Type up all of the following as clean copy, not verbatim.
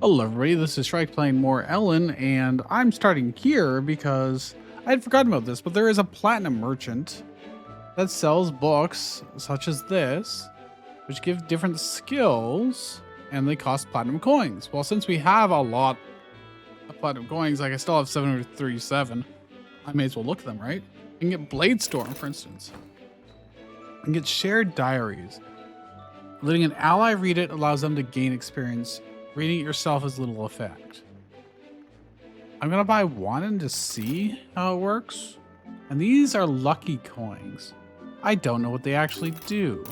Hello everybody, this is Shrike playing more Elin, and I'm starting here because I had forgotten about this, but there is a platinum merchant that sells books such as this, which give different skills, and they cost platinum coins. Well, since we have a lot of platinum coins, like I still have 737, I may as well look at them, right? I can get Bladestorm, for instance. I can get Shared Diaries. Letting an ally read it allows them to gain experience. Reading it yourself has little effect. I'm gonna buy one and just see how it works. And these are lucky coins. I don't know what they actually do,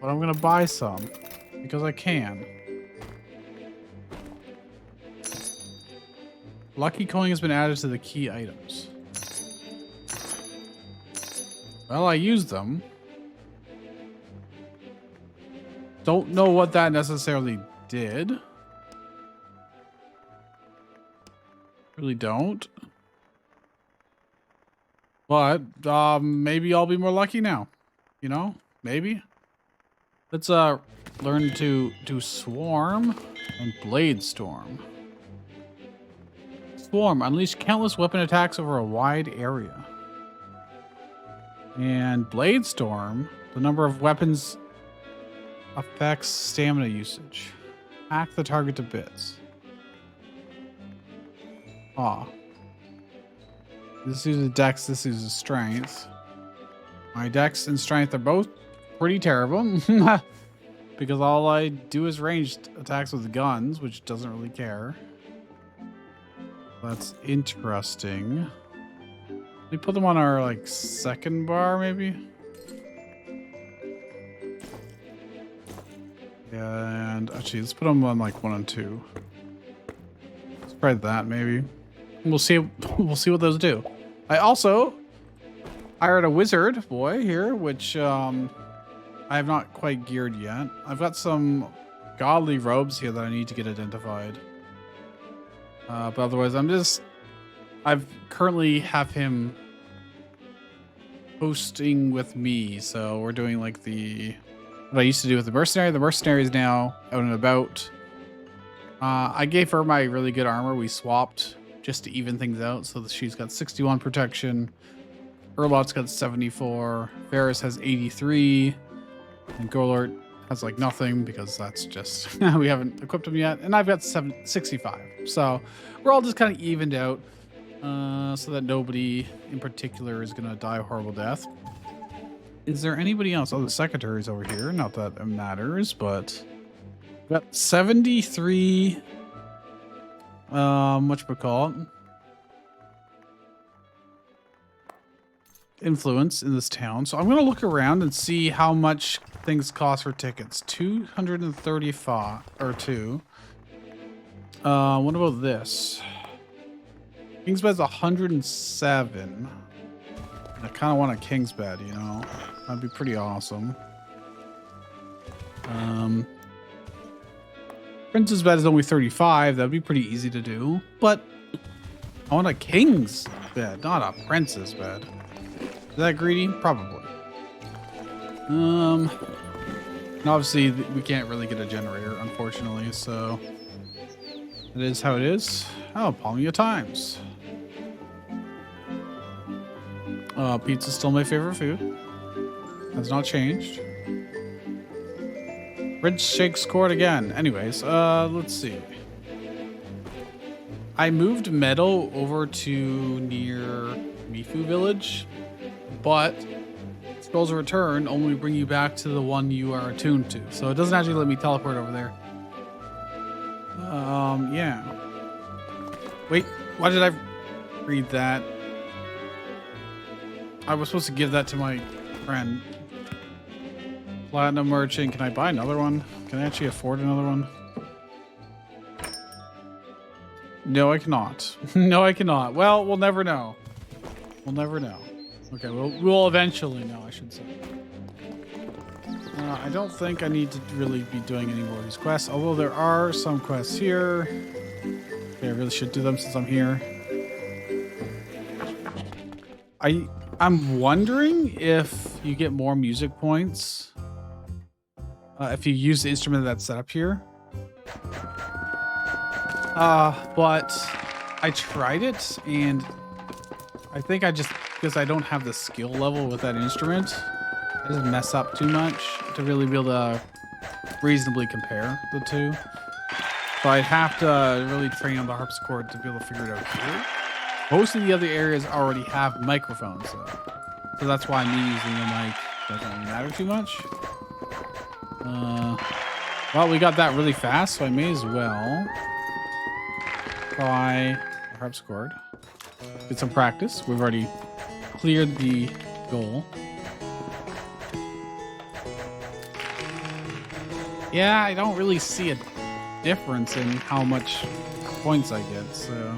but I'm gonna buy some because I can. Lucky coin has been added to the key items. Well, I used them. Don't know what that necessarily did. Really don't. But maybe I'll be more lucky now. You know? Maybe. Let's learn to do Swarm and Bladestorm. Swarm. Unleash countless weapon attacks over a wide area. And Bladestorm. The number of weapons affects stamina usage. Hack the target to bits. Ah. This uses dex, this uses strength. My dex and strength are both pretty terrible. Because all I do is ranged attacks with guns, which doesn't really care. That's interesting. We put them on our like second bar, maybe? And actually, let's put them on like 1 and 2. Let's try that maybe. We'll see. We'll see what those do. I also hired a wizard boy here, which I have not quite geared yet. I've got some godly robes here that I need to get identified. But otherwise, I've currently have him hosting with me, so we're doing like what I used to do with the mercenary. The mercenary is now out and about. I gave her my really good armor. We swapped just to even things out. So she's got 61 protection. Erlot's got 74. Varus has 83. And Golort has like nothing because that's just, we haven't equipped him yet. And I've got 65. So we're all just kind of evened out so that nobody in particular is going to die a horrible death. Is there anybody else? Oh, the secretary's over here. Not that it matters, but we've got 73. Whatchamacallit? Influence in this town. So I'm gonna look around and see how much things cost for tickets. 235 or 2. What about this? King's Bed's 107. I kind of want a King's Bed, you know? That'd be pretty awesome. Prince's Bed is only 35. That'd be pretty easy to do. But I want a King's Bed, not a Prince's Bed. Is that greedy? Probably. And obviously, we can't really get a generator, unfortunately, so it is how it is. Oh, Palmia Times. Pizza's still my favorite food. Has not changed. Red Shake scored again. Anyways, let's see. I moved Meadow over to near Mifu Village, but Scrolls of Return only bring you back to the one you are attuned to. So it doesn't actually let me teleport over there. Yeah. Wait, why did I read that? I was supposed to give that to my friend. Platinum merchant. Can I buy another one? Can I actually afford another one? No, I cannot. No, I cannot. Well, we'll never know. We'll never know. Okay, we'll eventually know, I should say. I don't think I need to really be doing any more of these quests, although there are some quests here. Okay, I really should do them since I'm here. I'm wondering if you get more music points if you use the instrument that's set up here. But I tried it, and I think because I don't have the skill level with that instrument, I just mess up too much to really be able to reasonably compare the two. So I'd have to really train on the harpsichord to be able to figure it out here. Most of the other areas already have microphones, though. So that's why me using the mic doesn't really matter too much. Well, we got that really fast, so I may as well try the harpsichord. Get some practice. We've already cleared the goal. Yeah, I don't really see a difference in how much points I get, so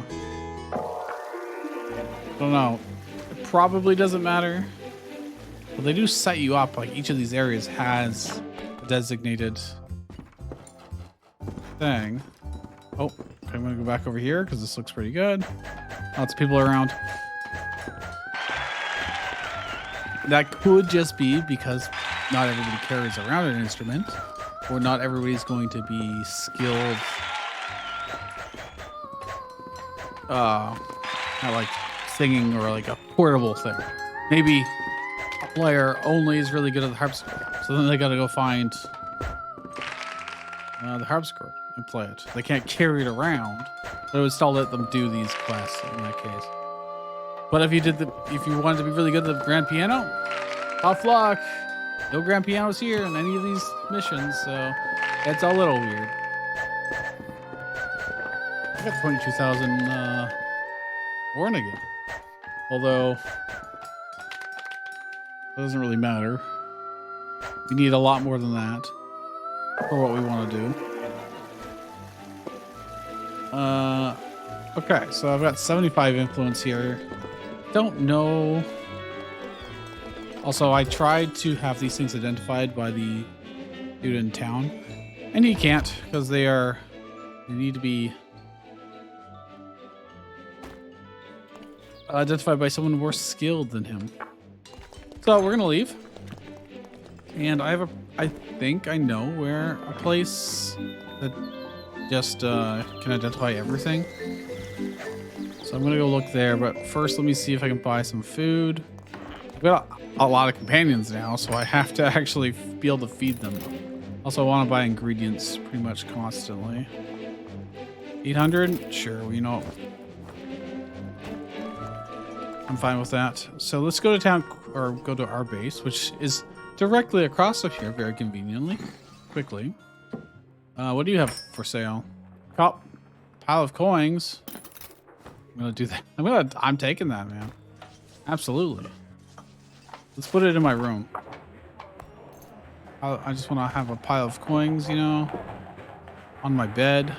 I don't know. It probably doesn't matter, but they do set you up. Like each of these areas has a designated thing. Oh, okay, I'm gonna go back over here because this looks pretty good. Lots of people around. That could just be because not everybody carries around an instrument, or not everybody's going to be skilled at like singing or like a portable thing. Maybe a player only is really good at the harpsichord, so then they gotta go find the harpsichord and play it. They can't carry it around, but it would still let them do these quests in that case. But if you wanted to be really good at the grand piano, tough luck. No grand pianos here in any of these missions, so it's a little weird. I got 22,000 Orn again. Although it doesn't really matter. We need a lot more than that for what we want to do. Okay, so I've got 75 influence here. Don't know. Also, I tried to have these things identified by the dude in town, and he can't because they need to be identified by someone more skilled than him. So we're gonna leave, and I think I know where a place that just can identify everything. So I'm gonna go look there, but first let me see if I can buy some food. I've got a lot of companions now, so I have to actually be able to feed them. Also, I want to buy ingredients pretty much constantly. 800? Sure, well, you know, I'm fine with that. So let's go to town, or go to our base, which is directly across of here, very conveniently, quickly. What do you have for sale? Oh, pile of coins. I'm gonna do that. I'm taking that, man. Absolutely. Let's put it in my room. I just want to have a pile of coins, you know, on my bed.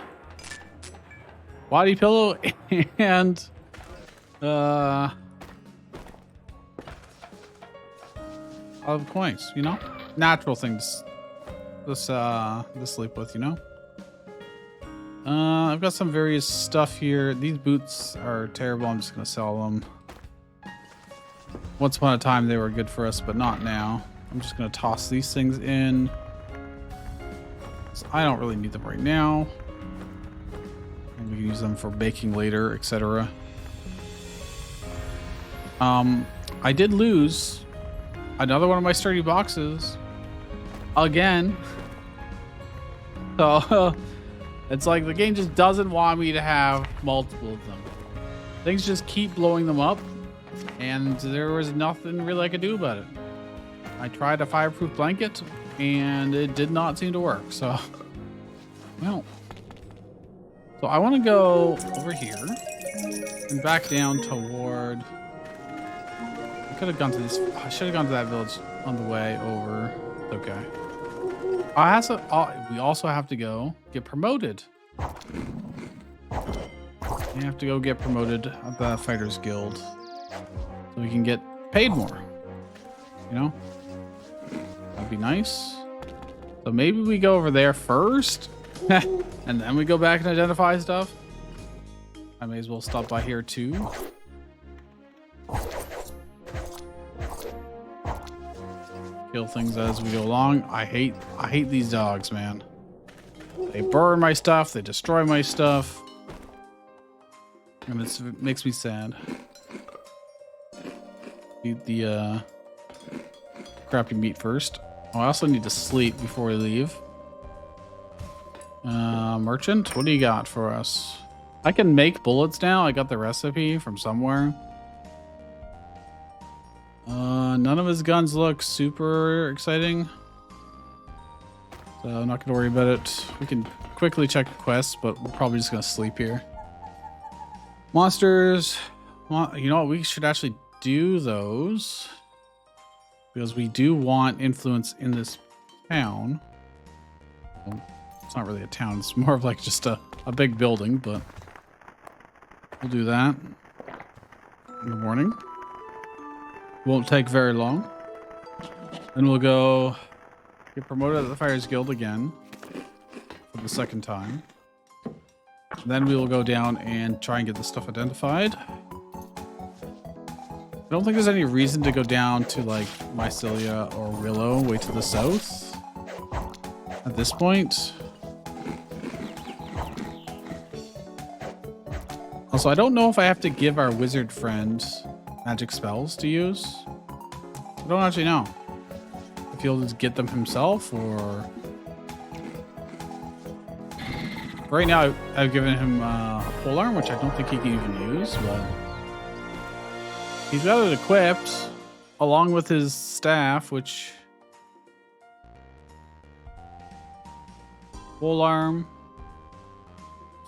Body pillow and pile of coins, you know? Natural things to sleep with, you know? I've got some various stuff here. These boots are terrible. I'm just gonna sell them. Once upon a time they were good for us, but not now. I'm just gonna toss these things in. So I don't really need them right now. And we can use them for baking later, etc. I did lose another one of my sturdy boxes again. So it's like the game just doesn't want me to have multiple of them. Things just keep blowing them up, and there was nothing really I could do about it. I tried a fireproof blanket, and it did not seem to work. So, well, so I want to go over here and back down toward. I could have gone to this. I should have gone to that village on the way over. Okay. We also have to go get promoted. We have to go get promoted at the Fighters Guild so we can get paid more. You know? That'd be nice. So maybe we go over there first and then we go back and identify stuff. I may as well stop by here too. Kill things as we go along. I hate these dogs, man. They burn my stuff. They destroy my stuff. And it makes me sad. Eat the crappy meat first. Oh, I also need to sleep before we leave. Merchant, what do you got for us? I can make bullets now. I got the recipe from somewhere. None of his guns look super exciting. So I'm not gonna worry about it. We can quickly check quests, but we're probably just gonna sleep here. Monsters. Well, you know what? We should actually do those. Because we do want influence in this town. Well, it's not really a town. It's more of like just a big building, but we'll do that in the morning. Won't take very long. Then we'll go get promoted at the Fires Guild again for the second time. Then we will go down and try and get this stuff identified. I don't think there's any reason to go down to like Mycelia or Willow way to the south at this point. Also, I don't know if I have to give our wizard friend magic spells to use. I don't actually know if he'll just get them himself or... Right now, I've given him a polearm, which I don't think he can even use, but he's got it equipped along with his staff, which polearm,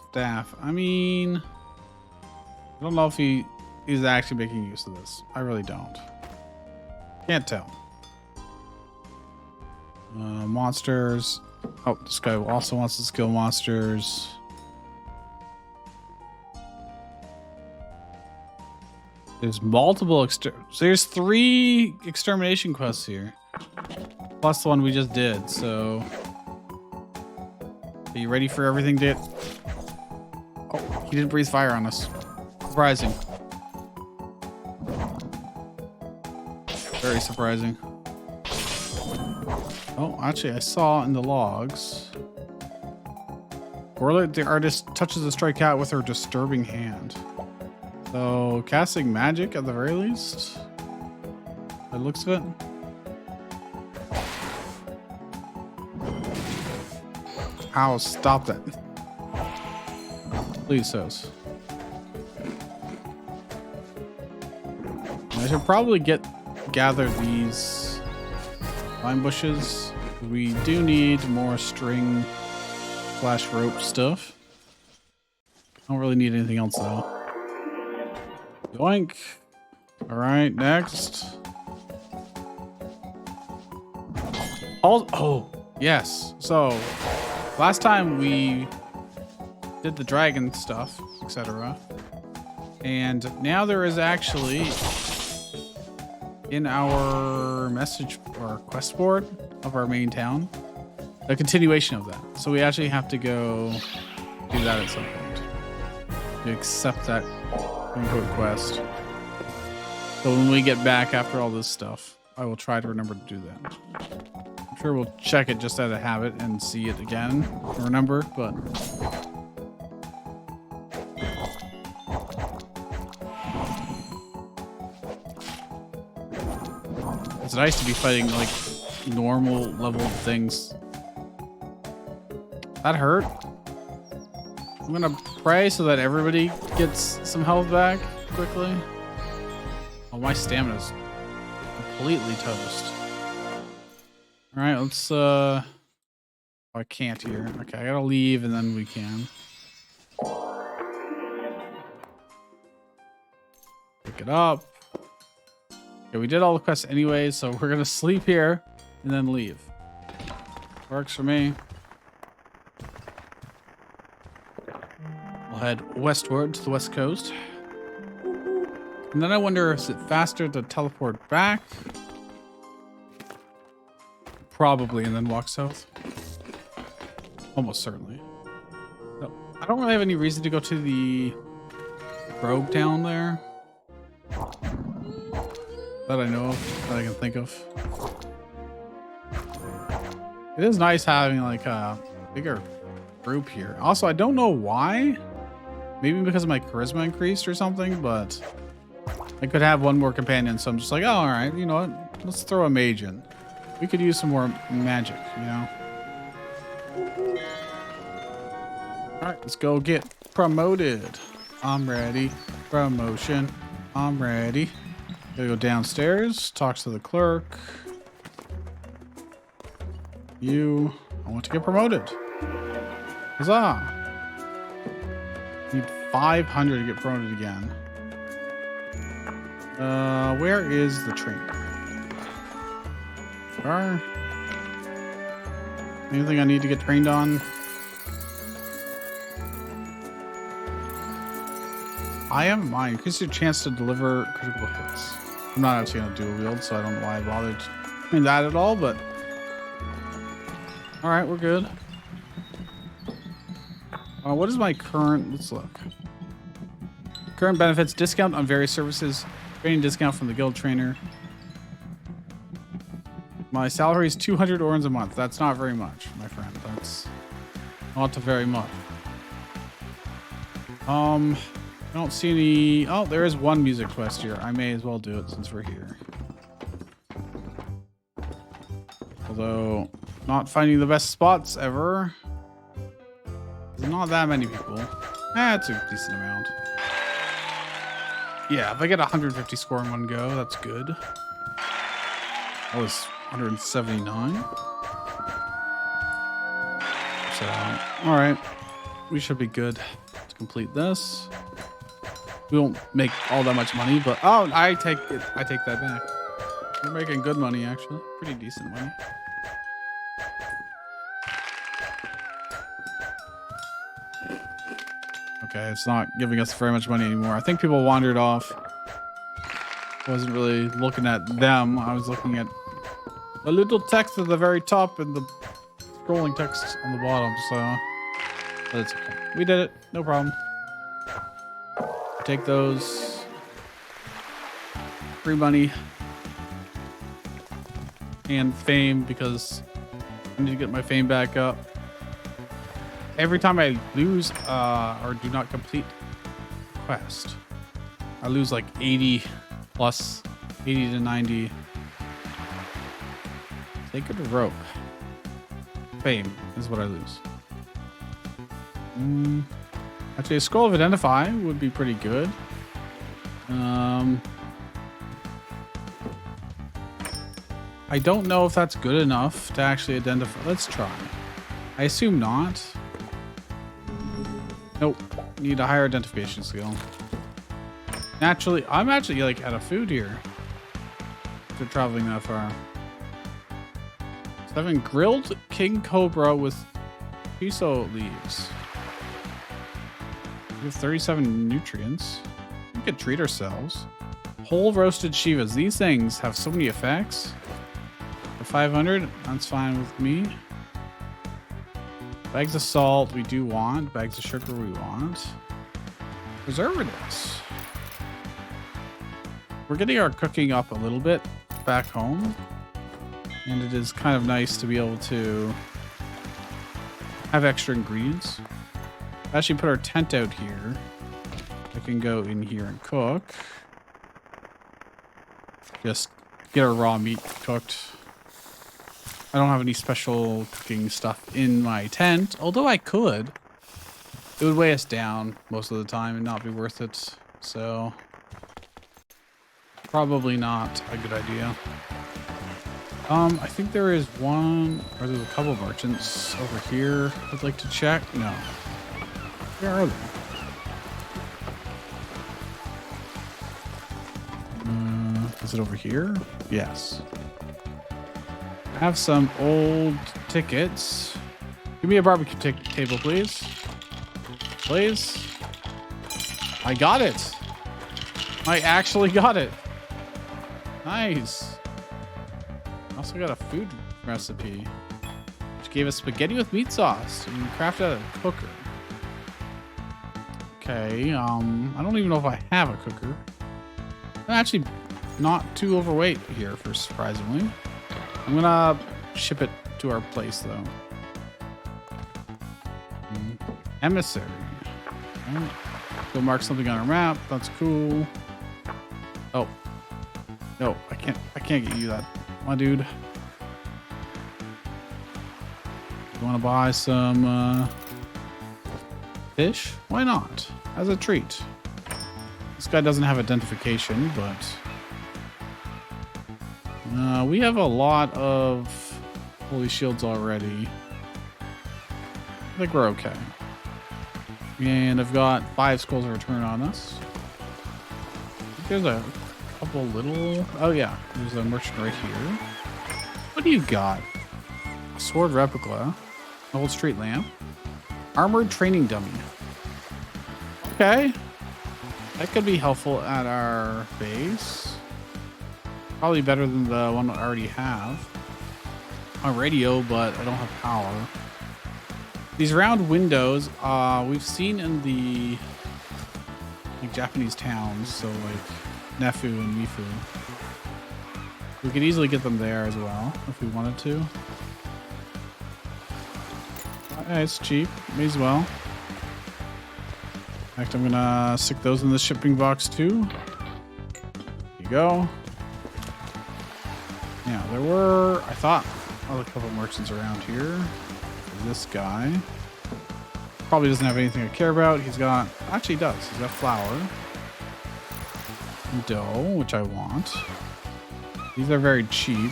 staff. I mean, I don't know if he's actually making use of this. I really don't. Can't tell. Monsters. Oh, this guy also wants to skill monsters. There's multiple there's 3 extermination quests here. Plus the one we just did, so... Are you ready for everything, dude? Oh, he didn't breathe fire on us. Surprising. Very surprising. Oh, actually, I saw in the logs. Orla, the artist, touches the Shrike cat with her disturbing hand. So, casting magic at the very least. By the looks of it. Ow, stop that. Please, Sos. I should probably gather these lime bushes. We do need more string / rope stuff. I don't really need anything else though. Yoink. All right, next. Oh, yes. So last time we did the dragon stuff, etc. And now there is actually in our message or quest board of our main town a continuation of that. So we actually have to go do that at some point to accept that quote quest. So when we get back after all this stuff, I will try to remember to do that. I'm sure we'll check it just out of habit and see it again, remember, but it's nice to be fighting like normal level things. That hurt. I'm gonna pray so that everybody gets some health back quickly. Oh, my stamina's completely toast. All right, let's oh, I can't here. Okay, I gotta leave and then we can. Pick it up. Okay, we did all the quests anyway, so we're gonna sleep here and then leave. Works for me. We'll head westward to the west coast. And then I wonder, is it faster to teleport back? Probably, and then walk south. Almost certainly. No, I don't really have any reason to go to the rogue town there. That I know of, that I can think of. It is nice having like a bigger group here. Also, I don't know why Maybe because my charisma increased or something, but I could have one more companion. So I'm just like, oh, all right, you know what? Let's throw a mage in. We could use some more magic, you know? All right, let's go get promoted. I'm ready. Promotion. I'm ready. Gotta go downstairs, talks to the clerk. I want to get promoted. Huzzah! Need 500 to get promoted again. Where is the train? Car? Anything I need to get trained on? I am mine. Increase your chance to deliver critical hits. I'm not actually going to dual wield, so I don't know why I bothered doing that at all, but all right, we're good. What is my current? Let's look. Current benefits: discount on various services, training discount from the guild trainer. My salary is 200 orens a month. That's not very much, my friend. That's not very much. I don't see any. Oh, there is one music quest here. I may as well do it since we're here. Although, not finding the best spots ever. There's not that many people. It's a decent amount. Yeah, if I get 150 score in one go, that's good. That was 179. So, all right, we should be good to complete this. We won't make all that much money, but oh, I take it. I take that back. We're making good money, actually. Pretty decent money. Okay, it's not giving us very much money anymore. I think people wandered off. I wasn't really looking at them. I was looking at the little text at the very top and the scrolling text on the bottom. So, but it's okay. We did it. No problem. Take those. Free money. And fame, because I need to get my fame back up. Every time I lose or do not complete a quest, I lose like 80 plus, 80 to 90. Take it a rope. Fame is what I lose. Actually, a scroll of identify would be pretty good. I don't know if that's good enough to actually identify. Let's try. I assume not. Nope. Need a higher identification skill. Naturally, I'm actually like out of food here. After traveling that far. 7 grilled king cobra with piso leaves. We have 37 nutrients. We could treat ourselves. Whole roasted shivas. These things have so many effects. For 500, that's fine with me. Bags of salt we do want. Bags of sugar we want. Preservatives. We're getting our cooking up a little bit back home. And it is kind of nice to be able to have extra ingredients. Actually put our tent out here. I can go in here and cook. Just get our raw meat cooked. I don't have any special cooking stuff in my tent, although I could. It would weigh us down most of the time and not be worth it. So probably not a good idea. I think there is one, or there's a couple of merchants over here I'd like to check. No. Where are they? Is it over here? Yes. I have some old tickets. Give me a barbecue table, please. Please. I got it. I actually got it. Nice. I also got a food recipe, which gave us spaghetti with meat sauce. And we crafted out a cooker. Okay, I don't even know if I have a cooker. I'm actually not too overweight here, for surprisingly. I'm gonna ship it to our place, though. Emissary. Go mark something on our map. That's cool. Oh. No, I can't get you that. Come on, dude. You want to buy some fish? Why not? As a treat. This guy doesn't have identification, but we have a lot of holy shields already. I think we're okay. And I've got 5 skulls of return on us. There's a couple little... Oh yeah, there's a merchant right here. What do you got? A sword replica. An old street lamp. Armored training dummy. Okay. That could be helpful at our base. Probably better than the one I already have. A radio, but I don't have power. These round windows, we've seen in the like Japanese towns, so like Nefu and Mifu. We could easily get them there as well if we wanted to. Yeah, it's cheap. May as well. In fact, I'm gonna stick those in the shipping box too. There you go. Yeah, there were, I thought, a couple merchants around here. This guy probably doesn't have anything I care about. He's got, actually he does. He's got flour, and dough, which I want. These are very cheap.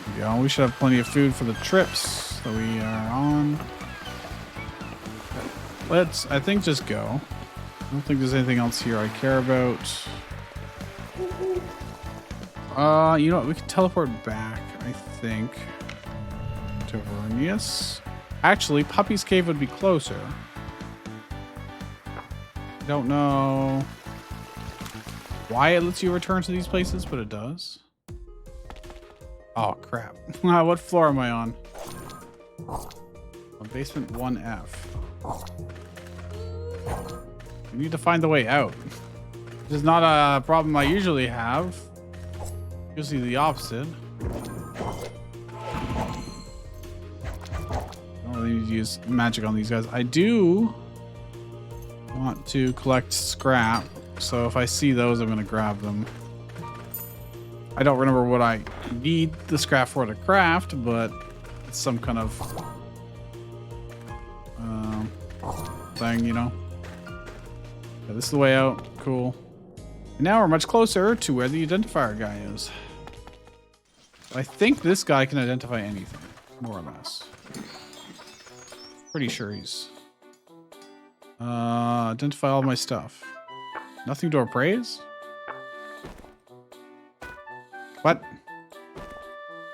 There we go. We should have plenty of food for the trips that we are on. Let's, I think, just go. I don't think there's anything else here I care about. You know what? We can teleport back, I think. To Vernius. Actually, Puppy's Cave would be closer. I don't know why it lets you return to these places, but it does. Oh, crap. What floor am I on? On basement 1F. We need to find the way out. This is not a problem I usually have. Usually the opposite. I don't need to use magic on these guys. I do want to collect scrap, so if I see those, I'm going to grab them. I don't remember what I need the scrap for to craft, but it's some kind of thing, you know. Yeah, this is the way out. Cool. And now we're much closer to where the identifier guy is. I think this guy can identify anything, more or less. Pretty sure he's... identify all my stuff. Nothing to appraise? What?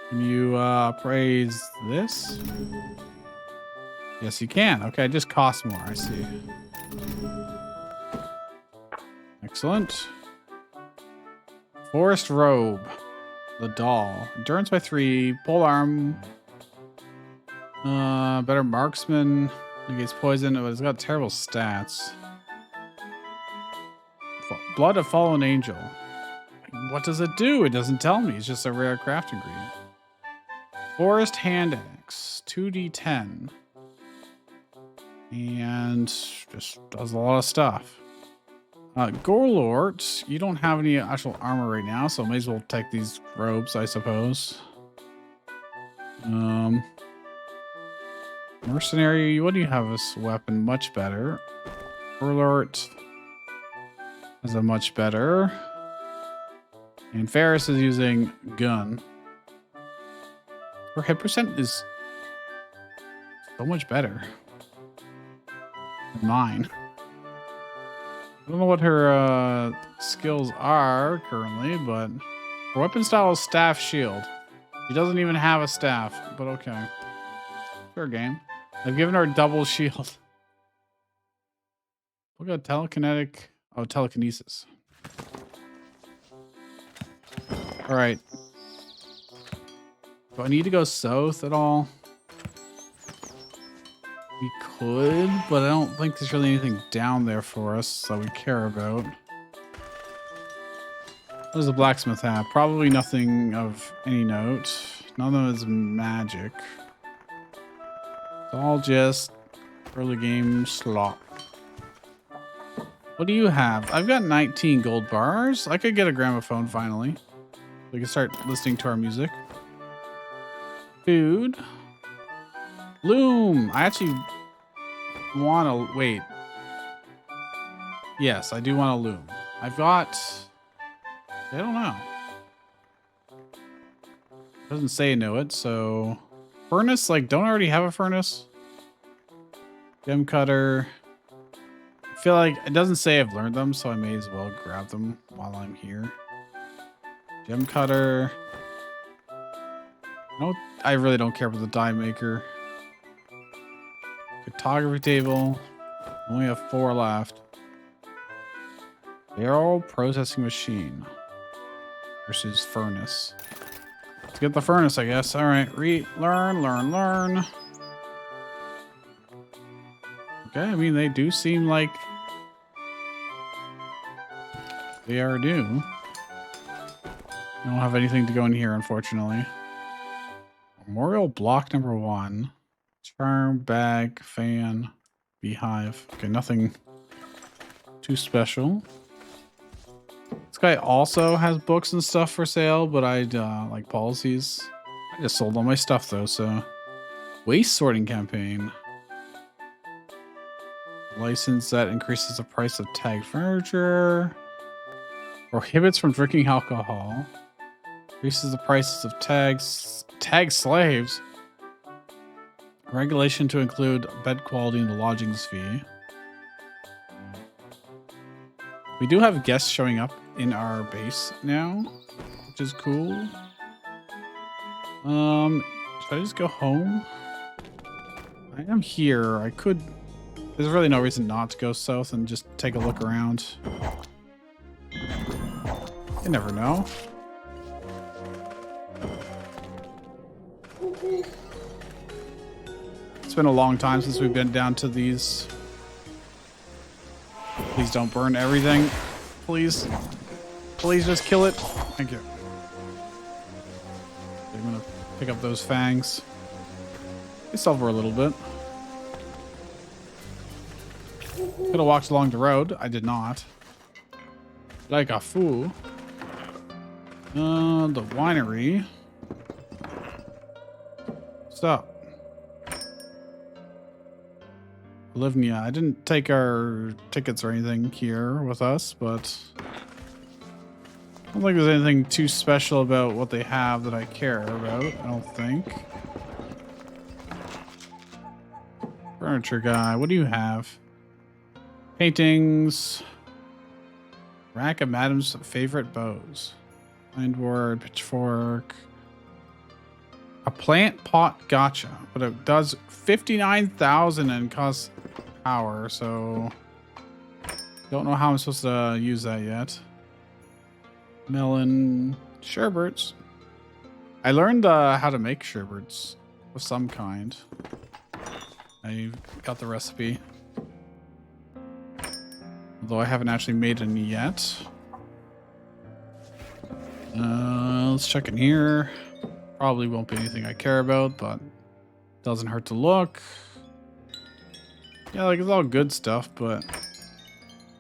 Can you appraise this? Yes, you can. Okay, it just costs more. I see. Excellent. Forest robe. The doll. Endurance by 3. Pole arm. Better marksman. Against poison. But it's got terrible stats. Blood of fallen angel. What does it do? It doesn't tell me. It's just a rare craft ingredient. Forest hand axe. 2d10. And just does a lot of stuff. Gorlort, you don't have any actual armor right now, so may as well take these robes, I suppose. Mercenary, what do you have as weapon? Much better. Gorlort has a much better. And Ferris is using gun. Her hit percent is so much better than mine. I don't know what her skills are currently, but her weapon style is staff shield. She doesn't even have a staff, but okay. Fair game. I've given her a double shield. Look at telekinetic. Oh, telekinesis. All right. Do I need to go south at all? We could, but I don't think there's really anything down there for us that we care about. What does the blacksmith have? Probably nothing of any note. None of it is magic. It's all just Early game slot. What do you have? I've got 19 gold bars. I could get a gramophone finally. We can start listening to our music. Food. Loom. I actually want to wait. Yes, I do want a loom. I've got. I don't know. Doesn't say know it, so furnace. Like, don't I already have a furnace? Gem cutter. I feel like it doesn't say I've learned them, so I may as well grab them while I'm here. Gem cutter. No, I really don't care about the die maker. Photography table. Only have 4 left. Barrel processing machine versus furnace. Let's get the furnace, I guess. All right, learn. Okay, I mean, they do seem like they are due. I don't have anything to go in here, unfortunately. Memorial block number 1. Charm, bag, fan, beehive. Okay, nothing too special. This guy also has books and stuff for sale, but I'd like policies. I just sold all my stuff though, so. Waste sorting campaign. License that increases the price of tagged furniture. Prohibits from drinking alcohol. Increases the prices of tag slaves. Regulation to include bed quality and the lodgings fee. We do have guests showing up in our base now, which is cool. Should I just go home? I am here. I could. There's really no reason not to go south and just take a look around. You never know. It's been a long time since we've been down to these. Please don't burn everything. Please. Please just kill it. Thank you. I'm gonna pick up those fangs. They suffer a little bit. Could have walked along the road. I did not. Like a fool. The winery. Stop. Olivia, I didn't take our tickets or anything here with us, but I don't think there's anything too special about what they have that I care about, I don't think. Furniture guy, what do you have? Paintings. Rack of Madam's favorite bows. Mindward, pitchfork. A plant pot gotcha, but it does 59,000 and costs power, so don't know how I'm supposed to use that yet. Melon sherbets. I learned how to make sherbets of some kind. I got the recipe, although I haven't actually made any yet. Let's check in here. Probably won't be anything I care about, but doesn't hurt to look. Yeah, like it's all good stuff, but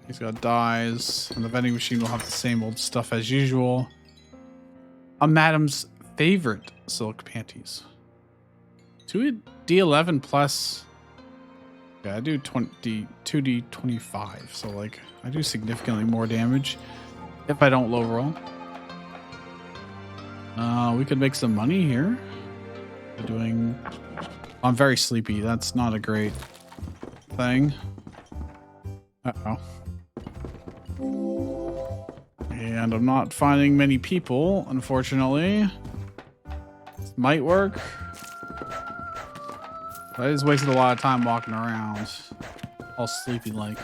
he's got dyes, and the vending machine will have the same old stuff as usual. A Madam's favorite silk panties. 2D11 plus. Yeah, I do 2D25, so like I do significantly more damage if I don't low roll. We could make some money here. I'm very sleepy. That's not a great thing. Uh-oh. And I'm not finding many people, unfortunately. This might work. But I just wasted a lot of time walking around. All sleepy like.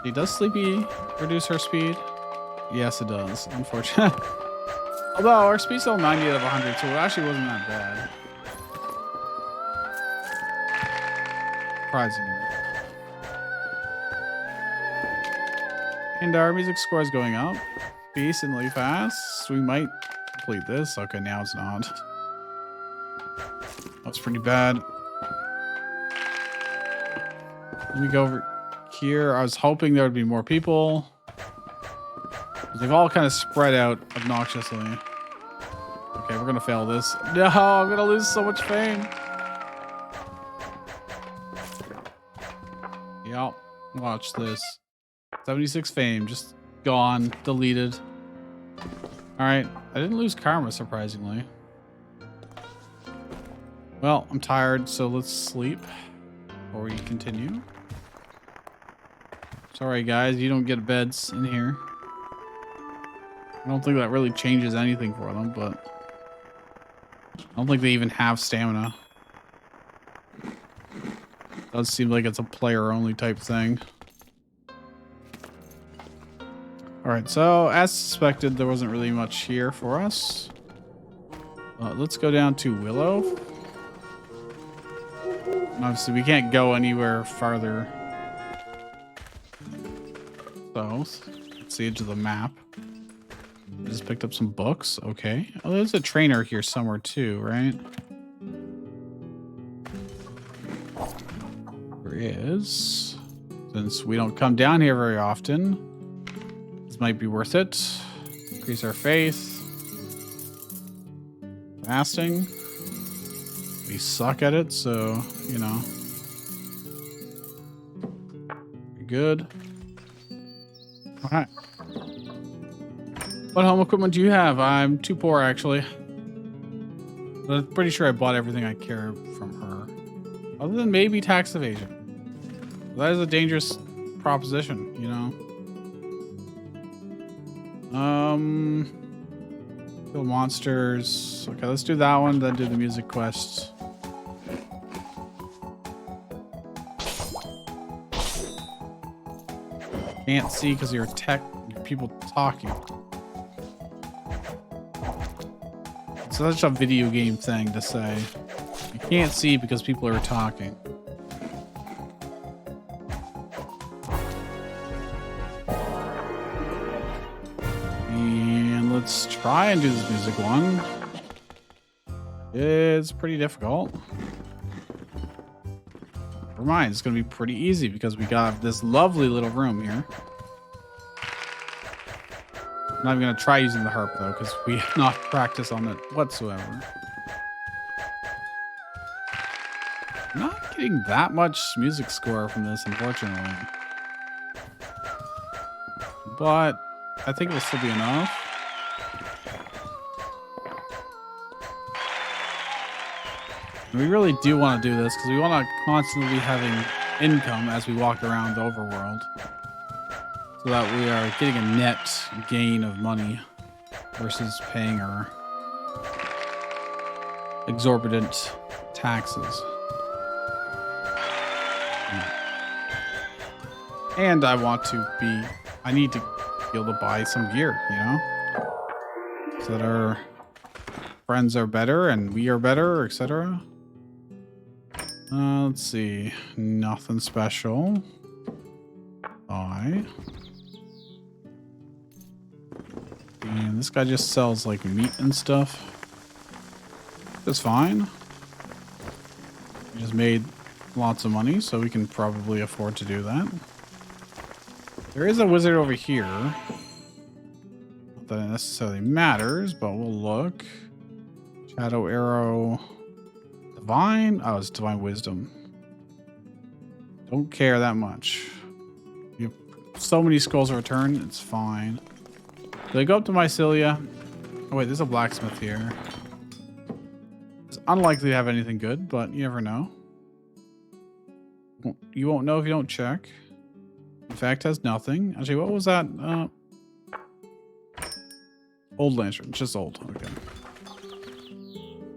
Hey, does Sleepy reduce her speed? Yes, it does, unfortunately. Although our speed's still 90 out of 100, so it actually wasn't that bad. Surprisingly. And our music score is going up decently fast. We might complete this. Okay, now it's not. That's pretty bad. Let me go over here. I was hoping there would be more people. They've all kind of spread out obnoxiously. Okay, we're gonna fail this. No, I'm gonna lose so much fame. Yep, watch this. 76 fame, just gone, deleted. All right, I didn't lose karma, surprisingly. Well, I'm tired, so let's sleep before we continue. Sorry, guys, you don't get beds in here. I don't think that really changes anything for them, but I don't think they even have stamina. Does seem like it's a player-only type thing. All right, so as suspected, there wasn't really much here for us. Let's go down to Willow. Obviously, we can't go anywhere farther south. It's the edge of the map. I just picked up some books. Okay. Oh, there's a trainer here somewhere too, right? There is. Since we don't come down here very often, this might be worth it. Increase our faith. Fasting. We suck at it, so, you know. Good. All right. What home equipment do you have? I'm too poor, actually. But I'm pretty sure I bought everything I care from her. Other than maybe tax evasion. That is a dangerous proposition, you know. Kill monsters. Okay, let's do that one, then do the music quests. Can't see because you're people talking. It's such a video game thing to say. You can't see because people are talking. And let's try and do this music one. It's pretty difficult. Never mind, it's gonna be pretty easy because we got this lovely little room here. I'm not even gonna try using the harp though, because we have not practiced on it whatsoever. I'm not getting that much music score from this, unfortunately. But I think it'll still be enough. We really do want to do this because we want to constantly be having income as we walk around the overworld, so that we are getting a net gain of money versus paying our exorbitant taxes. And I need to be able to buy some gear, you know, so that our friends are better and we are better, etc. Let's see. Nothing special. And this guy just sells like meat and stuff. That's fine. We just made lots of money, so we can probably afford to do that. There is a wizard over here. Not that it necessarily matters, but we'll look. Shadow arrow. Divine? Oh, it's divine wisdom. Don't care that much. You have so many skulls a return, it's fine. Do I go up to Mycelia? Oh wait, there's a blacksmith here. It's unlikely to have anything good, but you never know. You won't know if you don't check. In fact, has nothing. Actually, what was that? Old lantern, just old. Okay.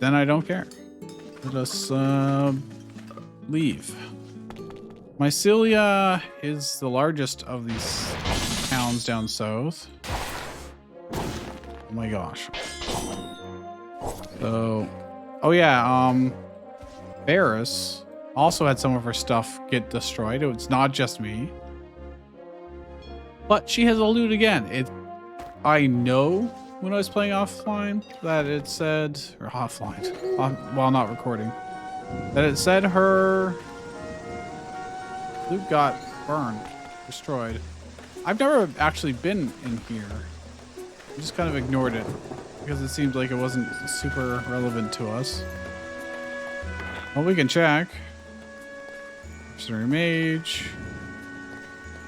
Then I don't care. Let us leave. Mycelia is the largest of these towns down south. Oh my gosh. So, oh yeah, Varys also had some of her stuff get destroyed. It's not just me. But she has a loot again. I know when I was playing offline that it said, or offline, while not recording, that it said her Loot got burned, destroyed. I've never actually been in here. I just kind of ignored it because it seemed like it wasn't super relevant to us. Well, we can check. Mercenary mage.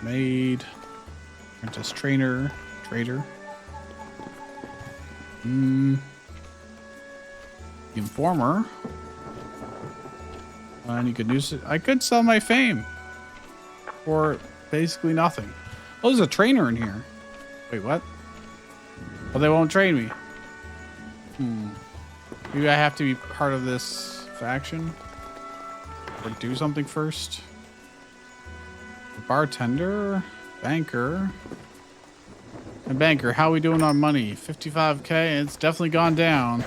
Maid. Apprentice trainer. Trader. Informer. Any good news? I could sell my fame for basically nothing. Oh, there's a trainer in here. Wait, what? Well, they won't train me. Maybe I have to be part of this faction or do something first. Bartender, banker, and banker. How are we doing on money? 55k. It's definitely gone down.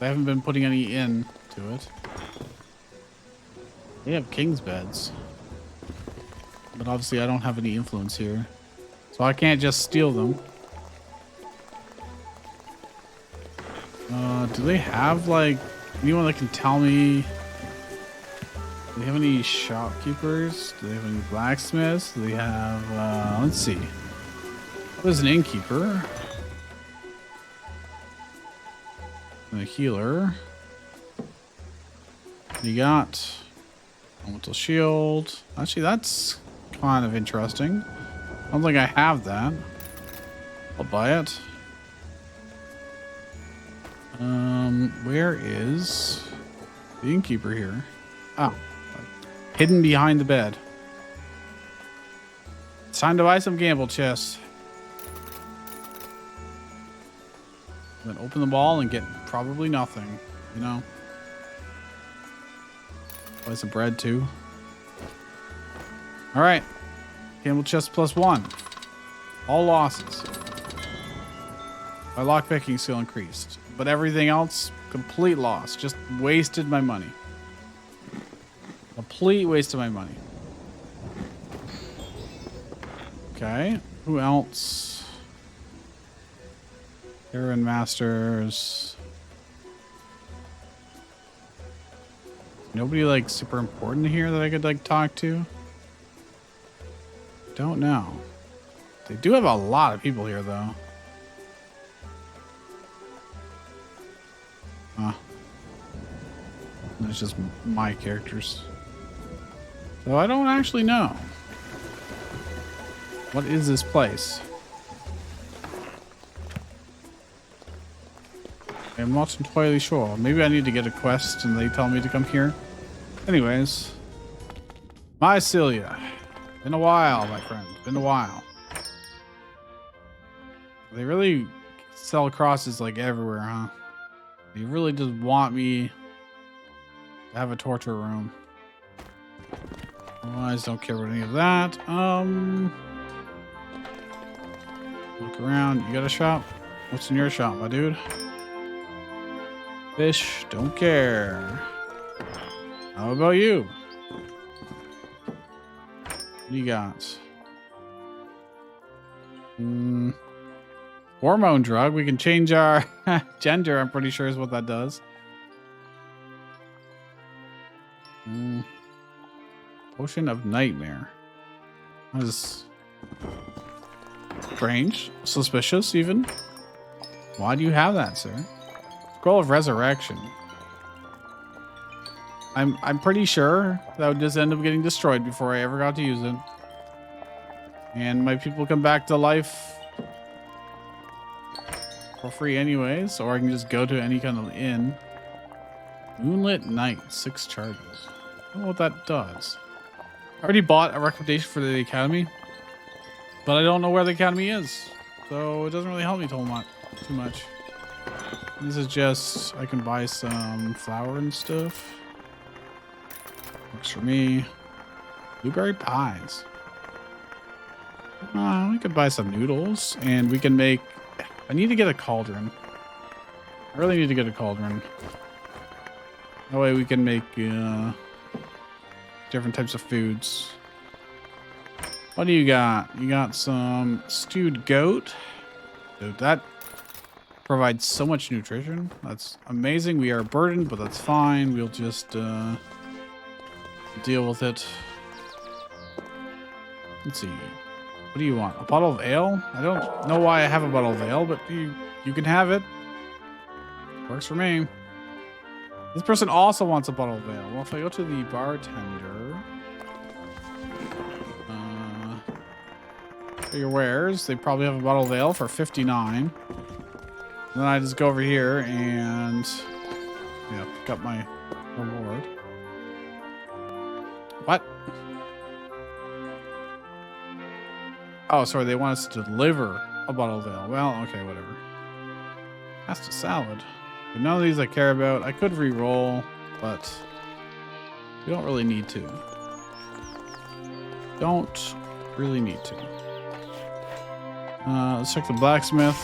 I haven't been putting any in to it. They have king's beds, but obviously I don't have any influence here, so I can't just steal them. Do they have like anyone that can tell me? Do they have any shopkeepers? Do they have any blacksmiths? Do they have? Let's see. There's an innkeeper and a healer. You got elemental shield. Actually, that's kind of interesting. I don't think I have that. I'll buy it. Where is the innkeeper here? Oh, hidden behind the bed. It's time to buy some gamble chests. Then open the ball and get probably nothing, you know. Buy some bread too. All right, gamble chest +1. All losses. My lockpicking skill increased, but everything else, complete loss. Just wasted my money. Complete waste of my money. Okay, who else? Heron Masters. Nobody like super important here that I could like talk to? Don't know. They do have a lot of people here though. Huh. It's just my characters. So I don't actually know. What is this place? I'm not entirely sure. Maybe I need to get a quest and they tell me to come here. Anyways. Mycelia. Been a while, my friend. Been a while. They really sell crosses like everywhere, huh? They really just want me to have a torture room. Otherwise, don't care about any of that. Look around. You got a shop? What's in your shop, my dude? Fish. Don't care. How about you? What do you got? Hormone drug. We can change our gender, I'm pretty sure is what that does. Potion of Nightmare. That is strange. Suspicious, even. Why do you have that, sir? Scroll of Resurrection. I'm pretty sure that would just end up getting destroyed before I ever got to use it. And my people come back to life for free anyways, or I can just go to any kind of inn. Moonlit Night, 6 charges. I don't know what that does. I already bought a recommendation for the academy, but I don't know where the academy is, so it doesn't really help me too much. This is just, I can buy some flour and stuff. Works for me. Blueberry pies. We could buy some noodles, and we can make... I need to get a cauldron. I really need to get a cauldron. That way we can make different types of foods. What do you got? You got some stewed goat. Dude, that provides so much nutrition. That's amazing. We are burdened, but that's fine. We'll just deal with it. Let's see. What do you want? A bottle of ale? I don't know why I have a bottle of ale, but you can have it. Works for me. This person also wants a bottle of ale. Well, if I go to the bartender, for your wares, they probably have a bottle of ale for 59. Then I just go over here and pick up my reward. What? Oh, sorry. They want us to deliver a bottle of ale. Well, okay, whatever. Pasta salad. None of these I care about. I could re-roll, but we don't really need to. Don't really need to. Let's check the blacksmith.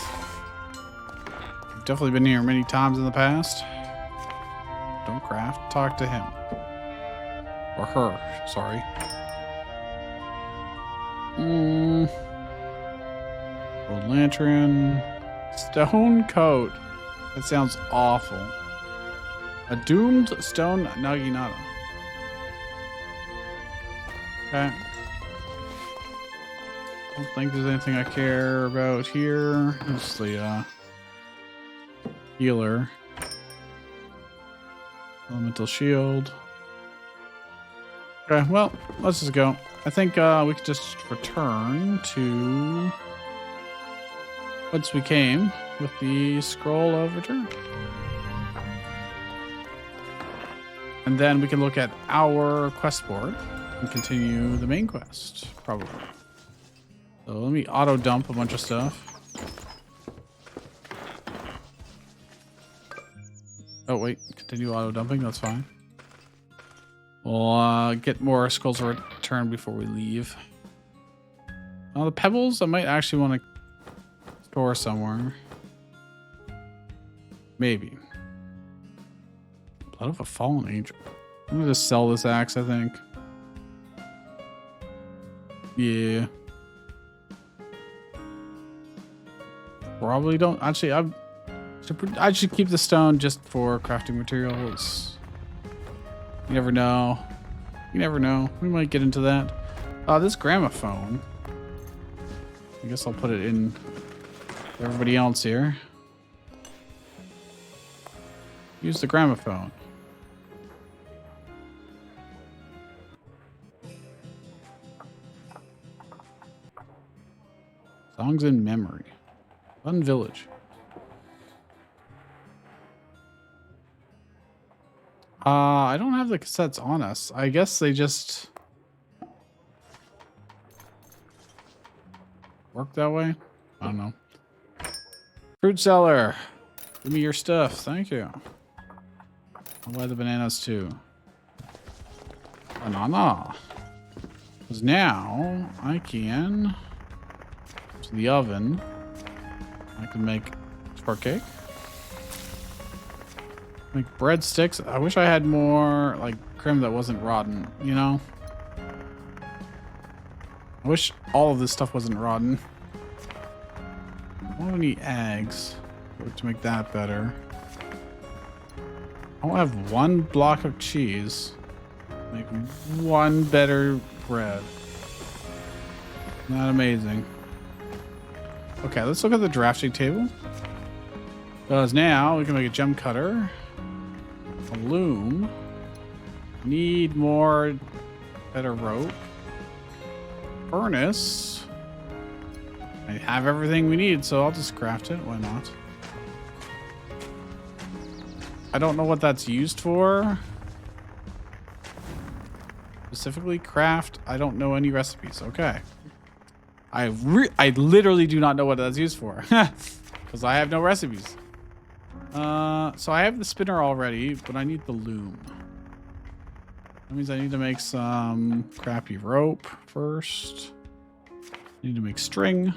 I've definitely been here many times in the past. Don't craft. Talk to him. Or her. Sorry. Old lantern. Stone coat. That sounds awful. A doomed stone naginata. Okay. Don't think there's anything I care about here. It's the healer. Elemental shield. Okay, well, let's just go. I think we could just return to whence we came with the scroll of return. And then we can look at our quest board and continue the main quest, probably. So let me auto dump a bunch of stuff. Oh, wait. Continue auto dumping. That's fine. We'll get more scrolls of return before we leave. The pebbles I might actually want to store somewhere. Maybe. Blood of a fallen angel. I'm going to just sell this axe, I think. Yeah. Probably don't. Actually, I should keep the stone just for crafting materials. You never know. You never know. We might get into that. This gramophone. I guess I'll put it in for everybody else here. Use the gramophone. Songs in memory. Fun village. I don't have the cassettes on us. I guess they just work that way. I don't know. Fruit seller. Give me your stuff. Thank you. I'll buy the bananas too. Banana. Because now I can to the oven. I can make shortcake. Make breadsticks. I wish I had more like creme that wasn't rotten, you know? I wish all of this stuff wasn't rotten. I don't have any eggs to make that better. I don't have one block of cheese. Make one better bread. Not amazing. Okay, let's look at the drafting table. Because now we can make a gem cutter. A loom. Need more better rope. Furnace. I have everything we need, so I'll just craft it. Why not? I don't know what that's used for. Specifically craft. I don't know any recipes. Okay. I literally do not know what that's used for. Because I have no recipes. So I have the spinner already, but I need the loom. That means I need to make some crappy rope first. I need to make string.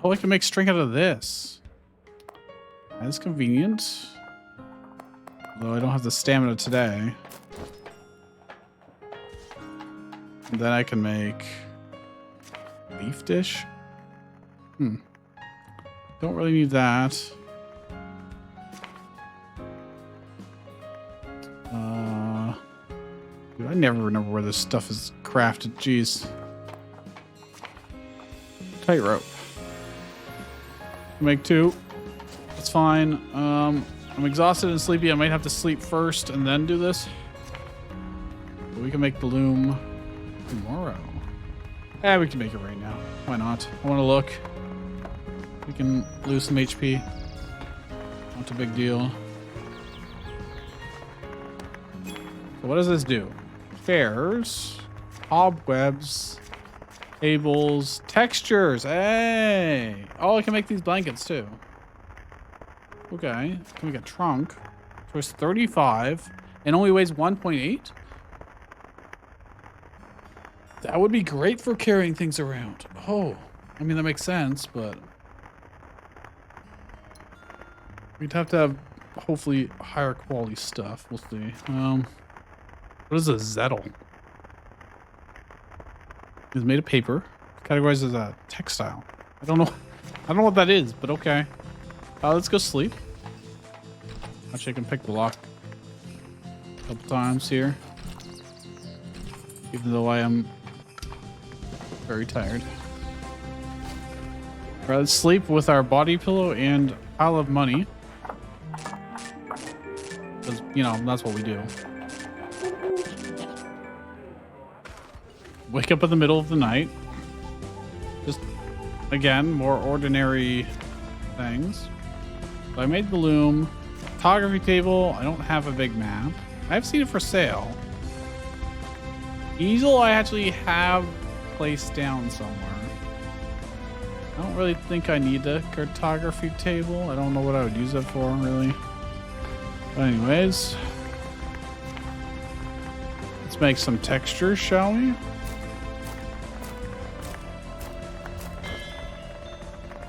Oh, I can make string out of this. That's convenient. Although I don't have the stamina today. And then I can make leaf dish. Don't really need that. Do I never remember where this stuff is crafted. Jeez. Tightrope. Make 2. That's fine. I'm exhausted and sleepy. I might have to sleep first and then do this. But we can make the loom tomorrow. Yeah, we can make it right now. Why not? I want to look. We can lose some HP. Not a big deal. So what does this do? Chairs, cobwebs, tables, textures. Hey! Oh, I can make these blankets too. Okay. Can we get trunk? So it's 35 and only weighs 1.8? That would be great for carrying things around. Oh, I mean, that makes sense, but we'd have to have hopefully higher quality stuff. We'll see. What is a zettel? It's made of paper. Categorized as a textile. I don't know what that is, but okay. Let's go sleep. Actually, I can pick the lock a couple times here. Even though I am very tired. All right, let's sleep with our body pillow and pile of money. Because, you know, that's what we do. Wake up in the middle of the night. Just, again, more ordinary things. So I made the loom. Photography table. I don't have a big map. I've seen it for sale. Easel I actually have placed down somewhere. I don't really think I need a cartography table. I don't know what I would use it for, really. But anyways. Let's make some textures, shall we?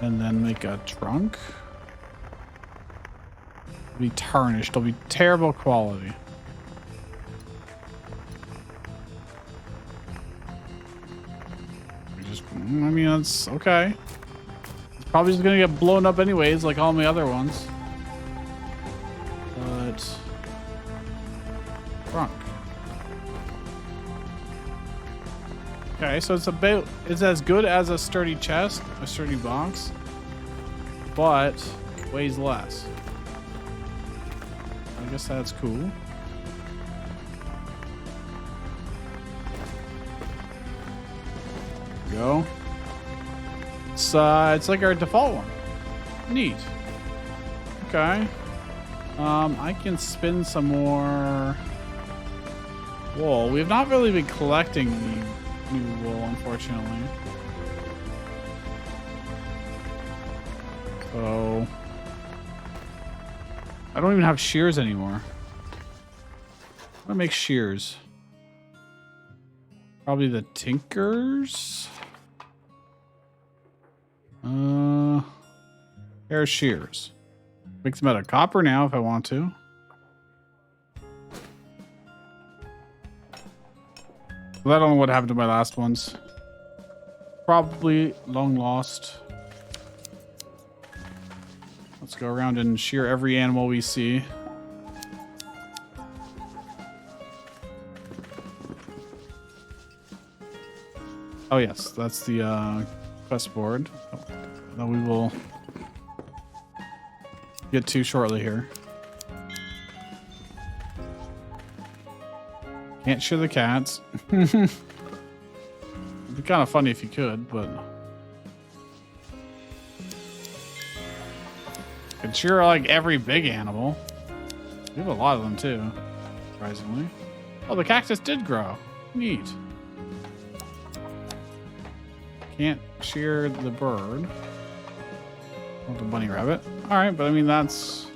And then make a trunk. It'll be tarnished. It'll be terrible quality. I mean, that's okay. It's probably just gonna get blown up anyways, like all my other ones. But trunk. Okay, so it's as good as a sturdy chest, a sturdy box, but weighs less. I guess that's cool. Go. It's like our default one. Neat. Okay. I can spin some more wool. We have not really been collecting any new wool, unfortunately. So I don't even have shears anymore. I'm gonna make shears. Probably the Tinkers. Pair of shears. Make them out of copper now if I want to. Well, I don't know what happened to my last ones. Probably long lost. Let's go around and shear every animal we see. Oh yes, that's the quest board that we will get to shortly here. Can't shear the cats. It'd be kind of funny if you could, but you can shear like every big animal. We have a lot of them too, surprisingly. Oh, the cactus did grow. Neat. Can't shear the bird. Or the bunny rabbit. Alright, but I mean that's...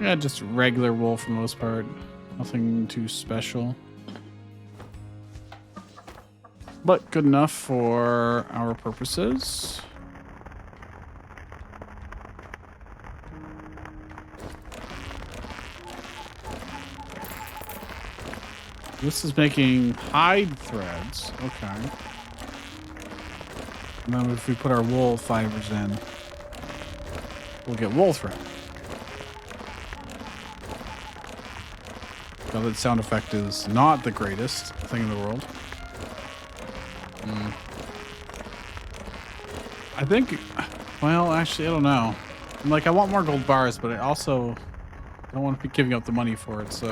yeah, just regular wool for the most part. Nothing too special. But good enough for our purposes. This is making hide threads. Okay. And then if we put our wool fibers in, we'll get wool thread. Now that sound effect is not the greatest thing in the world. I think, well, actually, I don't know. Like, I want more gold bars, but I also don't want to be giving up the money for it, so.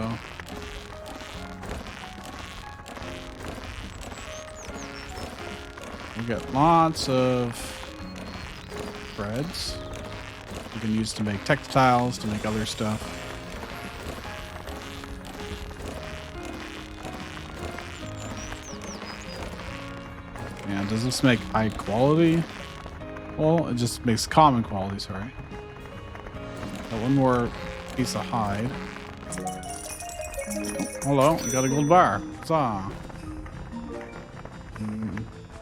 We got lots of threads you can use to make textiles, to make other stuff. And does this make high quality? Well, it just makes common quality, sorry. Got one more piece of hide. Hello, we got a gold bar. Huzzah.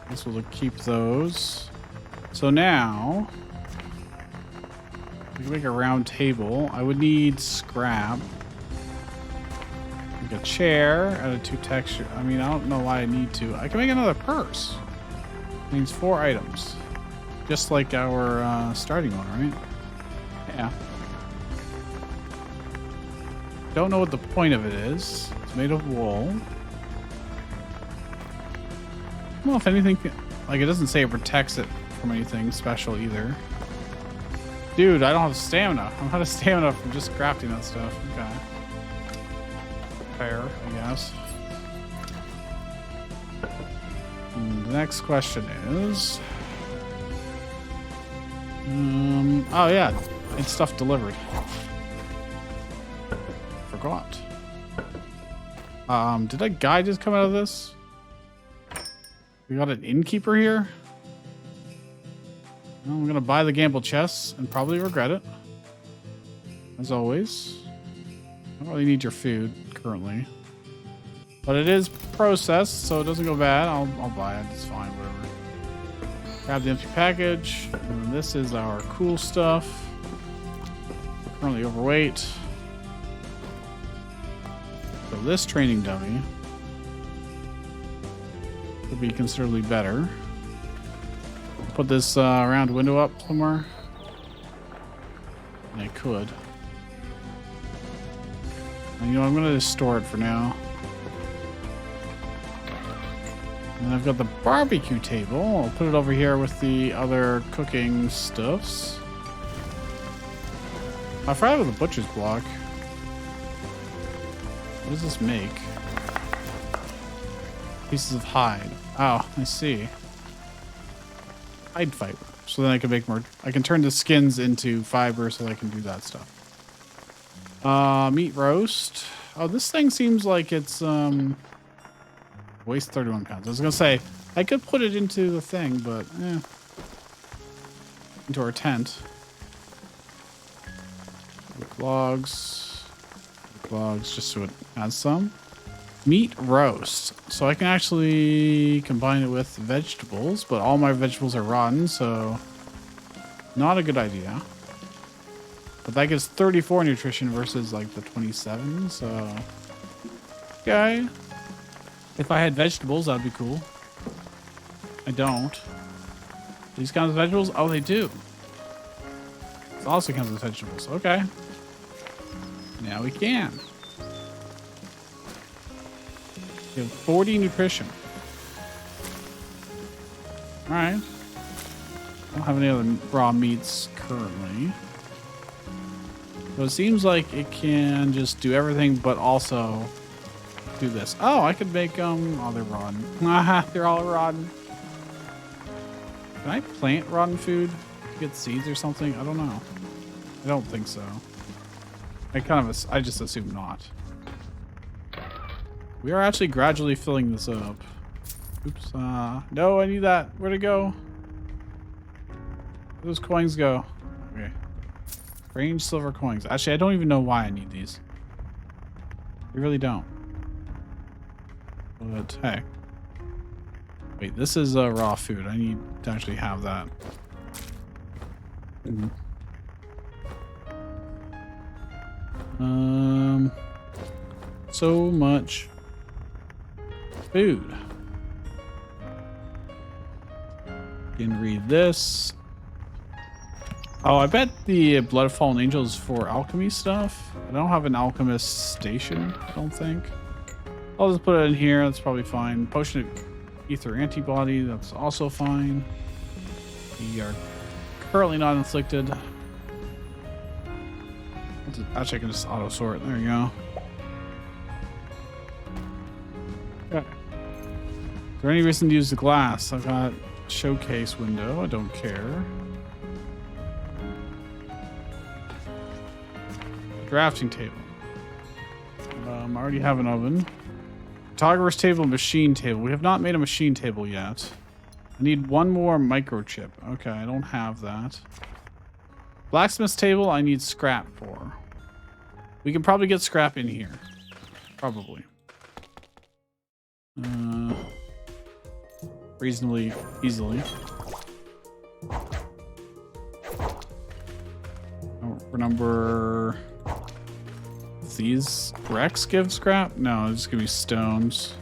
This will keep those. So now, we can make a round table. I would need scrap. Make a chair, add two texture. I mean, I don't know why I need to. I can make another purse. It means 4 items. Just like our starting one, right? Yeah. Don't know what the point of it is. It's made of wool. I don't know if anything... Like, it doesn't say it protects it from anything special either. Dude, I don't have stamina. I'm out of stamina from just crafting that stuff. Okay. Fair, I guess. And the next question is... oh yeah, it's stuff delivered. Forgot. Did a guy just come out of this? We got an innkeeper here? Well, I'm gonna buy the gamble chests and probably regret it. As always. I don't really need your food currently. But it is processed, so it doesn't go bad. I'll buy it, it's fine, whatever. Grab the empty package. And this is our cool stuff. Currently overweight. So this training dummy could be considerably better. Put this round window up somewhere. And I could. And, you know, I'm going to just store it for now. And I've got the barbecue table. I'll put it over here with the other cooking stuffs. I forgot about the butcher's block. What does this make? Pieces of hide. Oh, I see. Hide fiber. So then I can make more. I can turn the skins into fiber so that I can do that stuff. Meat roast. Oh, this thing seems like it's weighs 31 pounds. I was gonna say I could put it into the thing, but into our tent. Logs, just so it has some. Meat roast. So I can actually combine it with vegetables, but all my vegetables are rotten, so not a good idea. But that gives 34 nutrition versus like the 27, so okay. If I had vegetables, that'd be cool. I don't. These kinds of vegetables? Oh, they do. It also comes with vegetables. Okay. Now we can. We have 40 nutrition. Alright. I don't have any other raw meats currently. So it seems like it can just do everything, but also do this. Oh, I could make oh, they're rotten. They're all rotten. Can I plant rotten food to get seeds or something? I don't know. I don't think so. I just assume not. We are actually gradually filling this up. Oops. No, I need that. Where'd it go? Where'd those coins go? Okay. Strange silver coins. Actually, I don't even know why I need these. I really don't. But hey. Wait, this is raw food. I need to actually have that. So much food. You can read this. Oh, I bet the Blood of Fallen Angels for alchemy stuff. I don't have an alchemist station, I don't think. I'll just put it in here. That's probably fine. Potion of ether antibody. That's also fine. We are currently not inflicted. Actually, I can just auto sort. There you go. Okay. Is there any reason to use the glass? I've got showcase window. I don't care. Drafting table. I already have an oven. Photographer's table, machine table. We have not made a machine table yet. I need one more microchip. Okay, I don't have that. Blacksmith's table, I need scrap for. We can probably get scrap in here. Probably. Reasonably easily. For number... These Rex give scrap? No, it's just gonna be stones.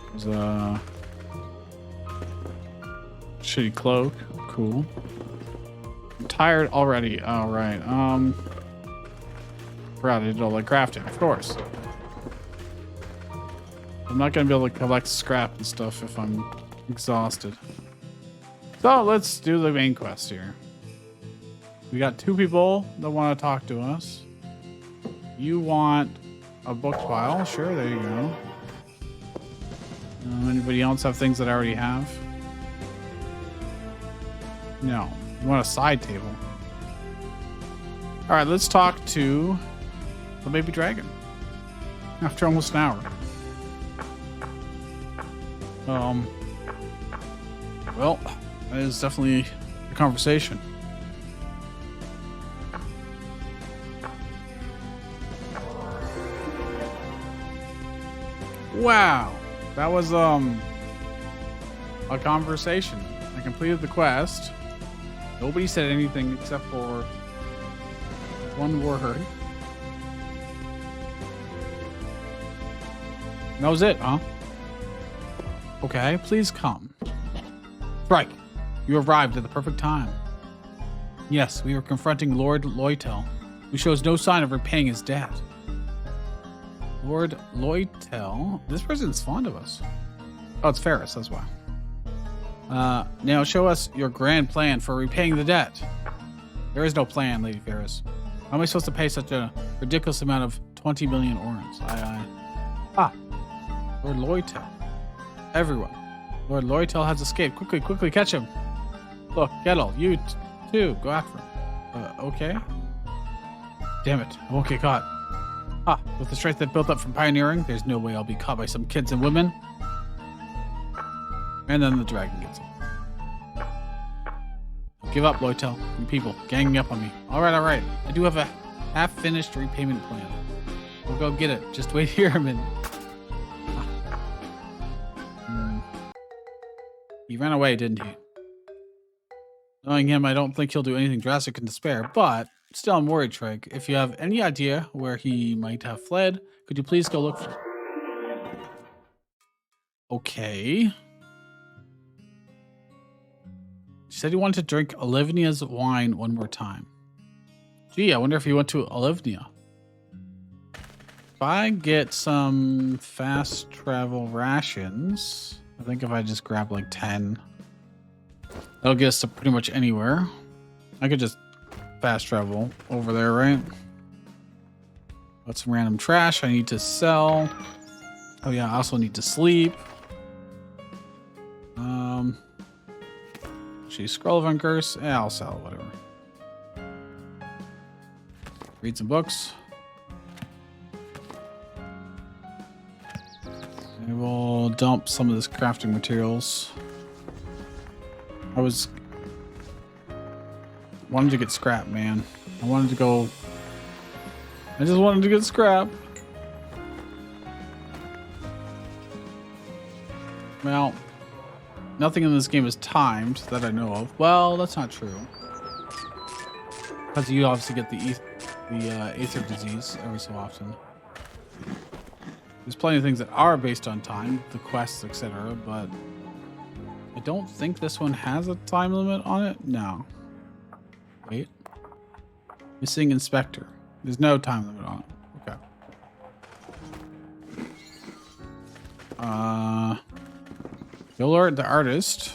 There's a shitty cloak. Cool. I'm tired already. Oh, right. Forgot I did all the crafting, of course. I'm not going to be able to collect scrap and stuff if I'm exhausted. So let's do the main quest here. We got 2 people that want to talk to us. You want a book file? Sure, there you go. Anybody else have things that I already have? No. You want a side table? All right, let's talk to the baby dragon. After almost an hour. Well, that is definitely a conversation. Wow, that was a conversation. I completed the quest. Nobody said anything except for one word. And that was it, huh? Okay, please come. Shrike, you arrived at the perfect time. Yes, we were confronting Lord Loytel, who shows no sign of repaying his debt. Lord Loytel? This person's fond of us. Oh, it's Ferris, that's why. Now show us your grand plan for repaying the debt. There is no plan, Lady Ferris. How am I supposed to pay such a ridiculous amount of 20 million orans? Ah, Lord Loytel. Everyone. Lord Loytel has escaped. Quickly, catch him. Look, Gettle, you too. Go after him. Okay. Damn it. I won't get caught. Ah, with the strength that built up from pioneering, there's no way I'll be caught by some kids and women. And then the dragon gets him. Give up, Loytel. You people ganging up on me. All right. I do have a half-finished repayment plan. We'll go get it. Just wait here a minute. He ran away, didn't he? Knowing him, I don't think he'll do anything drastic in despair, but still I'm worried, Shrike. If you have any idea where he might have fled, could you please go look for him? Okay. She said he wanted to drink Olivnia's wine one more time. Gee, I wonder if he went to Olivnia. If I get some fast travel rations... I think if I just grab like 10, that'll get us to pretty much anywhere. I could just fast travel over there, right? Got some random trash I need to sell. Oh yeah, I also need to sleep. She's Scroll of Uncurse. Yeah, I'll sell whatever. Read some books. I will dump some of this crafting materials. I wanted to get scrap, man. I just wanted to get scrap. Well, nothing in this game is timed that I know of. Well, that's not true. Because you obviously get the aether disease every so often. There's plenty of things that are based on time, the quests, etc., but I don't think this one has a time limit on it. No. Wait. Missing inspector. There's no time limit on it. Okay. Gillard the artist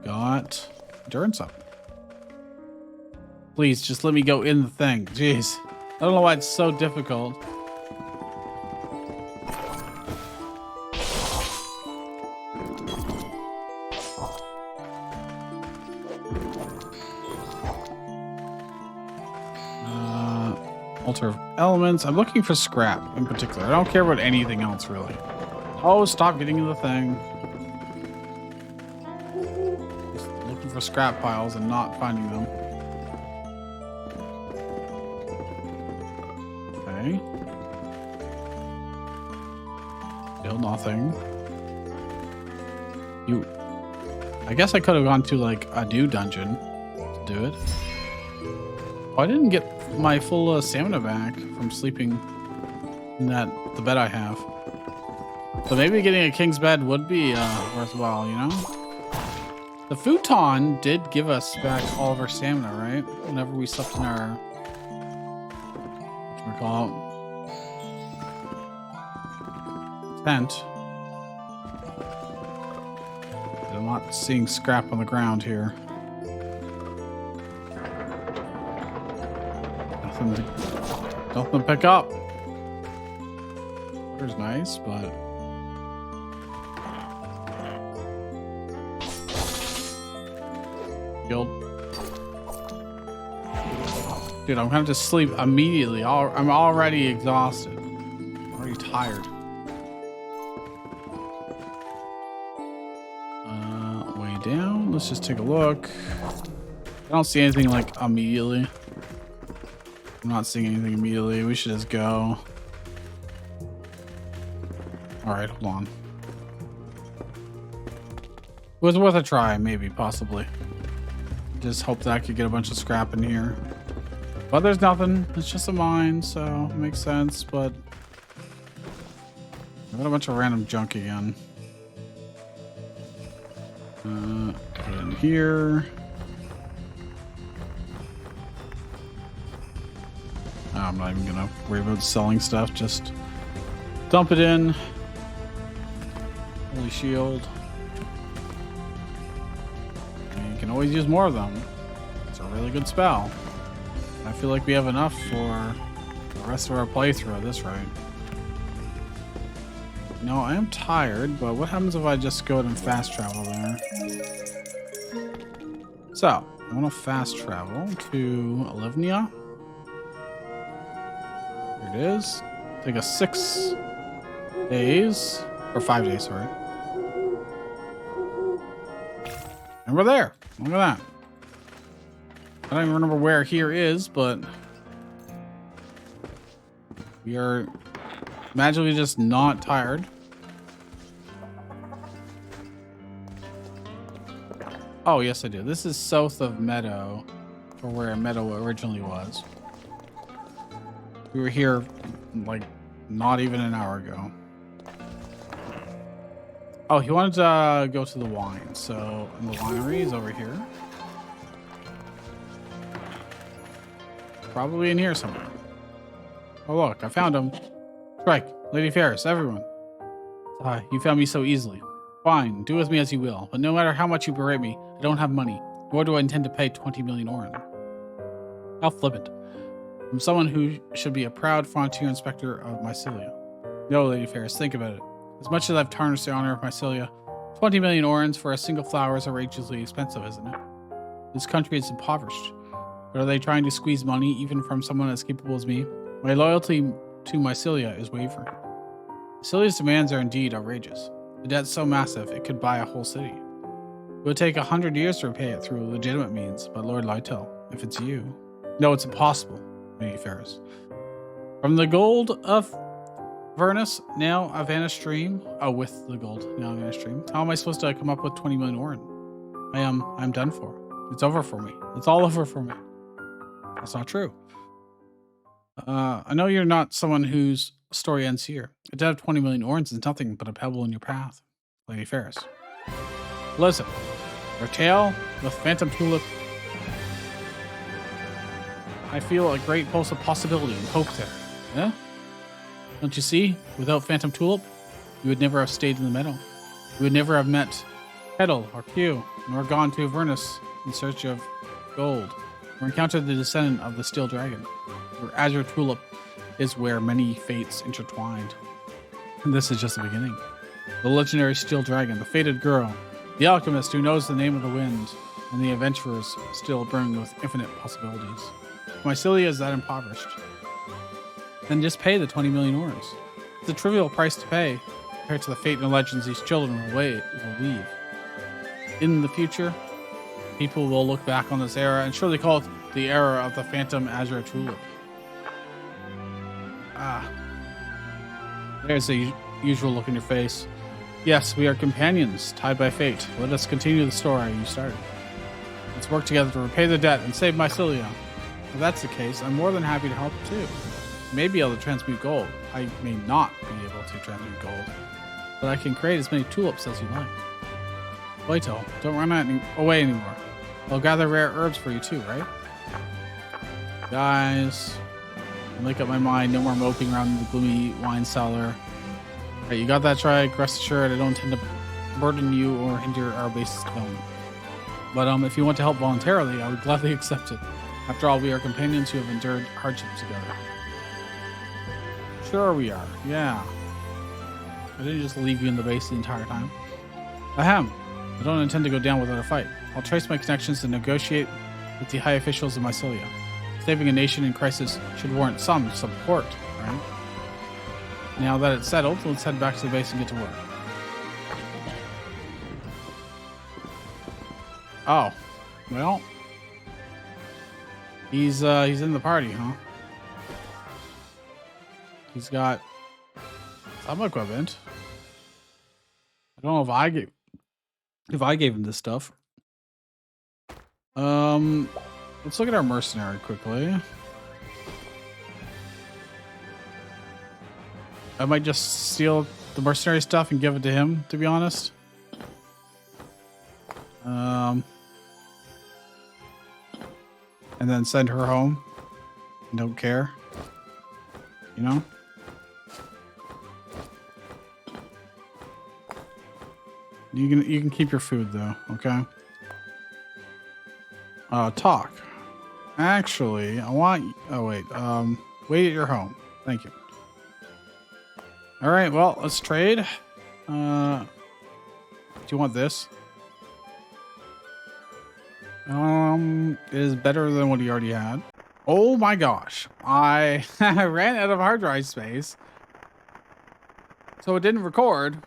got endurance up. Please, just let me go in the thing. Jeez. I don't know why it's so difficult. Altar of elements. I'm looking for scrap in particular. I don't care about anything else, really. Oh, stop getting in the thing. Just looking for scrap piles and not finding them. Okay. Still nothing. I guess I could have gone to like a new dungeon to do it. Oh, I didn't get my full stamina back from sleeping in the bed I have. So maybe getting a king's bed would be worthwhile, you know? The futon did give us back all of our stamina, right? Whenever we slept in our tent. I'm not seeing scrap on the ground here. Nothing to pick up. Water's nice, but guild. Dude, I'm gonna just sleep immediately. I'm already exhausted. I'm already tired. Way down. Let's just take a look. I don't see anything like immediately. I'm not seeing anything immediately. We should just go. All right, hold on. It was worth a try, maybe, possibly. Just hope that I could get a bunch of scrap in here. But there's nothing. It's just a mine, so it makes sense, but I got a bunch of random junk again. Put it in here. I'm not even gonna worry about selling stuff, just dump it in. Holy shield. And you can always use more of them. It's a really good spell. I feel like we have enough for the rest of our playthrough at this rate. No, I am tired, but what happens if I just go ahead and fast travel there? So, I want to fast travel to Olivnia. Here it is. Take us 6 days, or 5 days, sorry. And we're there. Look at that. I don't even remember where here is, but we are magically just not tired. Oh, yes, I do. This is south of Meadow, or where Meadow originally was. We were here like not even an hour ago. Oh, he wanted to go to the wine, so the winery is over here. Probably in here somewhere. Oh, look, I found him. Shrike, Lady Ferris, everyone. You found me so easily. Fine, do with me as you will, but no matter how much you berate me, I don't have money, nor do I intend to pay 20 million oren. How flippant. From someone who should be a proud frontier inspector of Mycelia. No, Lady Ferris, think about it. As much as I've tarnished the honor of Mycelia, 20 million orens for a single flower is outrageously expensive, isn't it? This country is impoverished. But are they trying to squeeze money even from someone as capable as me? My loyalty to Mycelia is wavering. Mycelia's demands are indeed outrageous. The debt's so massive, it could buy a whole city. It would take 100 years to repay it through legitimate means, but Lord Lytel, if it's you... No, it's impossible, Lady Ferris. From the gold of Vernus, now a vanished stream. Oh, with the gold, now a vanished stream. How am I supposed to come up with 20 million oren? I'm done for. It's over for me. It's all over for me. That's not true. I know you're not someone who's story ends here. A debt of 20 million orns is nothing but a pebble in your path. Lady Ferris. Listen, your tale with Phantom Tulip. I feel a great pulse of possibility and hope there. Yeah? Don't you see? Without Phantom Tulip, you would never have stayed in the meadow. You would never have met Petal or Q, nor gone to Avernus in search of gold, or encountered the descendant of the Steel Dragon. Your Azure Tulip is where many fates intertwined. And this is just the beginning. The legendary Steel Dragon, the fated girl, the alchemist who knows the name of the wind, and the adventurers still brimming with infinite possibilities. Mycelia is that impoverished. Then just pay the 20 million orns. It's a trivial price to pay compared to the fate and legends these children will weave. In the future, people will look back on this era and surely call it the era of the Phantom Azure Tulip. There's the usual look in your face. Yes, we are companions, tied by fate. Let us continue the story you started. Let's work together to repay the debt and save Mycelia. If that's the case, I'm more than happy to help too. I may be able to transmute gold. I may not be able to transmute gold, but I can create as many tulips as you like. Waito, don't run away anymore. I'll gather rare herbs for you too, right? Guys, make up my mind. No more moping around in the gloomy wine cellar. Right, you got that, Shrike. Rest assured, I don't intend to burden you or hinder our base's development. But if you want to help voluntarily, I would gladly accept it. After all, we are companions who have endured hardship together. Sure we are, yeah. I didn't just leave you in the base the entire time. Ahem. I don't intend to go down without a fight. I'll trace my connections and negotiate with the high officials of Mycelia. Saving a nation in crisis should warrant some support, right? Now that it's settled, let's head back to the base and get to work. Oh, well, he's in the party, huh? He's got some equipment. I don't know if I gave him this stuff. Let's look at our mercenary quickly. I might just steal the mercenary stuff and give it to him, to be honest. And then send her home. Don't care. You know? You can keep your food though, okay? Talk. Actually, I want... Oh, wait. Wait at your home. Thank you. All right, well, let's trade. Do you want this? It is better than what he already had. Oh my gosh. I ran out of hard drive space. So it didn't record.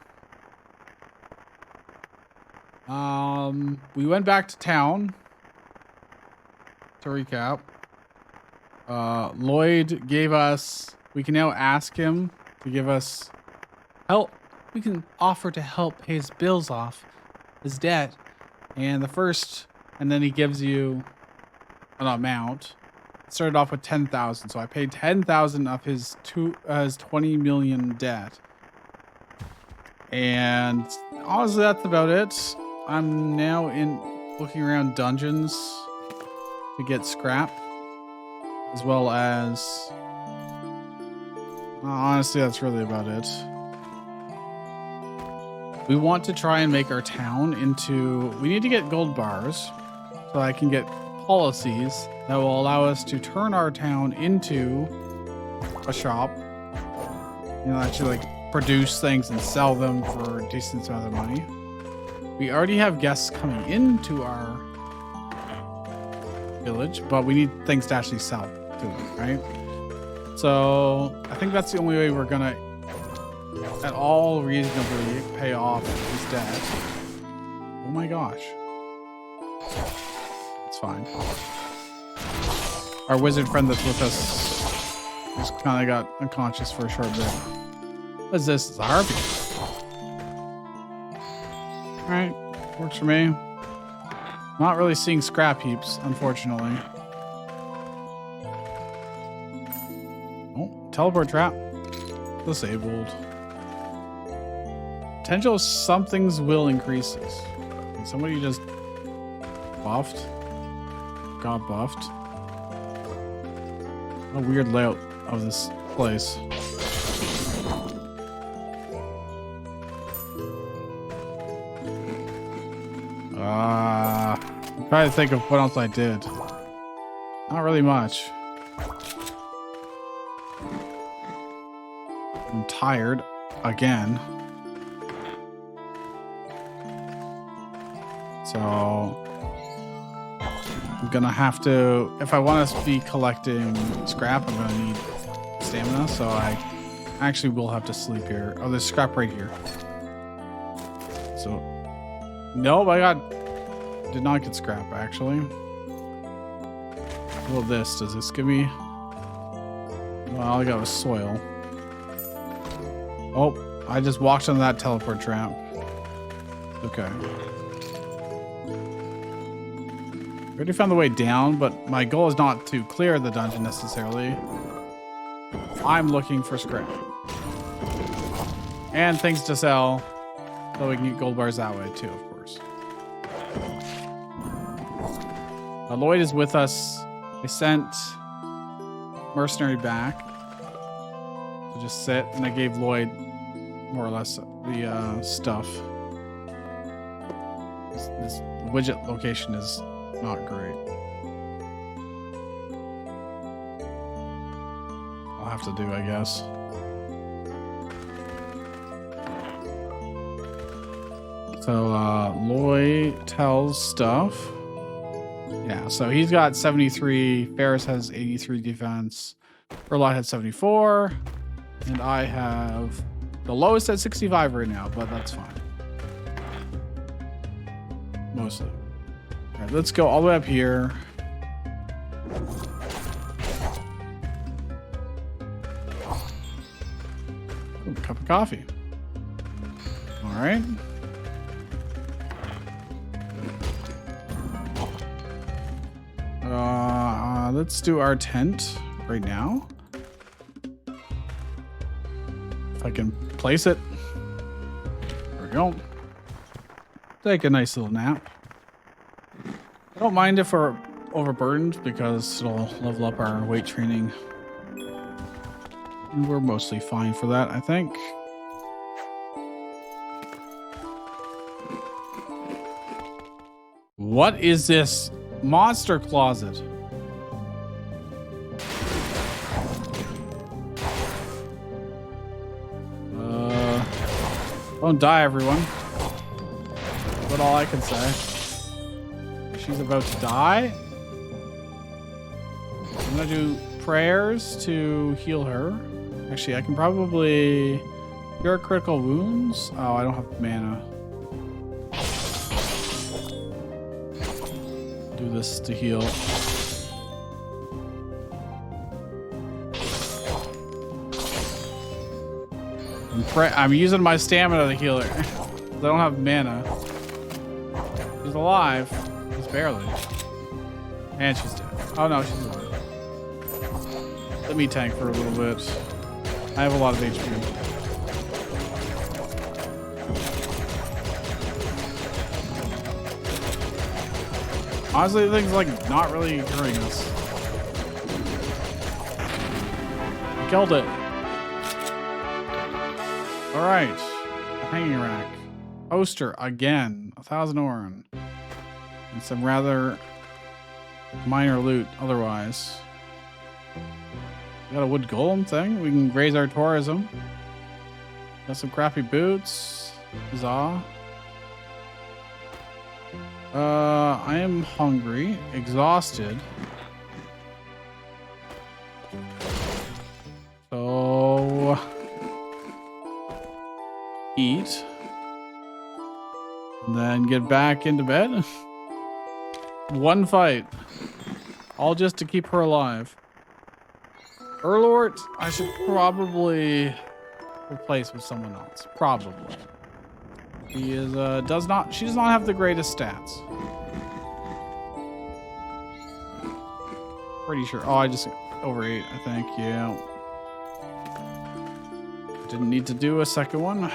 We went back to town. To recap. Lloyd gave us... We can now ask him to give us help. We can offer to help pay his bills off, his debt, and then he gives you an amount. It started off with 10,000, so I paid 10,000 of his 20 million debt. And honestly, that's about it. I'm now looking around dungeons to get scrap, as well as... honestly, that's really about it. We want to try and make our town into... We need to get gold bars so I can get policies that will allow us to turn our town into a shop. You know, actually like produce things and sell them for a decent amount of money. We already have guests coming into our village, but we need things to actually sell to them, right? So I think that's the only way we're gonna at all reasonably pay off his debt. Oh my gosh. It's fine. Our wizard friend that's with us just kind of got unconscious for a short bit. What is this? It's a harpy. Alright, works for me. Not really seeing scrap heaps, unfortunately. Oh, teleport trap. Disabled. Potential something's will increases. And somebody just buffed. Got buffed. A weird layout of this place. I'm trying to think of what else I did. Not really much. I'm tired again. So I'm gonna have to, if I want to be collecting scrap, I'm gonna need stamina. So I actually will have to sleep here. Oh, there's scrap right here. So nope, did not get scrap actually. Well, does this give me? Well, all I got was soil. Oh, I just walked into that teleport trap. Okay. Already found the way down, but my goal is not to clear the dungeon necessarily. I'm looking for scrap. And things to sell, so we can get gold bars that way too, of course. Lloyd is with us. I sent Mercenary back to just sit, and I gave Lloyd more or less the stuff. This widget location is not great. I'll have to do, I guess. So Lloyd tells stuff. Yeah, so he's got 73. Ferris has 83 defense. Erlot has 74. And I have the lowest at 65 right now, but that's fine. Mostly. All right, let's go all the way up here. Ooh, cup of coffee. All right. Let's do our tent right now. If I can place it. There we go. Take a nice little nap. I don't mind if we're overburdened because it'll level up our weight training. And we're mostly fine for that, I think. What is this monster closet? Don't die, everyone. That's all I can say. She's about to die. I'm gonna do prayers to heal her. Actually, I can probably cure critical wounds. Oh, I don't have mana. Do this to heal. I'm using my stamina to heal her. I don't have mana. She's alive. Just barely. And she's dead. Oh no, she's alive. Let me tank for a little bit. I have a lot of HP. Honestly, the thing's like not really hurting us. Killed it. All right, hanging rack, poster again, 1,000 oren, and some rather minor loot. Otherwise, we got a wood golem thing. We can raise our tourism. Got some crappy boots. Huzzah! I am hungry, exhausted. So. Eat, and then get back into bed. One fight, all just to keep her alive. Erlort, I should probably replace with someone else. Probably. He is she does not have the greatest stats. Pretty sure. Oh, I just overate, I think. Yeah. Didn't need to do a second one.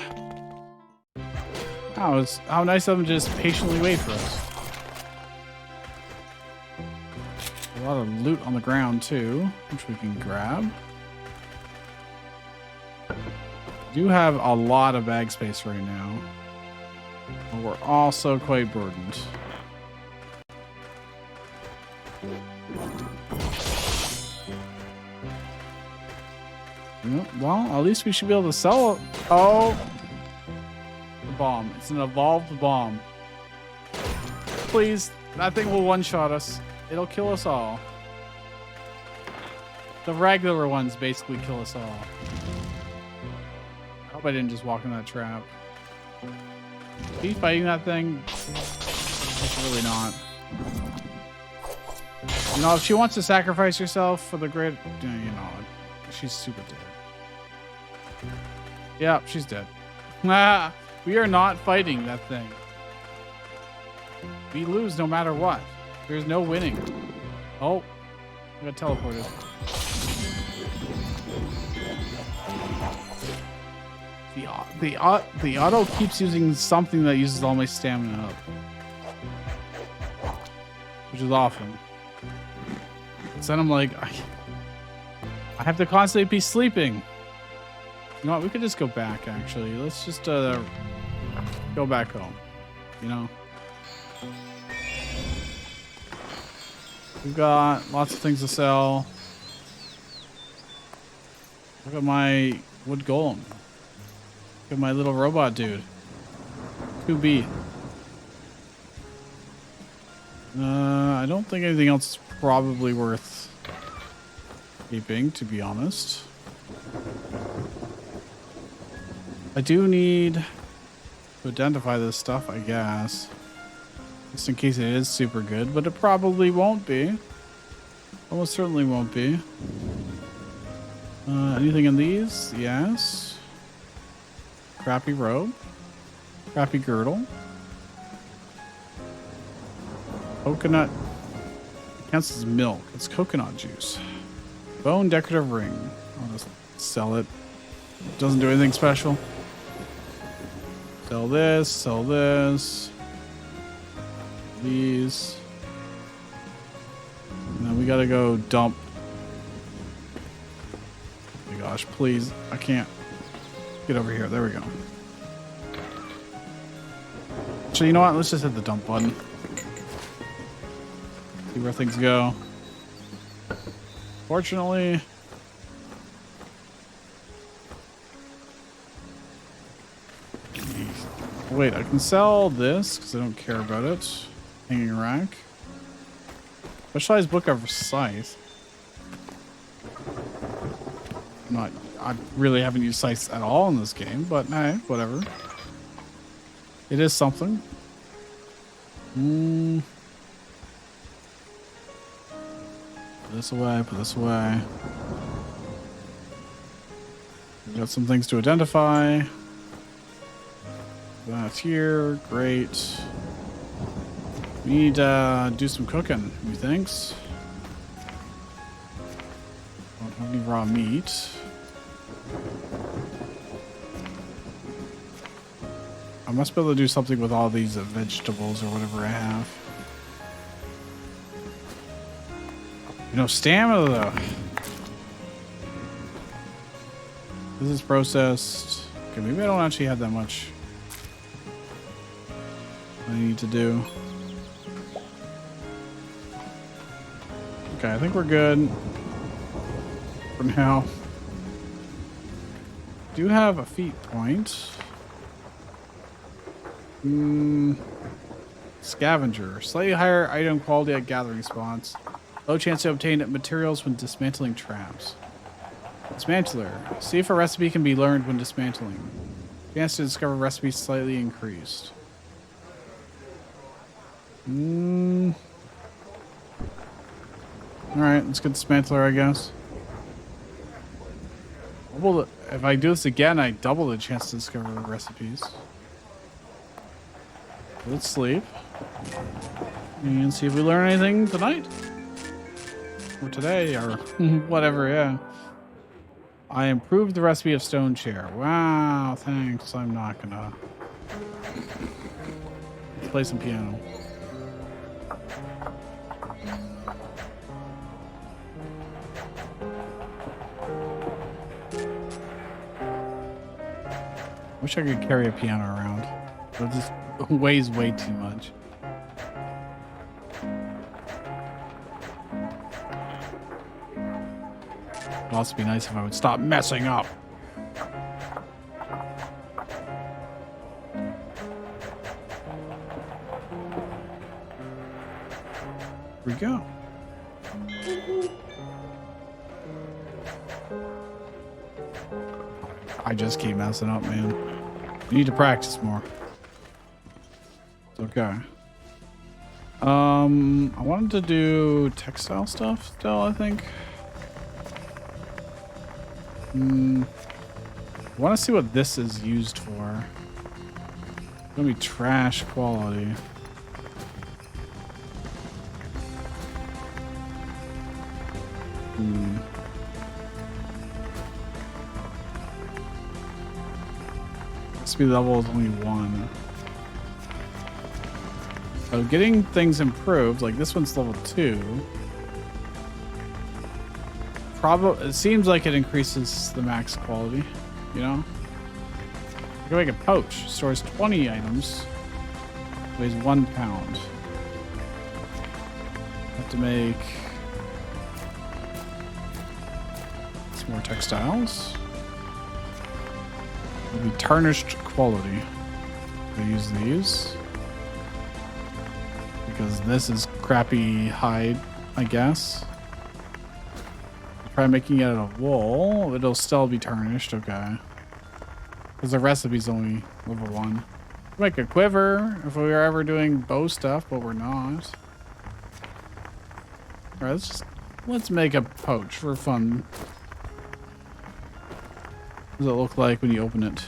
Wow, how nice of them to just patiently wait for us. A lot of loot on the ground too, which we can grab. We do have a lot of bag space right now. But we're also quite burdened. Well, at least we should be able to sell it. Oh, the bomb. It's an evolved bomb. Please, that thing will one-shot us. It'll kill us all. The regular ones basically kill us all. I hope I didn't just walk in that trap. Are you fighting that thing? It's really not. You know, if she wants to sacrifice herself for the great, you know, she's super dead. Yeah, she's dead. We are not fighting that thing. We lose no matter what. There's no winning. Oh, I got teleported. The auto keeps using something that uses all my stamina up, which is awesome. So then I'm like, I have to constantly be sleeping. You know what? We could just go back, actually. Let's just go back home, you know? We've got lots of things to sell. Look at my wood golem. Look at my little robot dude. 2B. I don't think anything else is probably worth keeping, to be honest. I do need to identify this stuff, I guess. Just in case it is super good, but it probably won't be. Almost certainly won't be. Anything in these? Yes. Crappy robe. Crappy girdle. Coconut. It counts as milk. It's coconut juice. Bone decorative ring. I'll just sell it. Doesn't do anything special. Sell this. Sell this. These. And then we gotta go dump. Oh my gosh, please. I can't get over here. There we go. So you know what? Let's just hit the dump button. See where things go. Fortunately, wait, I can sell this because I don't care about it. Hanging rack. Specialized book of scythe. I really haven't used scythes at all in this game, but hey, whatever. It is something. Put this away, put this away. We've got some things to identify. That's here, great. We need to do some cooking, methinks. Don't have any raw meat. I must be able to do something with all these vegetables or whatever I have. You know, stamina though. This is processed. Okay, maybe I don't actually have that much I need to do. Okay, I think we're good for now. Do have a feat point. Scavenger. Slightly higher item quality at gathering spots. Low chance to obtain materials when dismantling traps. Dismantler. See if a recipe can be learned when dismantling. Chance to discover recipes slightly increased. Alright, let's get Dismantler, I guess. If I do this again, I double the chance to discover recipes. Let's sleep. And see if we learn anything tonight. Or today, or whatever, yeah. I improved the recipe of stone chair. Wow, thanks. I'm not gonna play some piano. Wish I could carry a piano around. But this weighs way too much. It'd also be nice if I would stop messing up. Here we go. I just keep messing up, man. You need to practice more. It's okay. I wanted to do textile stuff still, I think. I want to see what this is used for. It's gonna be trash quality. Speed level is only 1. So getting things improved, like this one's level 2. Probably, it seems like it increases the max quality, you know? I can make a pouch. Stores 20 items. Weighs 1 pound. Have to make some more textiles. It'll be tarnished quality. We'll use these because this is crappy hide, I guess. Try making it out of wool. It'll still be tarnished, okay. Because the recipe's only level 1. Make a quiver if we were ever doing bow stuff, but we're not. All right, let's make a pouch for fun. What does it look like when you open it?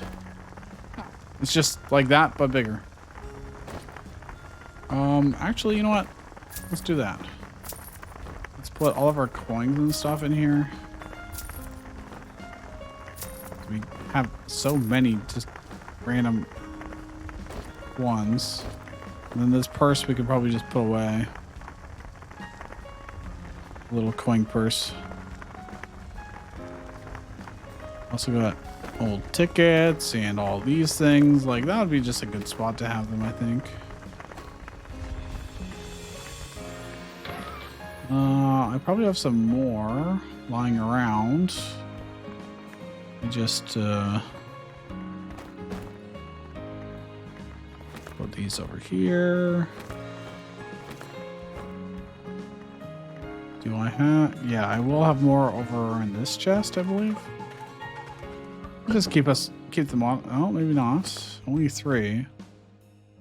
It's just like that, but bigger. Actually, you know what? Let's do that. Let's put all of our coins and stuff in here. We have so many just random ones. And then this purse we could probably just put away. A little coin purse. Also got old tickets and all these things. Like, that would be just a good spot to have them, I think. I probably have some more lying around. Just put these over here. Do I have? Yeah, I will have more over in this chest, I believe. Just keep them on. Oh, maybe not. Only 3.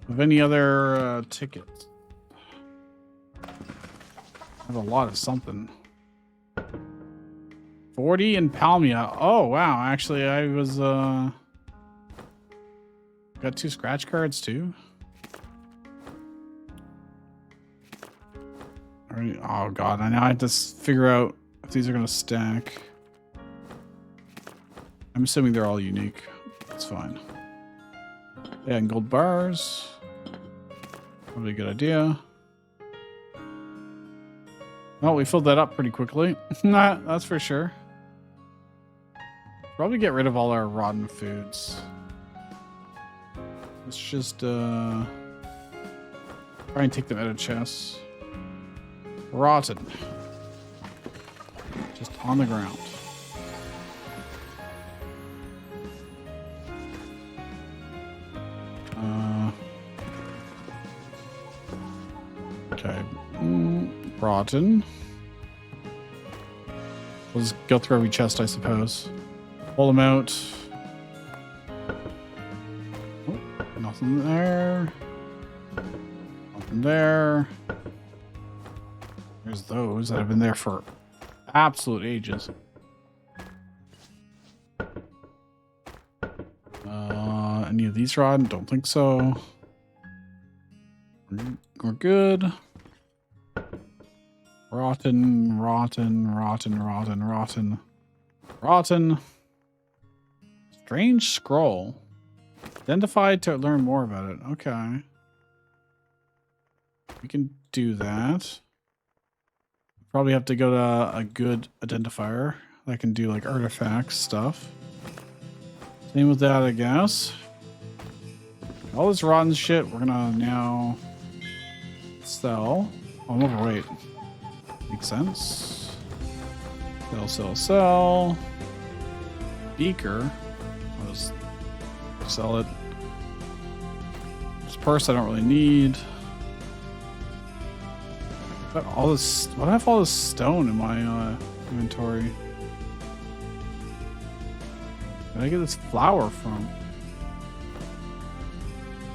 Of any other tickets? I have a lot of something. 40 in Palmia. Oh wow! Actually, I was got 2 scratch cards too. Alright. Oh god! I now have to figure out if these are gonna stack. I'm assuming they're all unique. That's fine. Yeah, and gold bars. Probably a good idea. Oh, we filled that up pretty quickly. That's for sure. Probably get rid of all our rotten foods. Let's just try and take them out of chests. Rotten. Just on the ground. Okay. Rotten. We'll just go through every chest, I suppose. Pull them out. Oh, nothing there. Nothing there. There's those that have been there for absolute ages. Any of these rotten? Don't think so. We're good. Rotten, rotten, rotten, rotten, rotten, rotten. Strange scroll. Identify to learn more about it. Okay. We can do that. Probably have to go to a good identifier that can do like artifact stuff. Same with that, I guess. All this rotten shit we're gonna now sell. Oh, I'm overweight. Makes sense. Sell. Beaker. I'll just sell it. This purse I don't really need. But all this, why do I have all this stone in my inventory? Where did I get this flower from?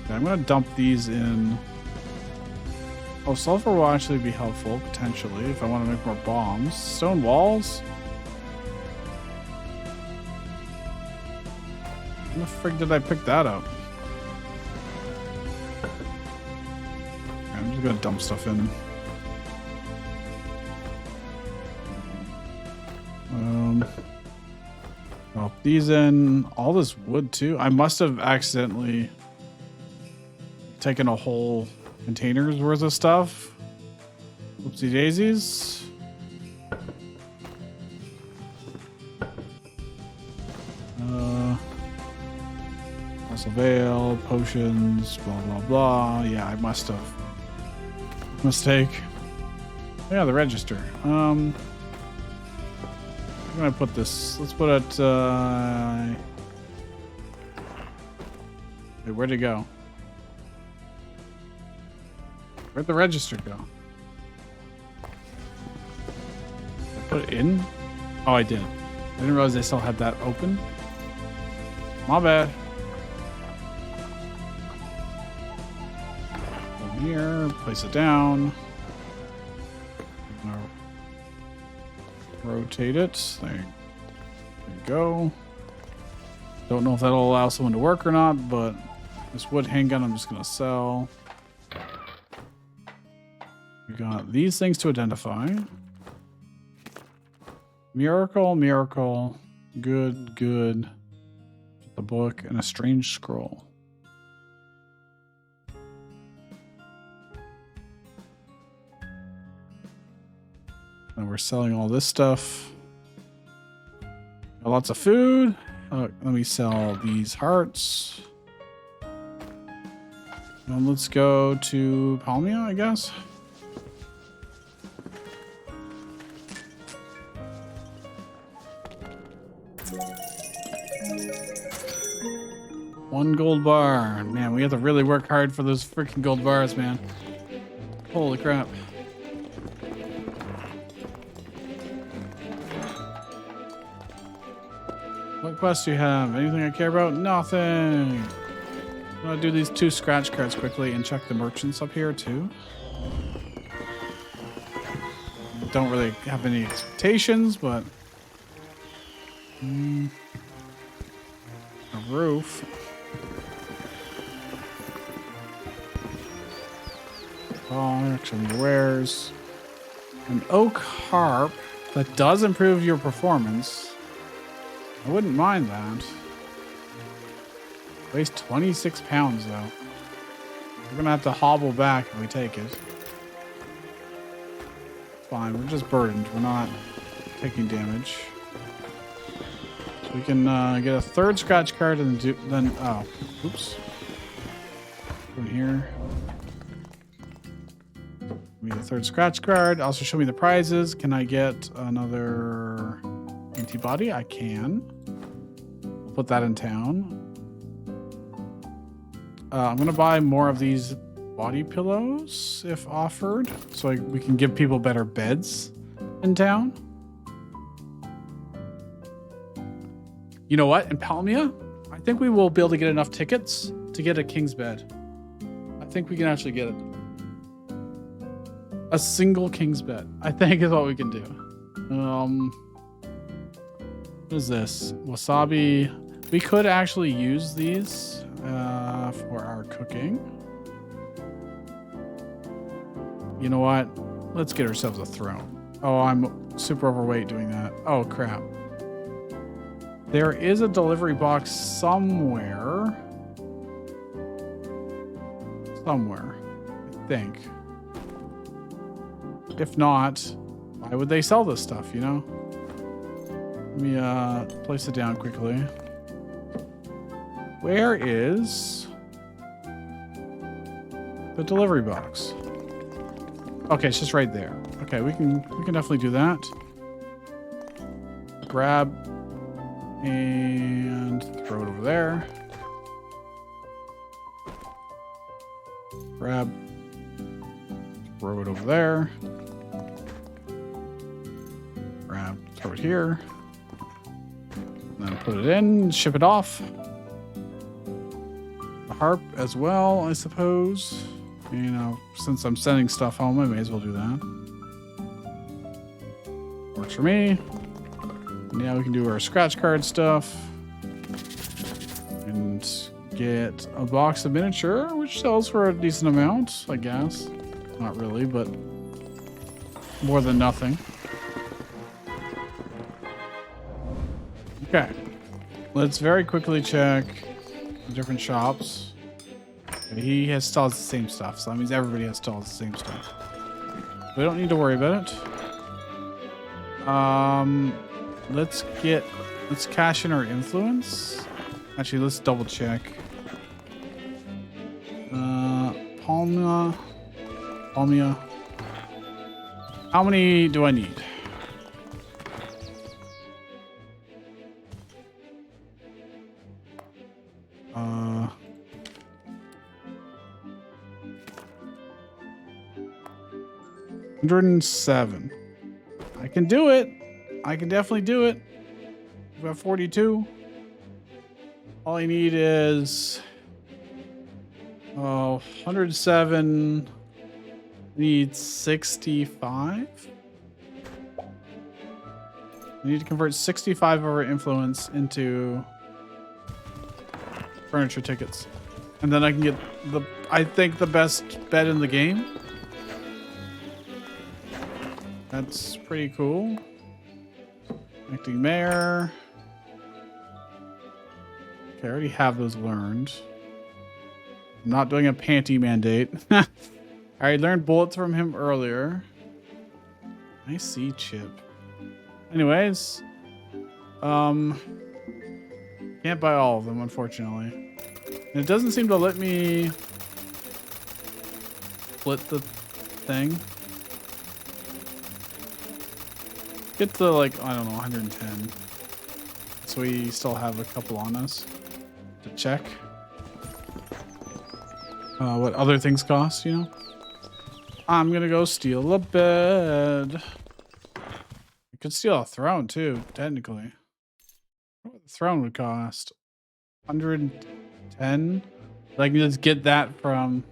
Okay, I'm gonna dump these in. Oh, sulfur will actually be helpful, potentially, if I want to make more bombs. Stone walls? When the frick did I pick that up? Okay, I'm just gonna dump stuff in. Drop these in. All this wood, too. I must have accidentally taken a whole container's worth of stuff. Whoopsie daisies. Muscle veil, potions, blah blah blah. Yeah, I must have. Mistake. Yeah, the register. I'm gonna put this. Let's put it. Wait, where'd it go? Where'd the register go? Did I put it in? Oh, I did. I didn't realize they still had that open. My bad. Over here, place it down. Rotate it. There you go. Don't know if that'll allow someone to work or not, but this wood handgun I'm just going to sell. We got these things to identify. Miracle. Good. The book and a strange scroll. And we're selling all this stuff. Got lots of food. Let me sell these hearts. And let's go to Palmia, I guess. One gold bar. Man, we have to really work hard for those freaking gold bars, man. Holy crap. What quests do you have? Anything I care about? Nothing. I'm gonna do these 2 scratch cards quickly and check the merchants up here too. Don't really have any expectations, but a roof. Some wares. An oak harp that does improve your performance. I wouldn't mind that. Weighs 26 pounds though. We're gonna have to hobble back if we take it. Fine, we're just burdened. We're not taking damage. So we can get a 3rd scratch card and then oh, oops. From here. Give me the 3rd scratch card. Also show me the prizes. Can I get another antibody? I can. I'll put that in town. I'm gonna buy more of these body pillows if offered, so we can give people better beds in town. You know what? In Palmia, I think we will be able to get enough tickets to get a king's bed. I think we can actually get it. A single king's bed, I think, is what we can do. What is this? Wasabi. We could actually use these for our cooking. You know what? Let's get ourselves a throne. Oh, I'm super overweight doing that. Oh, crap. There is a delivery box somewhere. Somewhere, I think. If not, why would they sell this stuff, you know? Let me place it down quickly. Where is the delivery box? Okay, it's just right there. Okay, we can definitely do that. Grab and throw it over there. Grab, throw it over there. Grab, throw it here. And then put it in, ship it off. The harp as well, I suppose. You know, since I'm sending stuff home, I may as well do that. Works for me. Now we can do our scratch card stuff. And get a box of miniature, which sells for a decent amount, I guess. Not really, but more than nothing. Okay. Let's very quickly check the different shops. Okay, he still has the same stuff, so that means everybody still has the same stuff. We don't need to worry about it. Let's cash in our influence. Actually, let's double check. Palmia. How many do I need? $107. I can do it. I can definitely do it. We've got 42. All I need is 107. Need 65. I need to convert 65 of our influence into furniture tickets, and then I can get I think the best bed in the game. That's pretty cool. Acting mayor. Okay, I already have those learned. I'm not doing a panty mandate. I already learned bullets from him earlier. I see, Chip. Anyways, can't buy all of them, unfortunately. And it doesn't seem to let me split the thing. Get to like, I don't know, 110. So we still have a couple on us to check. What other things cost, you know? I'm gonna go steal a bed. I could steal a throne too, technically. What the throne would cost? 110? I can just get that from...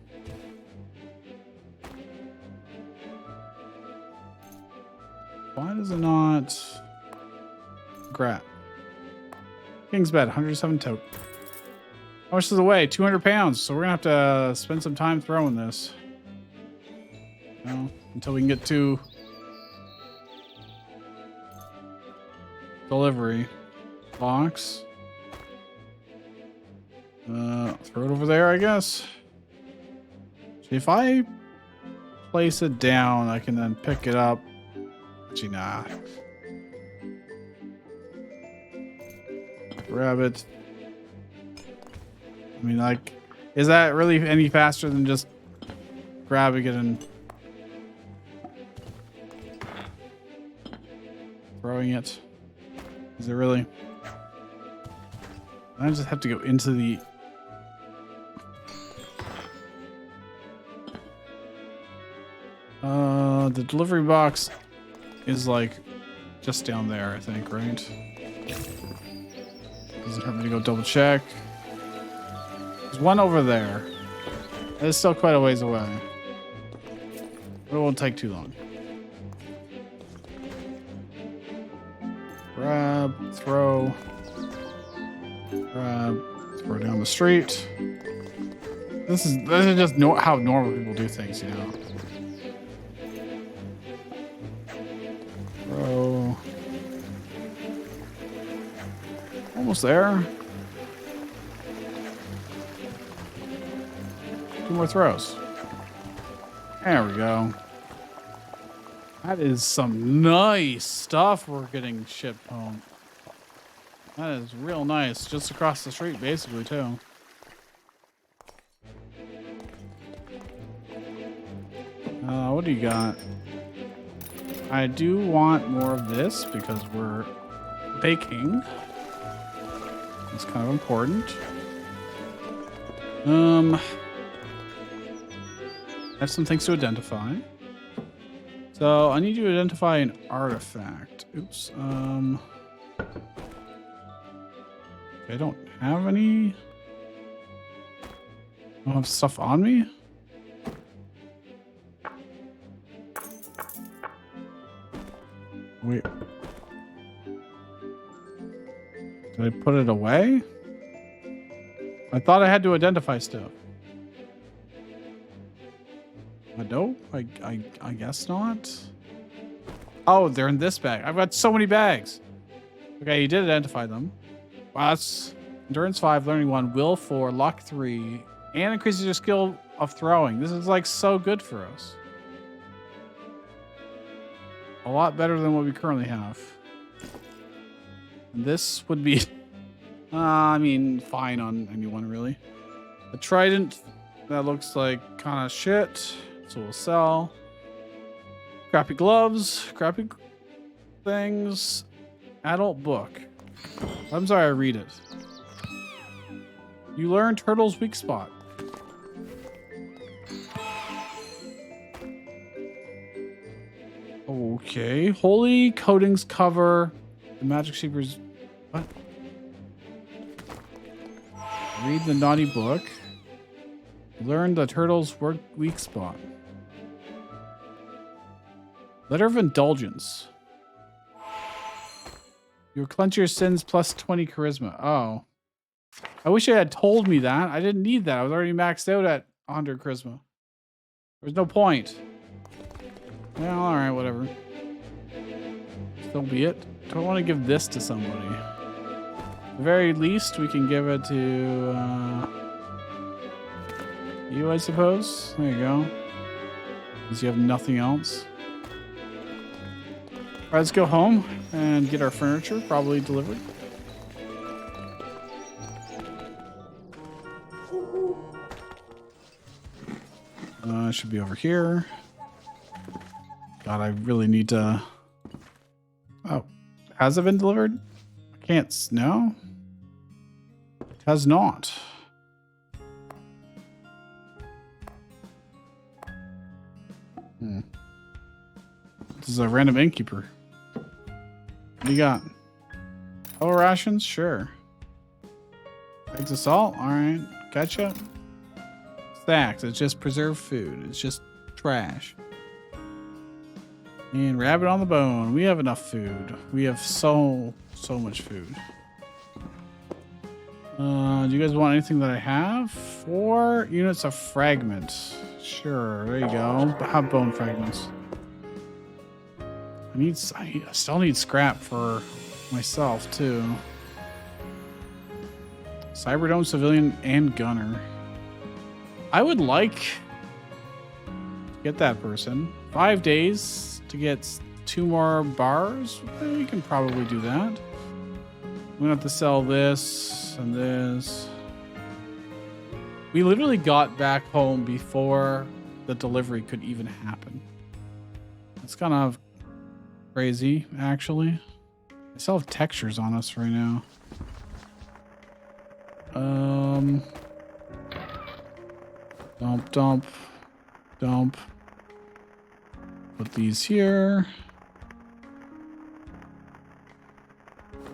Why does it not... Grat. King's bed, 107 tote. How much does it weigh? 200 pounds. So we're gonna have to spend some time throwing this. You know, until we can get to delivery box. Throw it over there, I guess. See, if I place it down, I can then pick it up. Actually, nah. Grab it. I mean, like, is that really any faster than just grabbing it and throwing it? Is it really? I just have to go into the... The delivery box is like just down there, I think, right? Doesn't hurt me to go double check. There's one over there. It's still quite a ways away. But it won't take too long. Grab, throw. Grab, throw down the street. This is just how normal people do things, you know. Throw. Almost there. 2 more throws. There we go. That is some nice stuff we're getting shipped home. That is real nice. Just across the street, basically, too. What do you got? I do want more of this because we're baking. It's kind of important. I have some things to identify. So I need you to identify an artifact. Oops. I don't have any. I don't have stuff on me. Wait. Did I put it away? I thought I had to identify stuff. No, I guess not. Oh, they're in this bag. I've got so many bags. Okay, you did identify them. Wow, that's endurance 5, learning 1, will 4, luck 3, and increases your skill of throwing. This is like so good for us. A lot better than what we currently have. And this would be, I mean, fine on anyone really. A trident that looks like kind of shit. So we'll sell. Crappy gloves, crappy things. Adult book. I'm sorry, I read it. You learn Turtle's weak spot. Okay. Holy coatings cover the magic shapers. What? Read the naughty book. Learn the turtle's weak spot. Letter of indulgence. You'll cleanse your sins plus 20 charisma. Oh. I wish you had told me that. I didn't need that. I was already maxed out at 100 charisma. There's no point. Well, alright, whatever. So be it. Do I want to give this to somebody? At the very least, we can give it to you, I suppose. There you go. Because you have nothing else. Alright, let's go home and get our furniture probably delivered. It should be over here. God, I really need to... Oh, has it been delivered? I can't... No? It has not. This is a random innkeeper. What do you got? Oh, rations? Sure. Eggs of salt? Alright. Ketchup? Stacks. It's just preserved food. It's just trash. And rabbit on the bone. We have enough food. We have so much food. Do you guys want anything that I have? 4 units of fragment. Sure. There you go. Have bone fragments. I still need scrap for myself too. Cyberdome, civilian, and gunner. I would like to get that person. 5 days to get 2 more bars. We can probably do that. I'm gonna have to sell this and this. We literally got back home before the delivery could even happen. It's kind of crazy, actually. I still have textures on us right now. Dump. Put these here.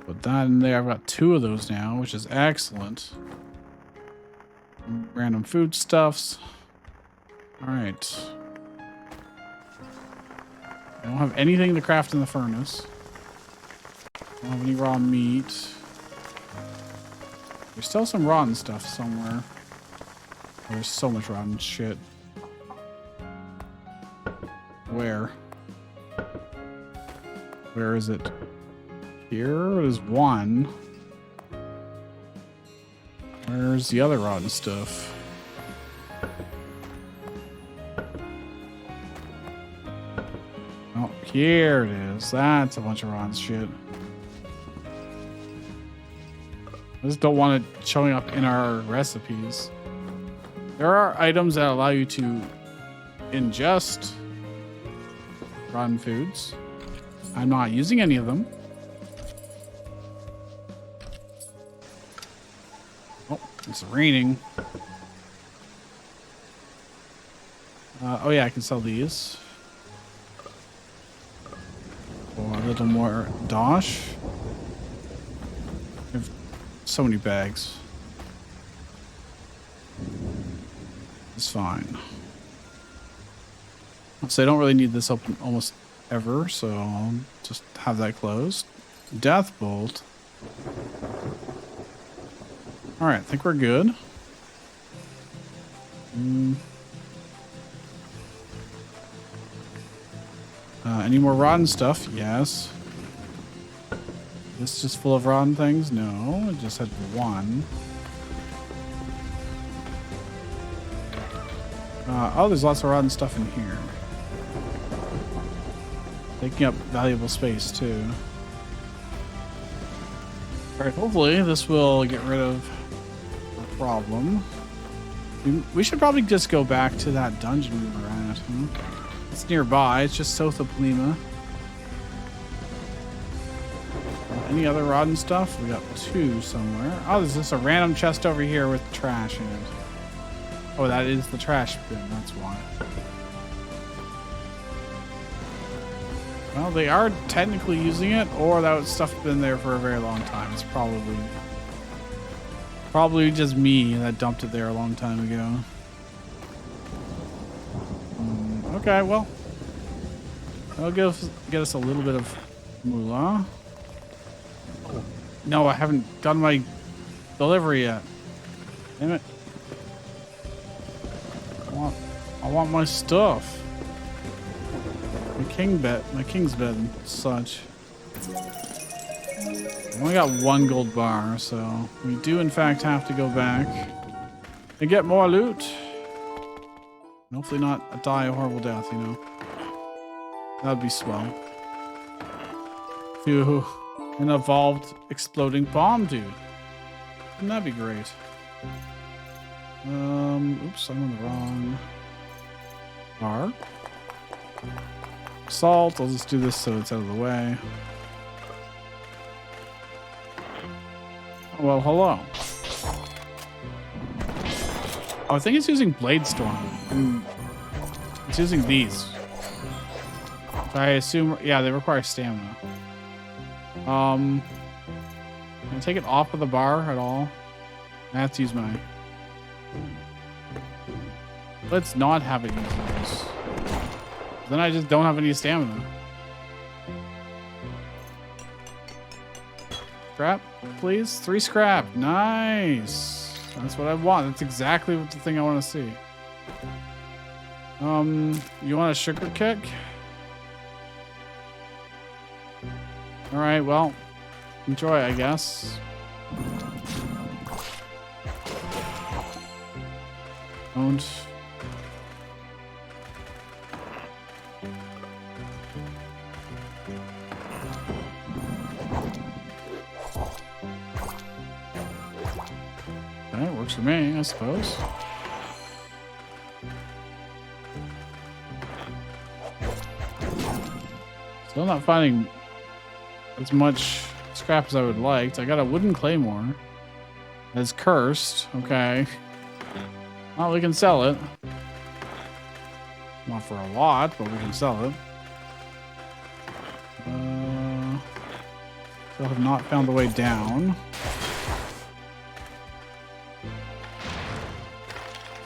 Put that in there. I've got 2 of those now, which is excellent. Random foodstuffs. All right. I don't have anything to craft in the furnace. I don't have any raw meat. There's still some rotten stuff somewhere. There's so much rotten shit. Where? Where is it? Here is 1. Where's the other rotten stuff? Oh, here it is. That's a bunch of rotten shit. I just don't want it showing up in our recipes. There are items that allow you to ingest rotten foods. I'm not using any of them. Oh, it's raining. Oh yeah, I can sell these. For a little more dosh. I have so many bags. It's fine. So I don't really need this open almost ever, so I'll just have that closed. Death bolt. All right, I think we're good. Any more rotten stuff? Yes. This just full of rotten things? No, it just had one. Oh, there's lots of rotten stuff in here. Taking up valuable space, too. Alright, hopefully this will get rid of the problem. We should probably just go back to that dungeon we were at. Huh? It's nearby. It's just south of Plima. Any other rotten stuff? We got 2 somewhere. Oh, there's just a random chest over here with trash in it. Oh, that is the trash bin. That's why. Well, they are technically using it, or that stuff's been there for a very long time. It's probably just me that dumped it there a long time ago. Okay, well, that'll get us a little bit of moolah. No, I haven't done my delivery yet. Damn it. I want my stuff. My king's bed and such. I only got 1 gold bar, so we do in fact have to go back and get more loot. Hopefully not die a horrible death, you know. That'd be swell. Phew. An evolved exploding bomb, dude. Wouldn't that be great? Oops, I'm on the wrong bar. Salt, I'll just do this so it's out of the way. Oh, well, hello. Oh, I think it's using Blade Storm. It's using these. So I assume, yeah, they require stamina. Can I take it off of the bar at all? I have to use my... Let's not have it use those. Then I just don't have any stamina. Scrap, please. 3 scrap. Nice. That's what I want. That's exactly what the thing I want to see. You want a sugar kick? All right, well, enjoy, I guess. Don't. Okay, works for me, I suppose. Still not finding as much scrap as I would like. I got a wooden claymore. It's cursed. Okay. Well, we can sell it. Not for a lot, but we can sell it. Still have not found the way down.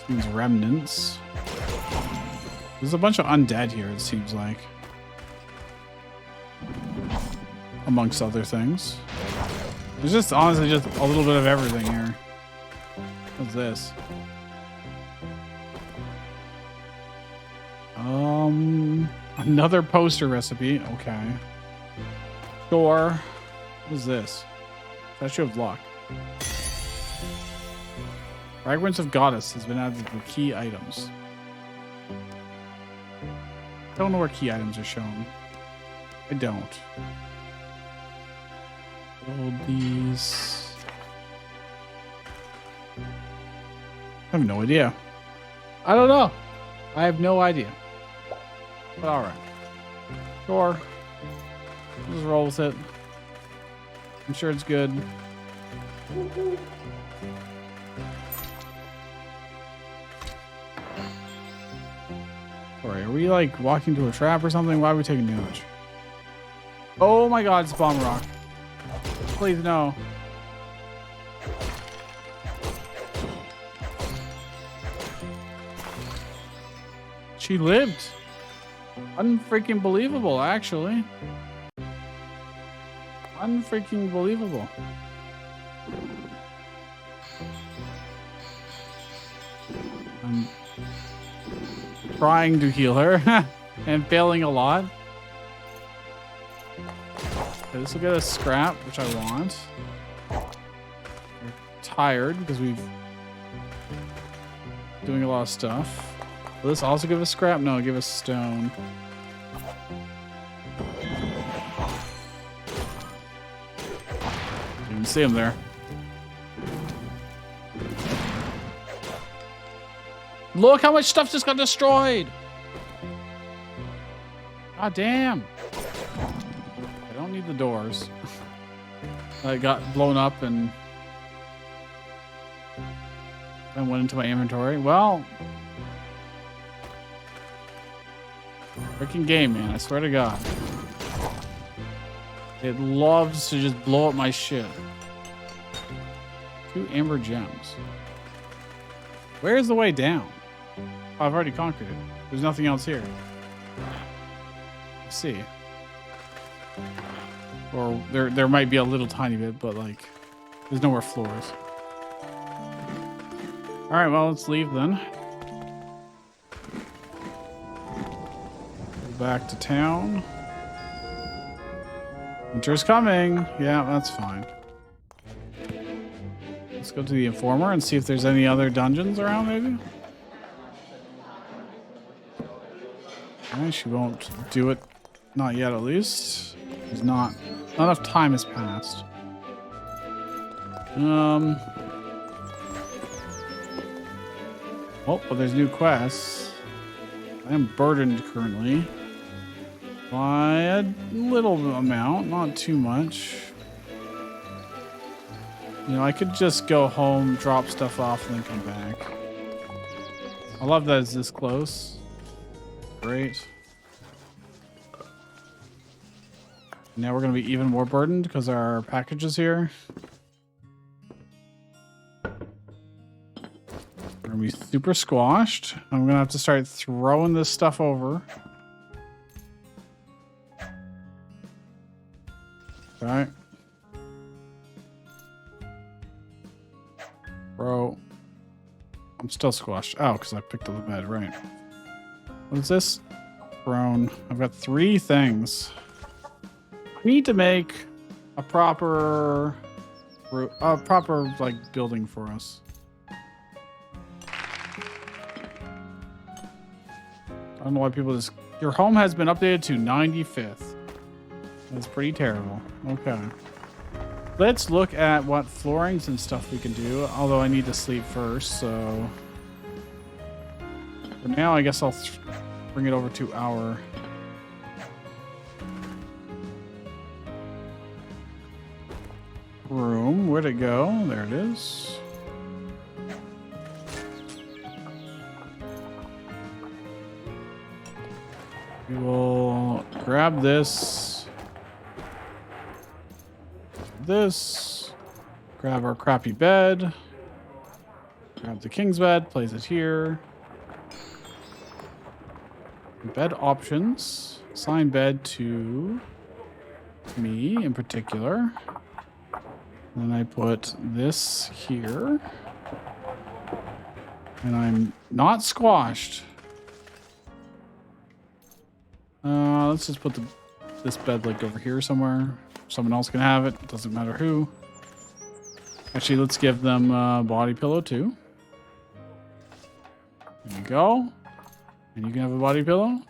These remnants. There's a bunch of undead here, it seems like. Amongst other things. There's just honestly just a little bit of everything here. What's this? Another poster recipe. Okay. Sure. What is this? Statue of Luck. Fragments of Goddess has been added to key items. Don't know where key items are shown. I don't. Build these. I have no idea. I don't know. I have no idea. But alright. Sure. We'll just roll with it. I'm sure it's good. Alright, are we like walking to a trap or something? Why are we taking damage? Oh my god, it's bomb rock. Please no. She lived. Unfreaking believable, actually. Unfreaking believable. I'm trying to heal her and failing a lot. Okay, this will get a scrap, which I want. We're tired because we've doing a lot of stuff. Will this also give us scrap? No, give us stone. You can see him there. Look how much stuff just got destroyed! God damn! I don't need the doors. I got blown up and then went into my inventory. Well, freaking game, man! I swear to God, it loves to just blow up my shit. 2 amber gems. Where's the way down? Oh, I've already conquered it. There's nothing else here. Let's see. Or there might be a little tiny bit, but like, there's nowhere floors. All right, well, let's leave then. Go back to town. Winter's coming. Yeah, that's fine. Let's go to the Informer and see if there's any other dungeons around, maybe. Okay, she won't do it. Not yet, at least. There's not enough time has passed. Oh, but there's new quests. I am burdened currently by a little amount, not too much. You know, I could just go home, drop stuff off, and then come back. I love that it's this close. Great. Now we're going to be even more burdened because our package is here. We're going to be super squashed. I'm going to have to start throwing this stuff over. Alright. Bro. I'm still squashed. Oh, because I picked up the bed, right. What is this? Prone. I've got 3 things. I need to make a proper like building for us. I don't know why people just... Your home has been updated to 95th. That's pretty terrible. Okay. Let's look at what floorings and stuff we can do, although I need to sleep first, so... For now, I guess I'll bring it over to our... room. Where'd it go? There it is. We will grab this. Grab our crappy bed. Grab the king's bed. Place it here. Bed options. Assign bed to me in particular. Then I put this here. And I'm not squashed. Let's just put this bed like over here somewhere. Someone else can have it. Doesn't matter who. Actually, let's give them a body pillow too. There you go. And you can have a body pillow.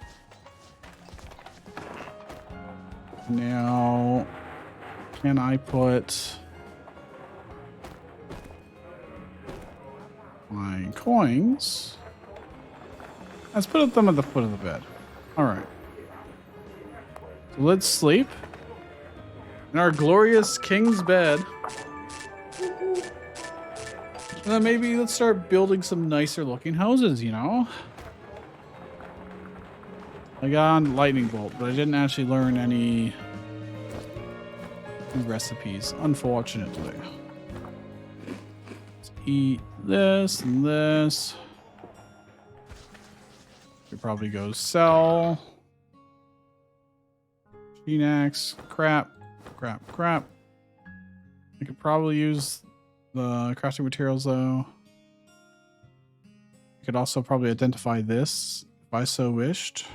Now, can I put my coins? Let's put them at the foot of the bed. All right. So let's sleep in our glorious king's bed. And then maybe let's start building some nicer looking houses, you know? I got on lightning bolt, but I didn't actually learn any recipes, unfortunately. Let's eat this and this. Could probably go sell. Phoenix, crap. I could probably use the crafting materials though. I could also probably identify this if I so wished.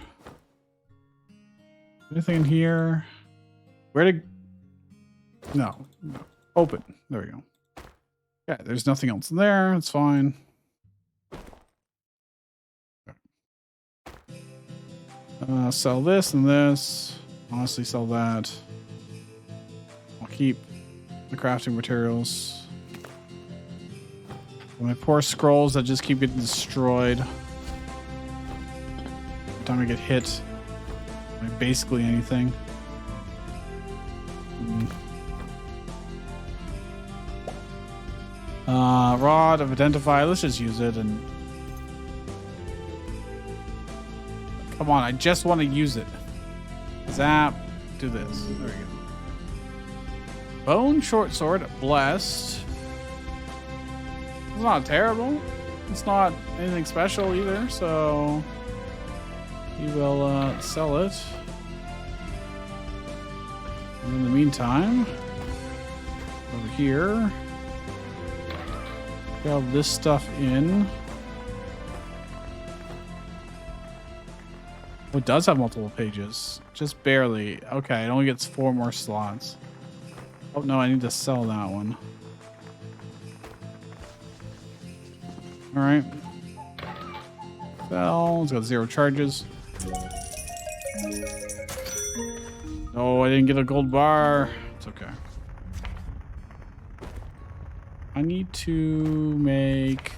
Anything in here? Where to? No. Open. There we go. Yeah, there's nothing else in there. It's fine. Sell this and this. Honestly, sell that. I'll keep the crafting materials. My poor scrolls that just keep getting destroyed. Every time I get hit by basically anything. Rod of Identify. Let's just use it and... Come on, I just want to use it. Zap. Do this. There we go. Bone short sword. Blessed. It's not terrible. It's not anything special either, so... We will sell it. And in the meantime... Over here... Grab this stuff in. Oh, it does have multiple pages. Just barely. Okay, it only gets 4 more slots. Oh, no, I need to sell that one. Alright. Sell. It's got 0 charges. Oh, I didn't get a gold bar. It's okay. I need to make...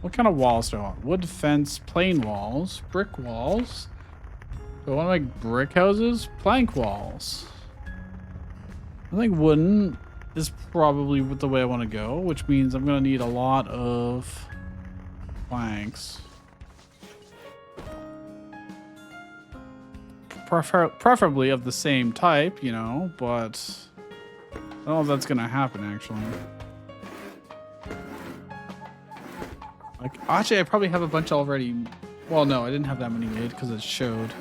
What kind of walls do I want? Wood fence, plain walls, brick walls. Do I want to make brick houses? Plank walls. I think wooden is probably the way I want to go, which means I'm going to need a lot of planks. Preferably of the same type, you know, but I don't know if that's going to happen, actually. Like, actually, I probably have a bunch already. Well, no, I didn't have that many made because it showed.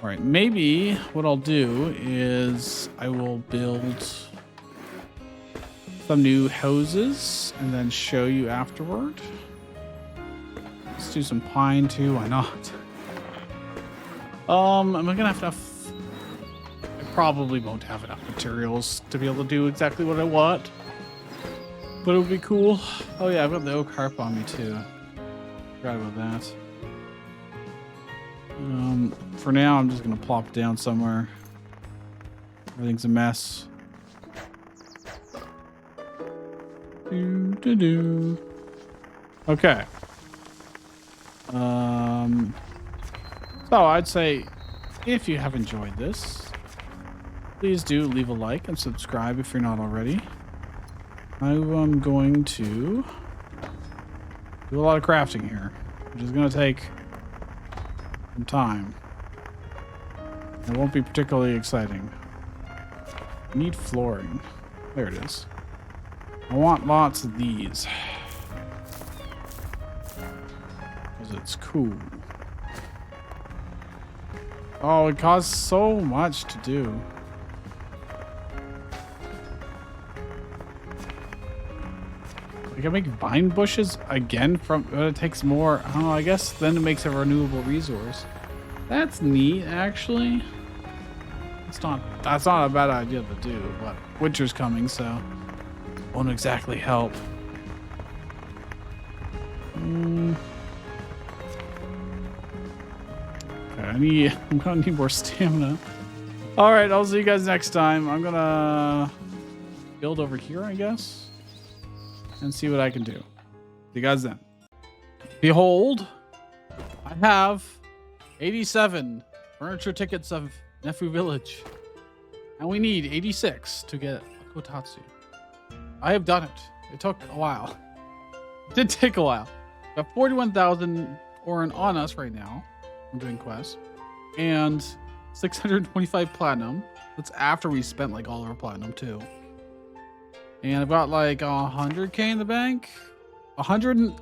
All right, maybe what I'll do is I will build some new houses and then show you afterward. Let's do some pine too. Why not? Am I gonna have enough? I probably won't have enough materials to be able to do exactly what I want. But it would be cool. Oh yeah, I've got the oak harp on me too. Forgot about that. For now, I'm just gonna plop it down somewhere. Everything's a mess. Okay. So I'd say if you have enjoyed this, please do leave a like and subscribe if you're not already. I'm going to do a lot of crafting here, which is going to take some time. It won't be particularly exciting. I need flooring. There it is. I want lots of these. Because it's cool. Oh, it costs so much to do. I can make vine bushes again from, it takes more. Oh, I guess then it makes a renewable resource. That's neat, actually. That's not a bad idea to do, but winter's coming, so won't exactly help. Okay, I'm gonna need more stamina. All right, I'll see you guys next time. I'm gonna build over here, I guess, and see what I can do. See you guys then. Behold, I have 87 furniture tickets of Nefu Village, and we need 86 to get a Kotatsu. I have done it. It took a while. It did take a while. Got 41,000 Orin on us right now. I'm doing quests. And 625 platinum. That's after we spent like all of our platinum too. And I've got like 100k in the bank. 100 and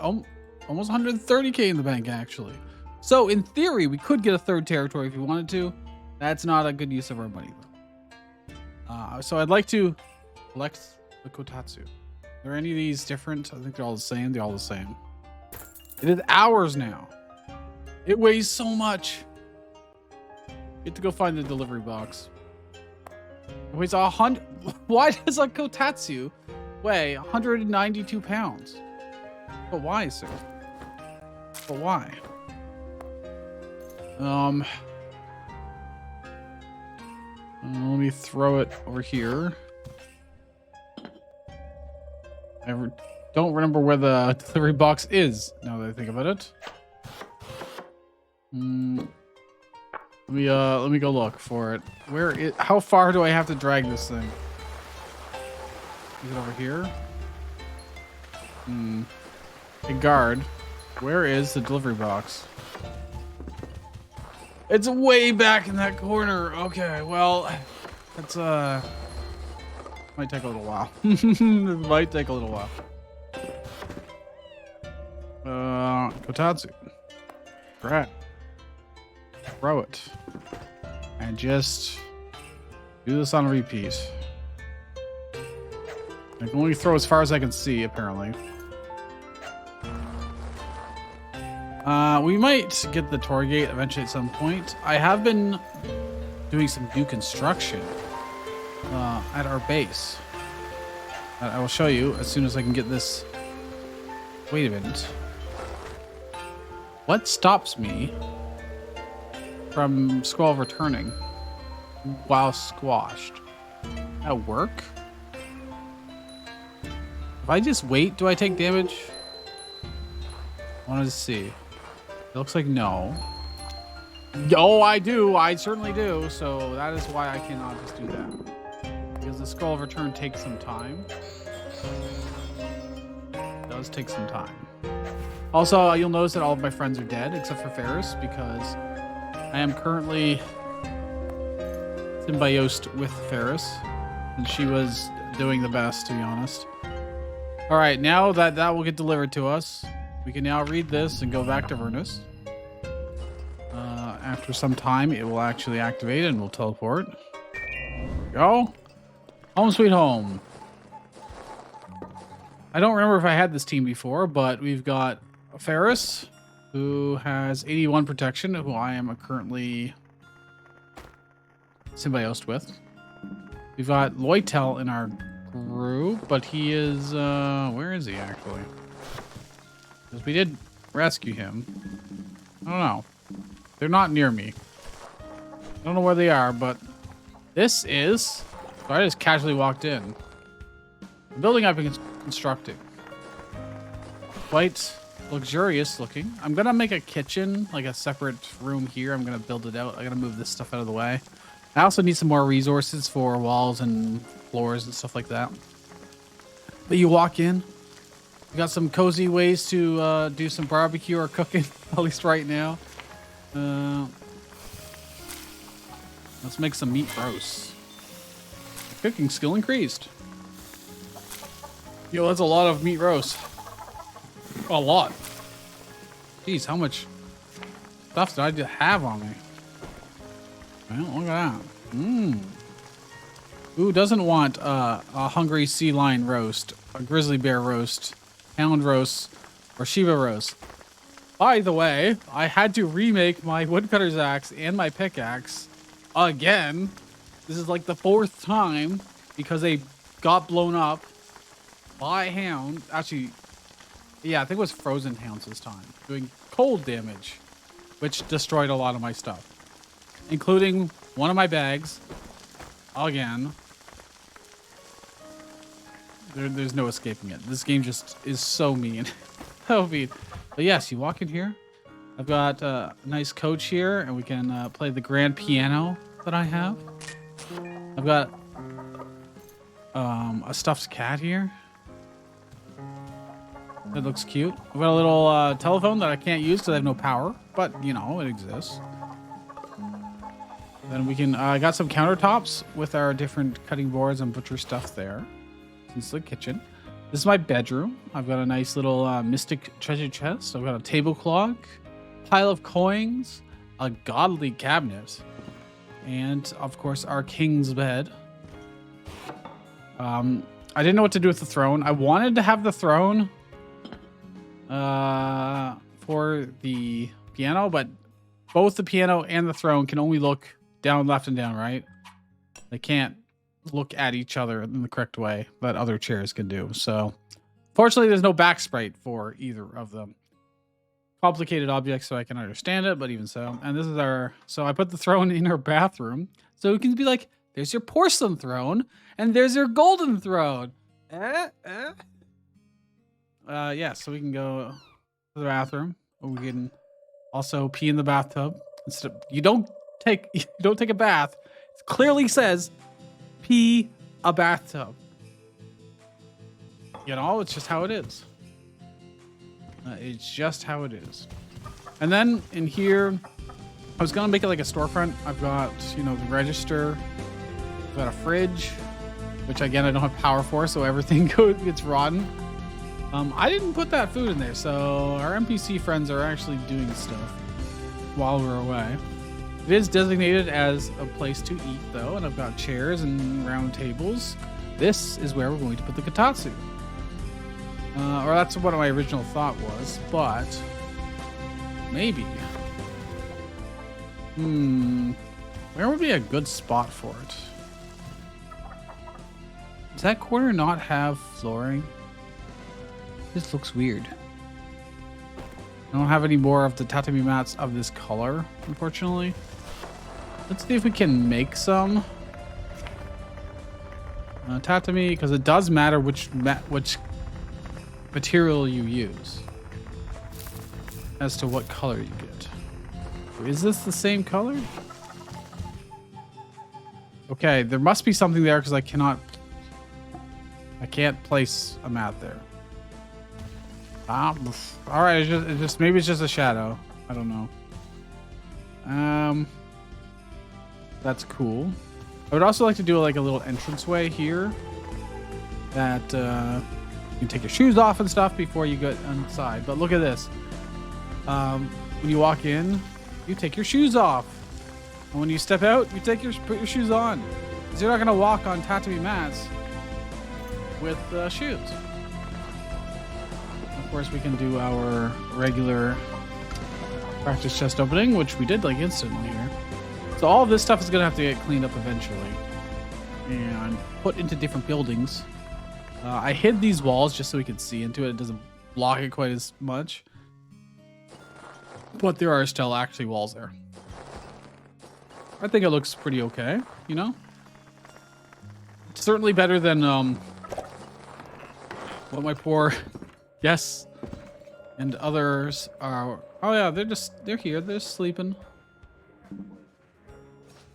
almost 130k in the bank actually. So in theory, we could get a third territory if we wanted to. That's not a good use of our money though. So I'd like to collect the Kotatsu. Are there any of these different? I think they're all the same. They're all the same. It is ours now. It weighs so much. You have to go find the delivery box. It weighs 100. Why does a Kotatsu weigh 192 pounds? But why, sir? But why? Let me throw it over here. I don't remember where the delivery box is now that I think about it. Let me go look for it. How far do I have to drag this thing? Is it over here? Hey, guard. Where is the delivery box? It's way back in that corner. Okay, well, it's might take a little while. It might take a little while. Kotatsu. Right. Throw it. And just do this on repeat. I can only throw as far as I can see, apparently. We might get the tour gate eventually at some point. I have been doing some new construction at our base. I will show you as soon as I can get this. Wait a minute. What stops me from Squall returning while squashed? At work? If I just wait, do I take damage? I wanted to see. It looks like no. Oh, I do. I certainly do. So that is why I cannot just do that. Because the Scroll of Return takes some time. It does take some time. Also, you'll notice that all of my friends are dead except for Ferris because I am currently symbioticed with Ferris. And she was doing the best, to be honest. All right, now that will get delivered to us, we can now read this and go back to Vernus. After some time, it will actually activate and we'll teleport. There we go. Home sweet home. I don't remember if I had this team before, but we've got Ferris, who has 81 protection, who I am currently symbioticed with. We've got Loitel in our group, but he is, where is he actually? Because we did rescue him. I don't know. They're not near me. I don't know where they are, but this is... So I just casually walked in. The building I've been constructing. Quite luxurious looking. I'm going to make a kitchen, like a separate room here. I'm going to build it out. I got to move this stuff out of the way. I also need some more resources for walls and floors and stuff like that. But you walk in. We got some cozy ways to do some barbecue or cooking, at least right now. Let's make some meat roasts. Cooking skill increased. Yo, that's a lot of meat roast. A lot. Jeez, how much stuff did I have on me? Well, look at that. Who doesn't want a hungry sea lion roast, a grizzly bear roast, hound roast, or Shiba roast? By the way, I had to remake my woodcutter's axe and my pickaxe again. This is like the 4th time because they got blown up by hound. Actually, Yeah, I think it was Frozen Towns this time. Doing cold damage, which destroyed a lot of my stuff, including one of my bags. Again. There's no escaping it. This game just is so mean. So mean. But yes, you walk in here. I've got a nice coach here, and we can play the grand piano that I have. I've got a stuffed cat here. That looks cute. I've got a little telephone that I can't use because I have no power, but you know, it exists. Then we can, I got some countertops with our different cutting boards and butcher stuff there. It's the kitchen. This is my bedroom. I've got a nice little mystic treasure chest. I've got a table clock, pile of coins, a godly cabinet, and of course our king's bed. I didn't know what to do with the throne. I wanted to have the throne for the piano, but both the piano and the throne can only look down, left, and down, right? They can't look at each other in the correct way that other chairs can do. So fortunately, there's no back sprite for either of them. Complicated objects, so I can understand it, but even so. And this is our, so I put the throne in our bathroom, so it can be like, there's your porcelain throne, and there's your golden throne. Yeah, so we can go to the bathroom, or we can also pee in the bathtub. Instead of, you don't take a bath. It clearly says pee a bathtub. You know, it's just how it is. It's just how it is. And then in here, I was gonna make it like a storefront. I've got, you know, the register. I've got a fridge, which again I don't have power for, so everything gets rotten. I didn't put that food in there, so our NPC friends are actually doing stuff while we're away. It is designated as a place to eat, though, and I've got chairs and round tables. This is where we're going to put the kotatsu. Or that's what my original thought was, but maybe. Where would be a good spot for it? Does that corner not have flooring? This looks weird. I don't have any more of the tatami mats of this color, unfortunately. Let's see if we can make some tatami, because it does matter which material you use as to what color you get. Is this the same color? Okay, there must be something there because I can't place a mat there. All right, it just maybe it's just a shadow. I don't know. That's cool. I would also like to do like a little entranceway here that you can take your shoes off and stuff before you get inside. But look at this. When you walk in, you take your shoes off, and when you step out, you put your shoes on. Because you're not gonna walk on tatami mats with shoes. Of course, we can do our regular practice chest opening, which we did like instantly here. So all of this stuff is gonna have to get cleaned up eventually and put into different buildings. I hid these walls just so we could see into it. It doesn't block it quite as much, but there are still actually walls there. I think it looks pretty okay, you know? It's certainly better than what my poor yes and others are. Oh yeah, they're here. They're sleeping.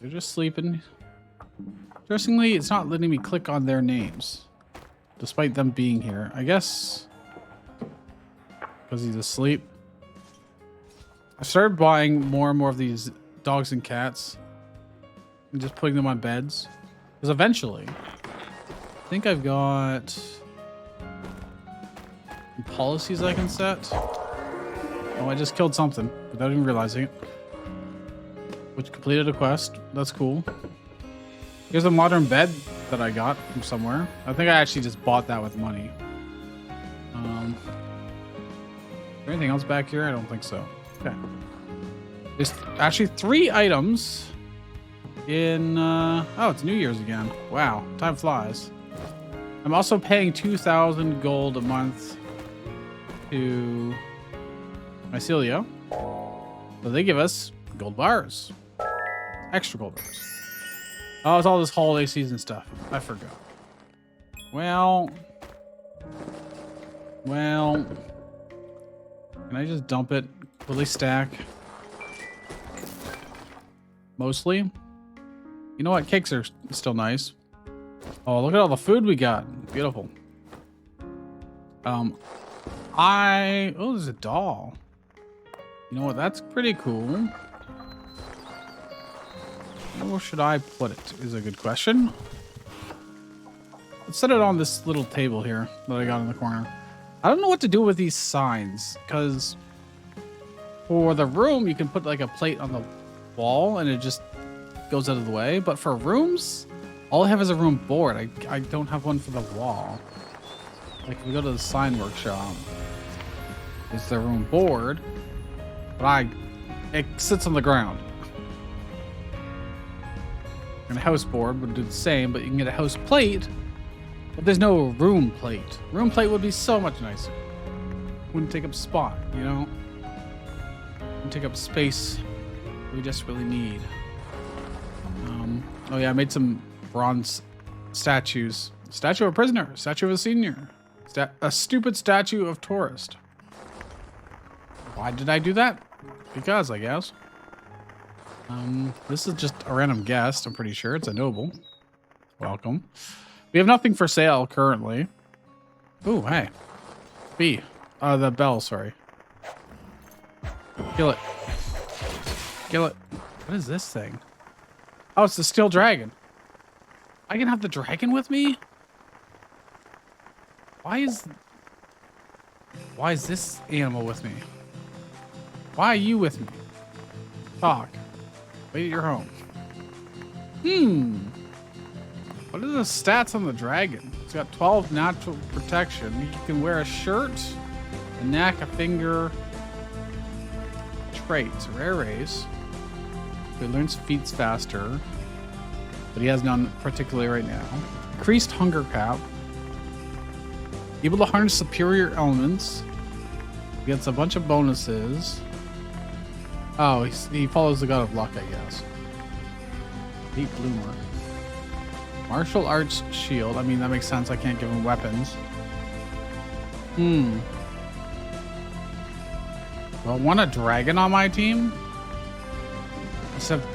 They're just sleeping. Interestingly, it's not letting me click on their names, despite them being here. I guess because he's asleep. I started buying more and more of these dogs and cats and just putting them on beds. Because eventually, I think I've got some policies I can set. Oh, I just killed something without even realizing it. Which completed a quest. That's cool. Here's a modern bed that I got from somewhere. I think I actually just bought that with money. Is there anything else back here? I don't think so. Okay. There's actually 3 items in... oh, it's New Year's again. Wow. Time flies. I'm also paying 2,000 gold a month to mycelia. So they give us gold bars. Extra gold bars. Oh, it's all this holiday season stuff. I forgot. Well. Can I just dump it? Will they stack? Mostly. You know what? Cakes are still nice. Oh, look at all the food we got. Beautiful. Oh, there's a doll. You know what? That's pretty cool. Where should I put it is a good question. Let's set it on this little table here that I got in the corner. I don't know what to do with these signs, because for the room, you can put like a plate on the wall and it just goes out of the way. But for rooms, all I have is a room board. I don't have one for the wall. Like if we go to the sign workshop, it's the room board, but it sits on the ground. And a house board would do the same, but you can get a house plate, but there's no room plate. Room plate would be so much nicer. Wouldn't take up spot, you know? Wouldn't take up space we just really need. Oh yeah, I made some bronze statues. Statue of a prisoner, statue of a senior, a stupid statue of tourist. Why did I do that? Because, I guess. This is just a random guest. I'm pretty sure it's a noble. Welcome. We have nothing for sale currently. Ooh, hey. B. The bell, sorry. Kill it. Kill it. What is this thing? Oh, it's the steel dragon. I can have the dragon with me? Why is this animal with me? Why are you with me? Talk. Wait at your home. What are the stats on the dragon? It's got 12 natural protection. You can wear a shirt, a neck, a finger. Traits. Rare race. He learns feats faster, but he has none particularly right now. Increased hunger cap. Able to harness superior elements. He gets a bunch of bonuses. Oh, he follows the god of luck, I guess. Deep bloomer. Martial arts shield. I mean, that makes sense. I can't give him weapons. Do I want a dragon on my team? Except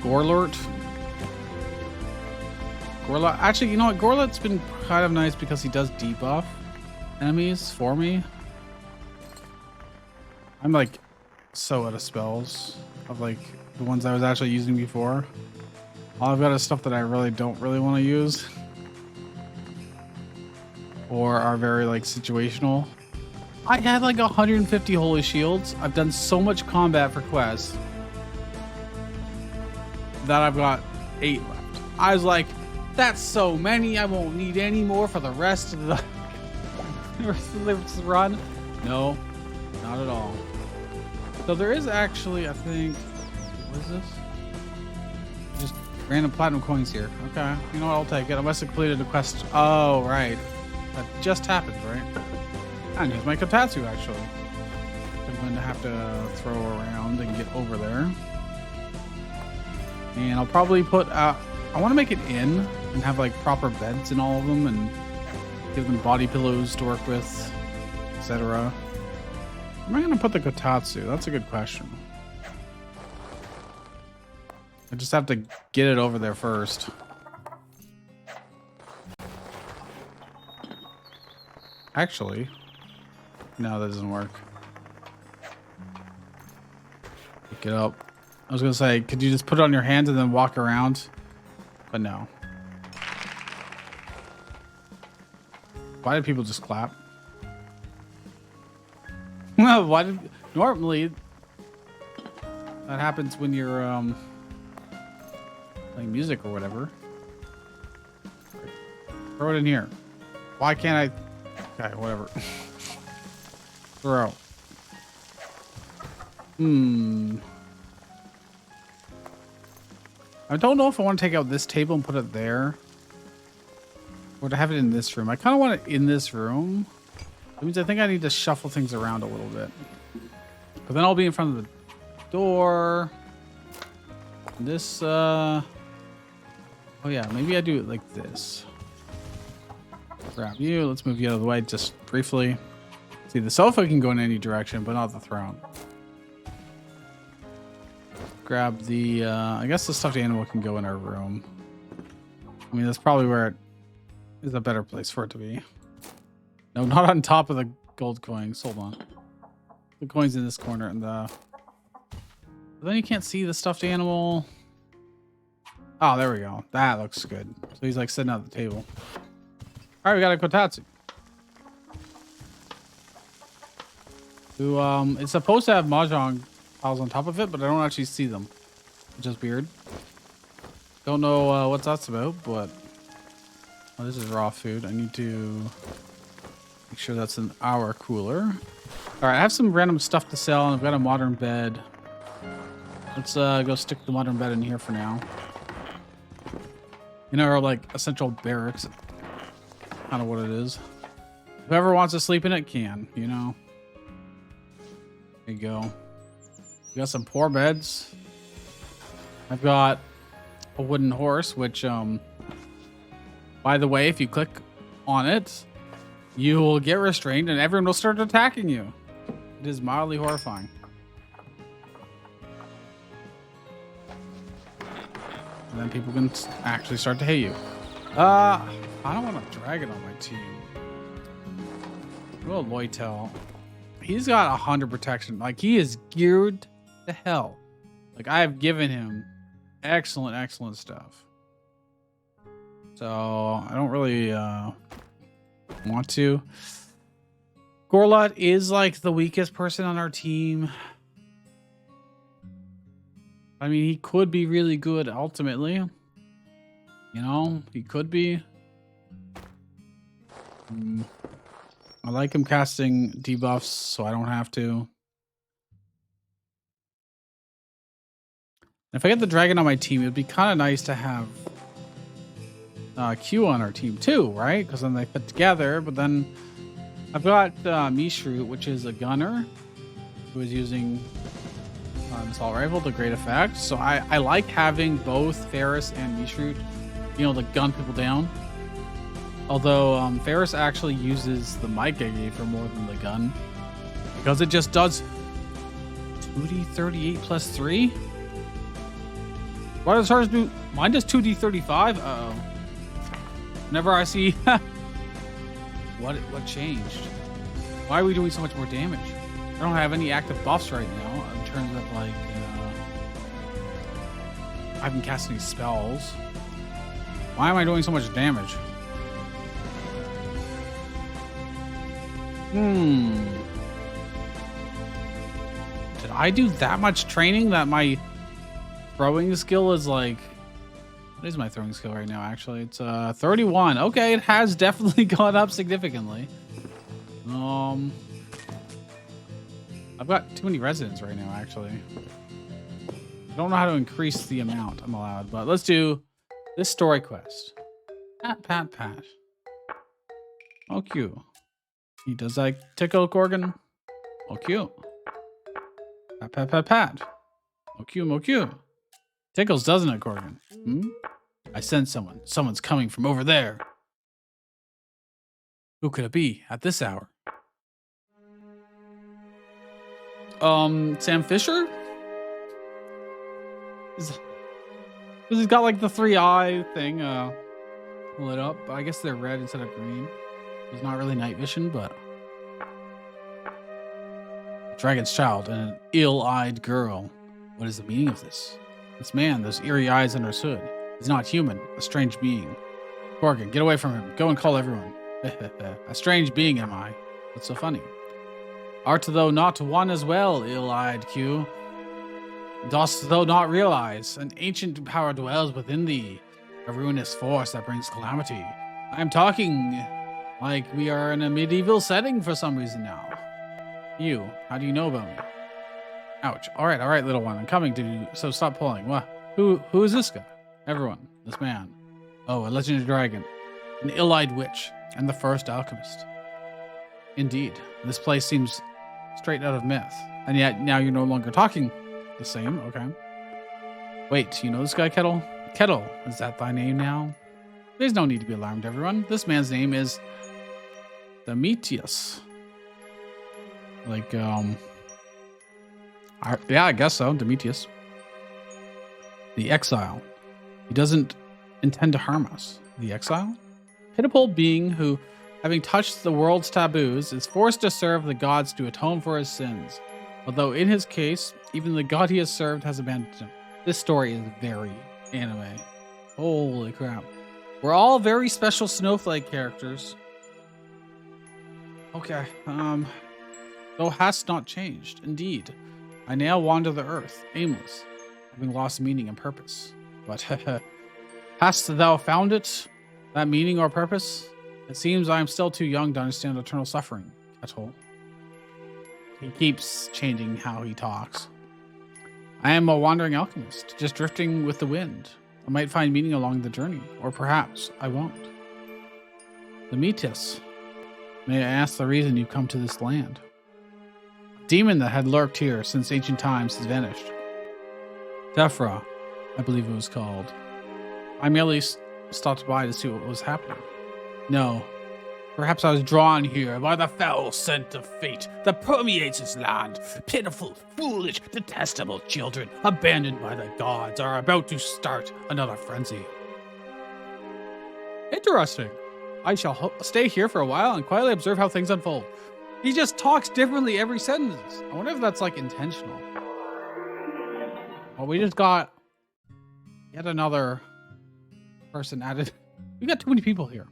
Gorlort. Gorlot. Actually, you know what? Gorlot's been kind of nice because he does debuff enemies for me. I'm like so out of spells of like the ones I was actually using before. All I've got is stuff that I don't really want to use, or are very like situational. I had like 150 holy shields. I've done so much combat for quests that I've got 8 left. I was like, that's so many. I won't need any more for the rest of the run. No, not at all. So there is actually, I think, what is this? Just random platinum coins here. Okay, you know what? I'll take it. I must have completed the quest. Oh, right. That just happened, right? And here's my Kotatsu, actually. I'm going to have to throw around and get over there. And I'll probably put, I want to make it in and have like proper beds in all of them and give them body pillows to work with, etc. Where am I going to put the Kotatsu? That's a good question. I just have to get it over there first. Actually, no, that doesn't work. Pick it up. I was going to say, could you just put it on your hands and then walk around? But no. Why did people just clap? Well, why did normally that happens when you're playing music or whatever. Throw it in here. Why can't I? Okay, whatever. Throw. I don't know if I want to take out this table and put it there, or to have it in this room. I kind of want it in this room. That means I think I need to shuffle things around a little bit. But then I'll be in front of the door. This, oh yeah, maybe I do it like this. Grab you. Let's move you out of the way just briefly. See, the sofa can go in any direction, but not the throne. Grab the, I guess the stuffed animal can go in our room. I mean, that's probably where it is a better place for it to be. No, not on top of the gold coins. Hold on. The coin's in this corner, and but then you can't see the stuffed animal. Oh, there we go. That looks good. So he's like sitting at the table. All right, we got a Kotatsu. Who, it's supposed to have mahjong piles on top of it, but I don't actually see them, which is weird. Don't know what that's about, but this is raw food. I need to make sure that's in our cooler. All right, I have some random stuff to sell, and I've got a modern bed. Let's go stick the modern bed in here for now. In our like essential barracks, kind of what it is. Whoever wants to sleep in it can, you know. There you go. We got some poor beds. I've got a wooden horse, which, by the way, if you click on it, you will get restrained and everyone will start attacking you. It is mildly horrifying. And then people can actually start to hate you. I don't want a dragon on my team. What about Loytel? He's got 100 protection. Like, he is geared to hell. Like, I have given him excellent, excellent stuff. So, I don't really want to. Gorlot is, like, the weakest person on our team. I mean, he could be really good ultimately. You know, he could be. I like him casting debuffs, so I don't have to. If I get the dragon on my team, it'd be kind of nice to have Q on our team too, right? Because then they fit together. But then I've got Mishroot, which is a gunner who is using an assault rifle to great effect. So I like having both Ferris and Mishroot, you know, to gun people down. Although Ferris actually uses the mic I gave for more than the gun, because it just does 2d38 plus 3. Why does hers do? Mine does 2d35. Uh-oh. Whenever I see what changed? Why are we doing so much more damage? I don't have any active buffs right now in terms of like I haven't cast any spells. Why am I doing so much damage? Did I do that much training that my throwing skill is like... What is my throwing skill right now, actually? It's 31. Okay, it has definitely gone up significantly. I've got too many residents right now, actually. I don't know how to increase the amount I'm allowed, but let's do this story quest. Pat, pat, pat. Oh, cute. He does like tickle Gorgon. Oh, cute. Pat, pat, pat, pat. Oh, cute, oh, cute. Tickles, doesn't it, Gorgon? I sense someone. Someone's coming from over there. Who could it be at this hour? Sam Fisher? He's got like the 3-eye thing lit up. I guess they're red instead of green. It's not really night vision, but... A dragon's child and an ill-eyed girl. What is the meaning of this? This man, those eerie eyes under his hood, is not human, a strange being. Gorgon, get away from him. Go and call everyone. A strange being am I. What's so funny? Art thou not one as well, ill-eyed Q? Dost thou not realize an ancient power dwells within thee, a ruinous force that brings calamity? I'm talking like we are in a medieval setting for some reason now. You, how do you know about me? Ouch. All right, little one. I'm coming to you, so stop pulling. What? Who is this guy? Everyone. This man. Oh, a legendary dragon. An ill-eyed witch. And the first alchemist. Indeed, this place seems straight out of myth. And yet now you're no longer talking the same. Okay. Wait, you know this guy, Kettle? Kettle, is that thy name now? There's no need to be alarmed, everyone. This man's name is Demetrius. Like, yeah, I guess so. Demetrius. The exile. He doesn't intend to harm us. The exile? Pitiful being who, having touched the world's taboos, is forced to serve the gods to atone for his sins. Although in his case, even the god he has served has abandoned him. This story is very anime. Holy crap. We're all very special snowflake characters. Okay, though hast not changed. Indeed, I now wander the earth, aimless, having lost meaning and purpose. But hast thou found it? That meaning or purpose? It seems I am still too young to understand eternal suffering, Kettle. He keeps changing how he talks. I am a wandering alchemist, just drifting with the wind. I might find meaning along the journey, or perhaps I won't. Demetrius, may I ask the reason you've come to this land? A demon that had lurked here since ancient times has vanished. Tephra, I believe it was called. I merely stopped by to see what was happening. No, perhaps I was drawn here by the foul scent of fate that permeates this land. Pitiful, foolish, detestable children, abandoned by the gods, are about to start another frenzy. Interesting. I shall stay here for a while and quietly observe how things unfold. He just talks differently every sentence. I wonder if that's like intentional. Well, we just got yet another person added. We got too many people here.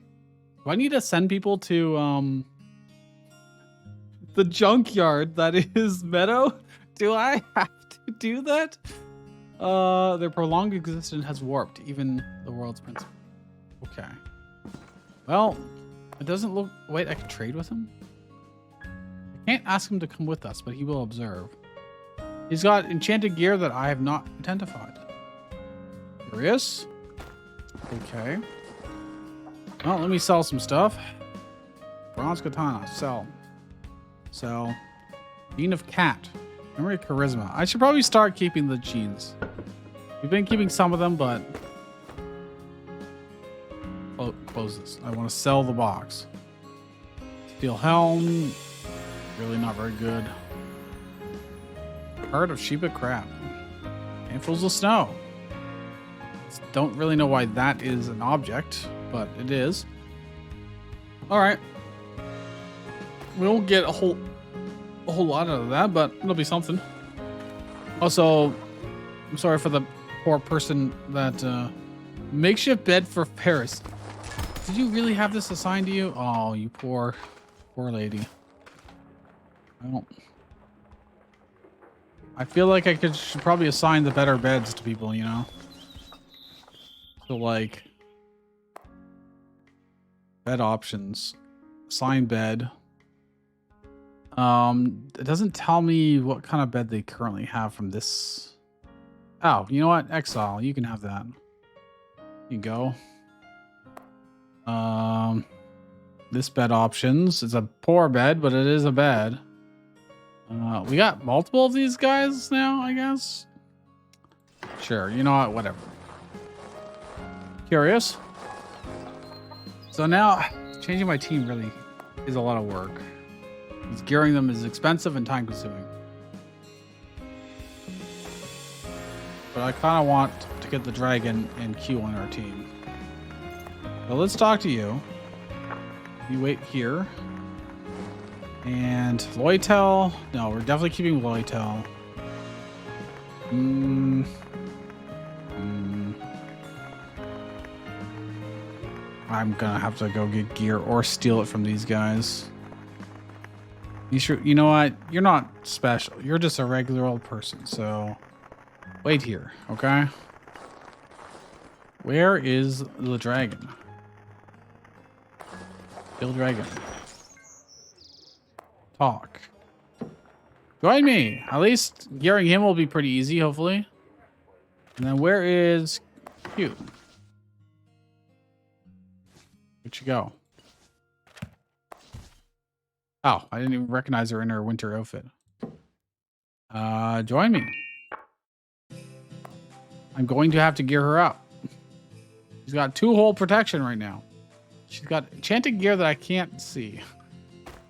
Do I need to send people to the junkyard that is Meadow? Do I have to do that? Their prolonged existence has warped even the world's principle. Okay. Well, it doesn't look... Wait, I can trade with him? I can't ask him to come with us, but he will observe. He's got enchanted gear that I have not identified. Curious? Okay. Well, let me sell some stuff. Bronze katana, sell. Sell. Gene of cat. Memory charisma. I should probably start keeping the genes. We've been keeping some of them, but... Oh, close this. I want to sell the box. Steel helm. Really not very good. Heart of Sheba crab. Handfuls of snow. Don't really know why that is an object, but it is. All right. We won't get a whole lot out of that, but it'll be something. Also, I'm sorry for the poor person that makeshift bed for Paris. Did you really have this assigned to you? Oh, you poor lady. Well, I feel like I should probably assign the better beds to people, you know? So like bed options, assign bed. It doesn't tell me what kind of bed they currently have from this. Oh, you know what? Exile, you can have that. You go. This bed options. It's a poor bed, but it is a bed. We got multiple of these guys now, I guess. Sure, you know what? Whatever. Curious. So now, changing my team really is a lot of work. Because gearing them is expensive and time consuming. But I kind of want to get the dragon and Q on our team. So let's talk to you. You wait here. And Loytel. No, we're definitely keeping Loytel. I'm gonna have to go get gear or steal it from these guys. You know what? You're not special. You're just a regular old person. So wait here, okay? Where is the dragon? Kill dragon. Talk. Join me. At least gearing him will be pretty easy, hopefully. And then where is Q? Where'd you go? Oh, I didn't even recognize her in her winter outfit. Join me. I'm going to have to gear her up. She's got 2 hole protection right now. She's got enchanted gear that I can't see,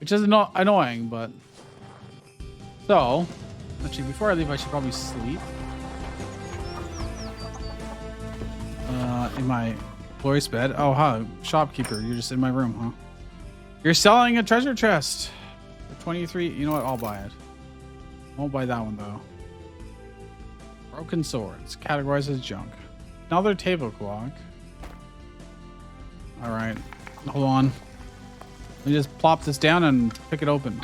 which is annoying, but... So, actually, before I leave, I should probably sleep. In my glorious bed. Oh, huh. Shopkeeper, you're just in my room, huh? You're selling a treasure chest for 23. You know what? I'll buy it. Won't buy that one, though. Broken swords. Categorized as junk. Another table clock. All right. Hold on. Let me just plop this down and pick it open.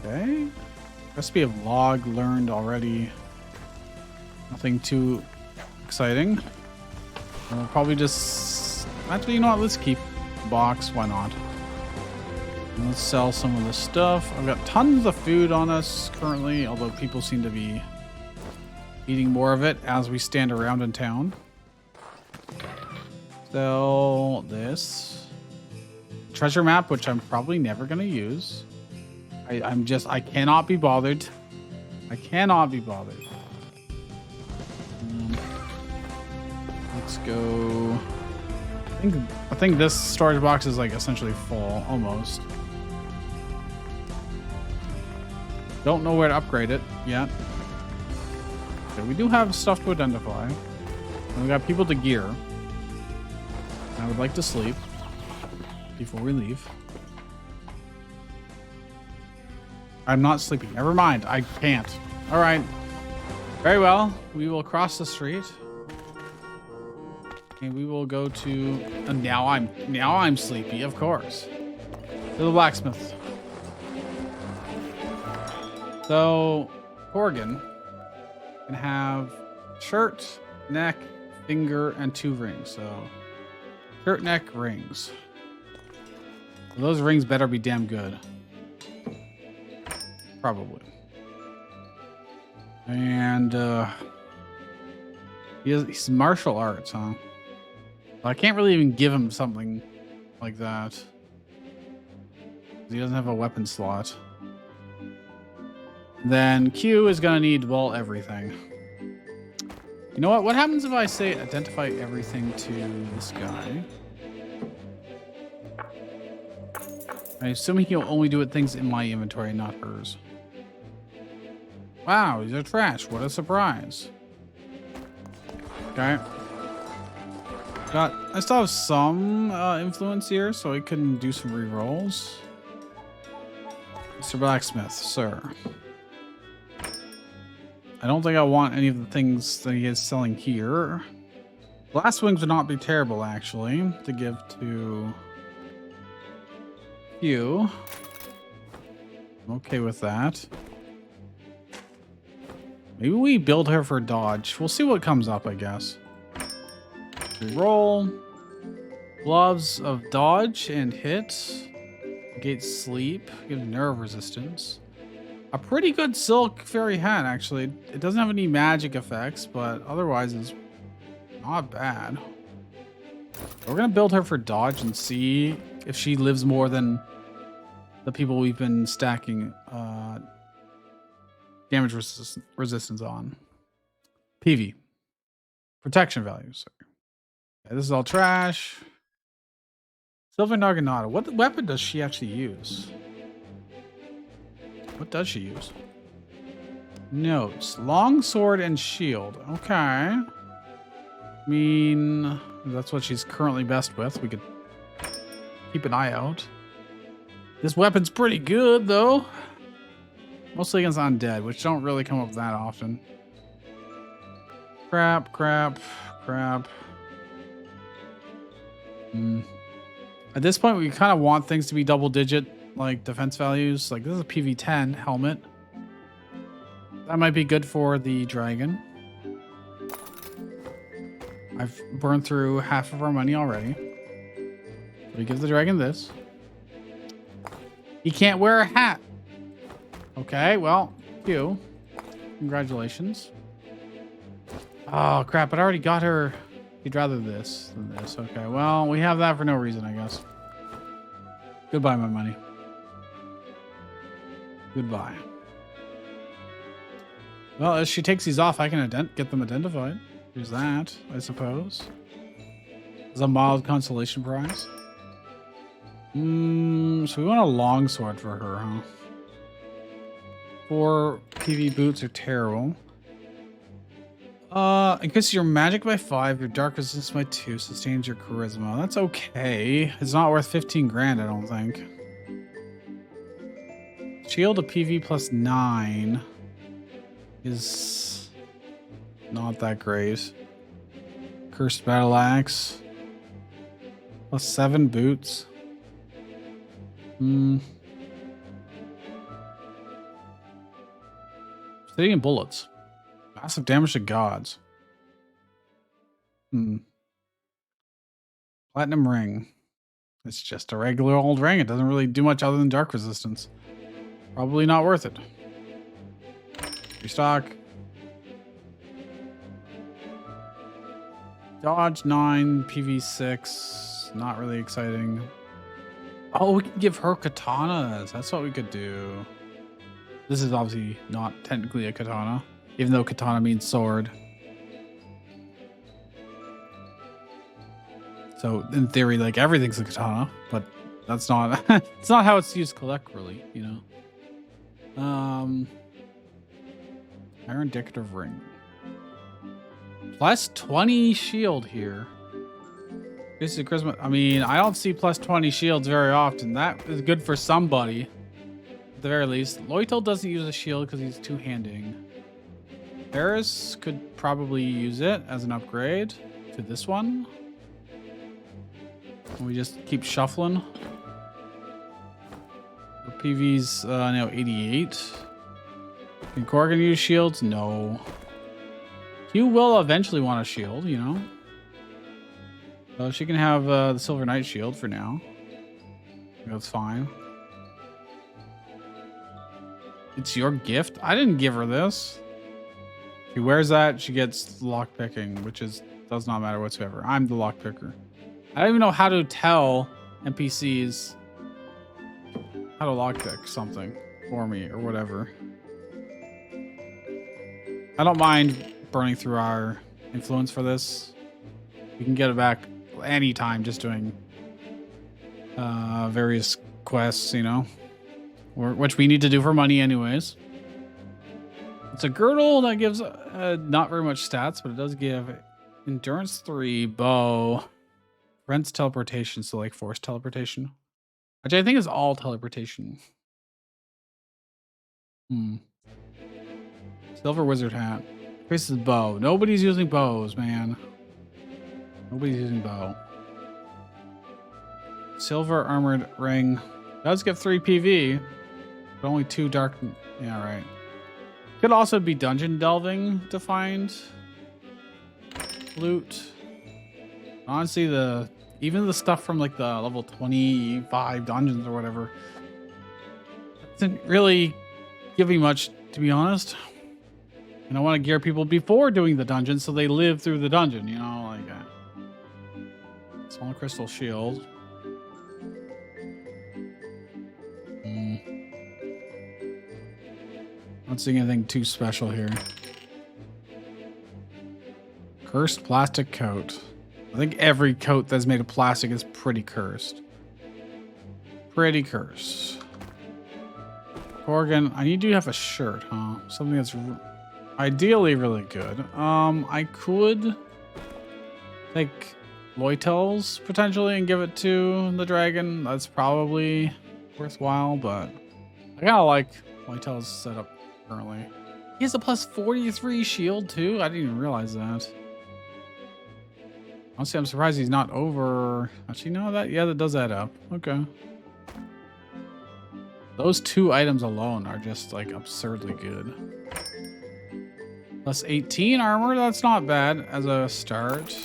Okay. Recipe of log learned already. Nothing too exciting. We'll probably just... Actually, you know what? Let's keep the box. Why not? And let's sell some of this stuff. I've got tons of food on us currently, although people seem to be eating more of it as we stand around in town. Sell this. Treasure map, which I'm probably never going to use. I cannot be bothered. I cannot be bothered. Let's go. I think this storage box is like essentially full, almost. Don't know where to upgrade it yet. Okay, we do have stuff to identify. And we got people to gear. I would like to sleep before we leave. I'm not sleeping. Never mind. I can't. All right. Very well. We will cross the street. And we will go to... And now I'm sleepy, of course. To the blacksmith. So, Corgan can have shirt, neck, finger, and 2 rings. So, shirt, neck, rings. So those rings better be damn good. Probably. And, he's martial arts, huh? I can't really even give him something like that. He doesn't have a weapon slot. Then Q is gonna need, well, everything. You know what? What happens if I say identify everything to this guy? I assume he'll only do it things in my inventory, not hers. Wow, these are trash. What a surprise. Okay. I still have some influence here, so I can do some rerolls. Mr. Blacksmith, sir. I don't think I want any of the things that he is selling here. Blast wings would not be terrible, actually, to give to you. I'm okay with that. Maybe we build her for dodge. We'll see what comes up, I guess. Roll. Gloves of dodge and hit. Negate sleep. Give nerve resistance. A pretty good silk fairy hat, actually. It doesn't have any magic effects, but otherwise it's not bad. We're gonna build her for dodge and see if she lives more than the people we've been stacking damage resistance on. PV. Protection values. Okay, this is all trash. Silver Narganata. What weapon does she actually use? What does she use? Notes. Long sword and shield. Okay. I mean, that's what she's currently best with. We could keep an eye out. This weapon's pretty good, though. Mostly against undead, which don't really come up that often. Crap, crap, crap. At this point, we kind of want things to be double-digit, like defense values. Like, this is a PV10 helmet. That might be good for the dragon. I've burned through half of our money already. We give the dragon this. He can't wear a hat. Okay, well, you. Congratulations. Oh, crap. But I already got her. He'd rather this than this. Okay, well, we have that for no reason, I guess. Goodbye, my money. Goodbye. Well, as she takes these off, I can get them identified. There's that, I suppose. It's a mild consolation prize. So we want a longsword for her, huh? 4 PV boots are terrible. Increases your magic by 5, your dark resistance by 2, sustains your charisma. That's okay. It's not worth 15 grand, I don't think. Shield of PV plus 9 is not that great. Cursed battle axe plus 7 boots. Stadium bullets. Massive damage to gods. Platinum ring. It's just a regular old ring. It doesn't really do much other than dark resistance. Probably not worth it. Restock. Dodge 9, PV 6. Not really exciting. Oh, we can give her katanas. That's what we could do. This is obviously not technically a katana, even though katana means sword. So in theory, like everything's a katana, but that's not it's not how it's used colloquially, you know. Iron decorative ring. Plus 20 shield here. This is charisma. I mean, I don't see plus 20 shields very often. That is good for somebody. At the very least. Loitel doesn't use a shield because he's two-handing. Paris could probably use it as an upgrade to this one. And we just keep shuffling. The PV's now 88. Can Corgan use shields? No. You will eventually want a shield, you know. So she can have the Silver Knight shield for now. That's fine. It's your gift? I didn't give her this. She wears that, she gets lock picking, which does not matter whatsoever. I'm the lock picker. I don't even know how to tell NPCs how to lock pick something for me or whatever. I don't mind burning through our influence for this. We can get it back anytime just doing various quests, you know, which we need to do for money anyways. It's a girdle that gives not very much stats, but it does give endurance 3, bow, prevents teleportation, so like force teleportation, which I think is all teleportation. Silver wizard hat. Increases bow. Nobody's using bows, man. Nobody's using bow. Silver armored ring. Does give 3 PV, but only 2 dark. Yeah, right. Could also be dungeon delving to find loot. Honestly, even the stuff from like the level 25 dungeons or whatever doesn't really give me much, to be honest. And I want to gear people before doing the dungeon so they live through the dungeon, you know, like small crystal shield. Not seeing anything too special here. Cursed plastic coat. I think every coat that's made of plastic is pretty cursed. Pretty cursed. Corgan, I need you to have a shirt, huh? Something that's ideally really good. I could take Loitel's potentially and give it to the dragon. That's probably worthwhile, but I kind of like Loitel's setup currently. He has a plus 43 shield too. I didn't even realize that. Honestly, I'm surprised he's not over. Actually, no, that does add up. Okay. Those 2 items alone are just like absurdly good. Plus 18 armor, that's not bad as a start.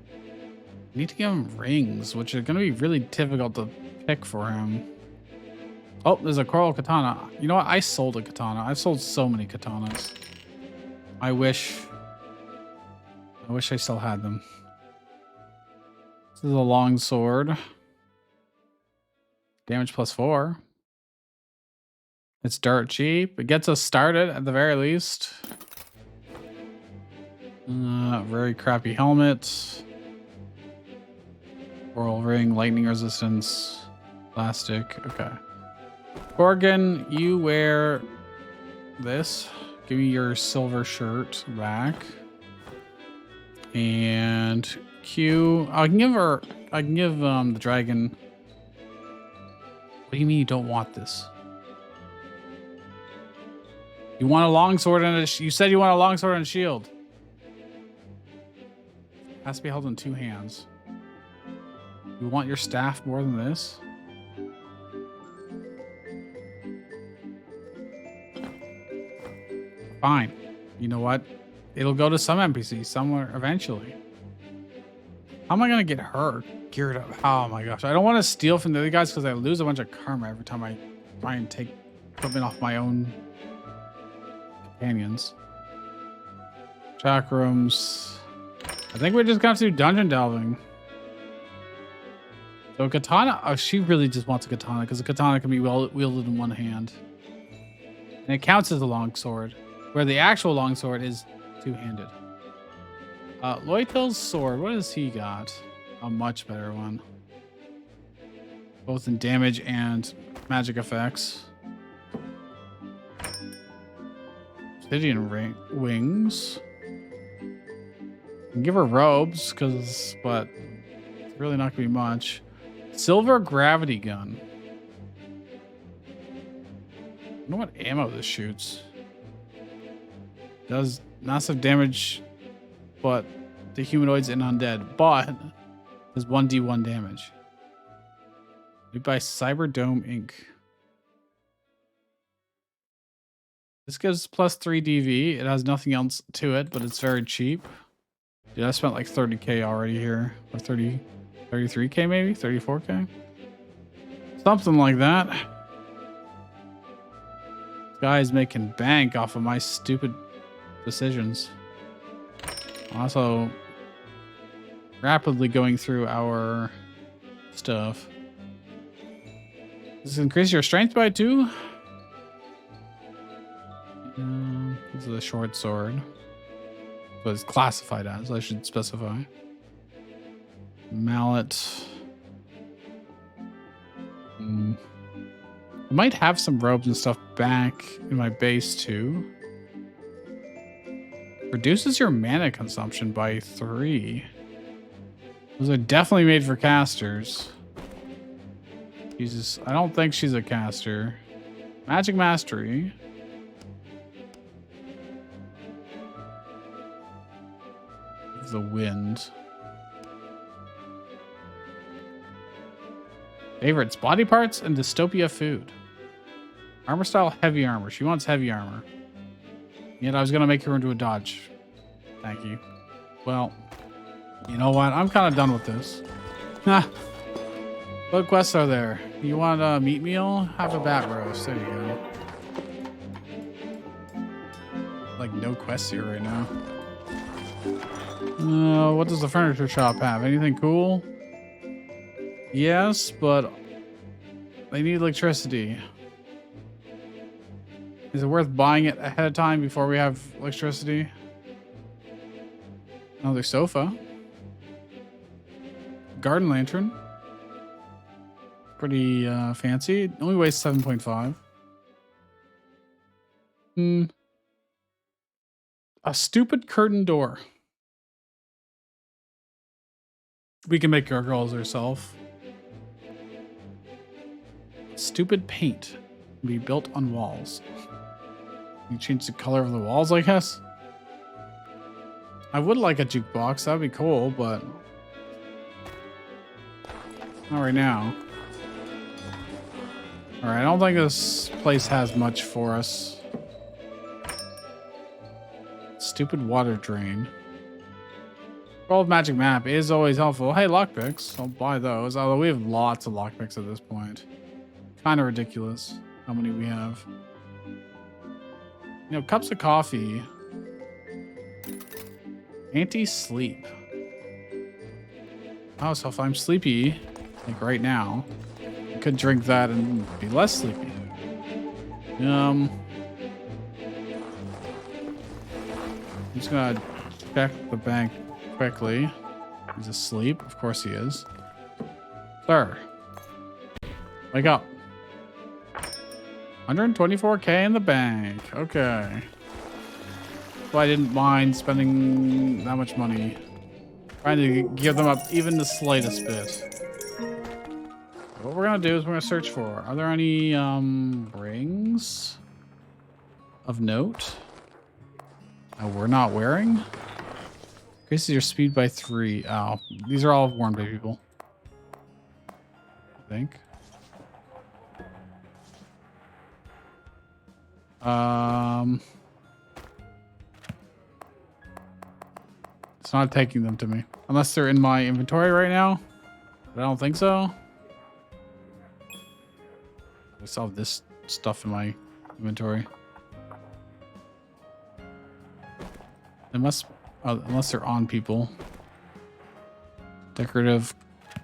I need to give him rings, which are going to be really difficult to pick for him. Oh, there's a coral katana. You know what? I sold a katana. I've sold so many katanas. I wish I still had them. This is a long sword. Damage plus 4. It's dirt cheap. It gets us started at the very least. Very crappy helmet. Coral ring, lightning resistance, plastic. Okay. Gorgon, you wear this. Give me your silver shirt back. And Q, I can give the dragon. What do you mean you don't want this? You want a longsword and you said you want a longsword and a shield. Has to be held in 2 hands. You want your staff more than this? Fine. You know what? It'll go to some NPC somewhere eventually. How am I going to get her geared up? Oh my gosh. I don't want to steal from the other guys because I lose a bunch of karma every time I try and take equipment off my own companions. Track rooms. I think we're just going to have to do dungeon delving. So katana. Oh, she really just wants a katana because a katana can be wielded in 1 hand. And it counts as a longsword, where the actual longsword is 2-handed. Loitel's sword, what has he got? A much better one. Both in damage and magic effects. Obsidian wings. Can give her robes, but it's really not gonna be much. Silver gravity gun. I don't know what ammo this shoots. Does massive damage, but the humanoids and undead, but does 1d1 damage. Made by Cyberdome Inc. This gives +3 DV. It has nothing else to it, but it's very cheap. Dude, I spent like 30k already here. Or 33k maybe? 34k? Something like that. This guy is making bank off of my stupid decisions. Also, rapidly going through our stuff. Does this increase your strength by 2? This is a short sword. What it's classified as, I should specify. Mallet. I might have some robes and stuff back in my base too. Reduces your mana consumption by 3. Those are definitely made for casters. Jesus, I don't think she's a caster. Magic Mastery. The wind. Favorites, body parts and dystopia food. Armor style, heavy armor. She wants heavy armor. Yet I was going to make her into a dodge. Thank you. Well, you know what? I'm kind of done with this. What quests are there? You want a meat meal? Have a bat roast. There you go. Like no quests here right now. What does the furniture shop have? Anything cool? Yes, but they need electricity. Is it worth buying it ahead of time before we have electricity? Another sofa. Garden lantern. Pretty fancy. It only weighs 7.5. A stupid curtain door. We can make our girls herself. Stupid paint can be built on walls. You change the color of the walls, I guess. I would like a jukebox. That'd be cool, but not right now. All right, I don't think this place has much for us. Stupid water drain. World Magic Map is always helpful. Hey, lockpicks. I'll buy those. Although we have lots of lockpicks at this point. Kind of ridiculous how many we have. You know, cups of coffee. Anti-sleep. Oh, so if I'm sleepy, like right now, I could drink that and be less sleepy. I'm just gonna check the bank quickly. He's asleep. Of course he is. Sir, wake up. 124K in the bank. Okay. So I didn't mind spending that much money. Trying to give them up even the slightest bit. What we're gonna do is we're gonna search for, are there any rings of note that we're not wearing? Increases your speed by 3. Oh, these are all worn by people, I think. It's not taking them to me unless they're in my inventory right now, but I don't think so. I still have this stuff in my inventory. Unless they're on people. Decorative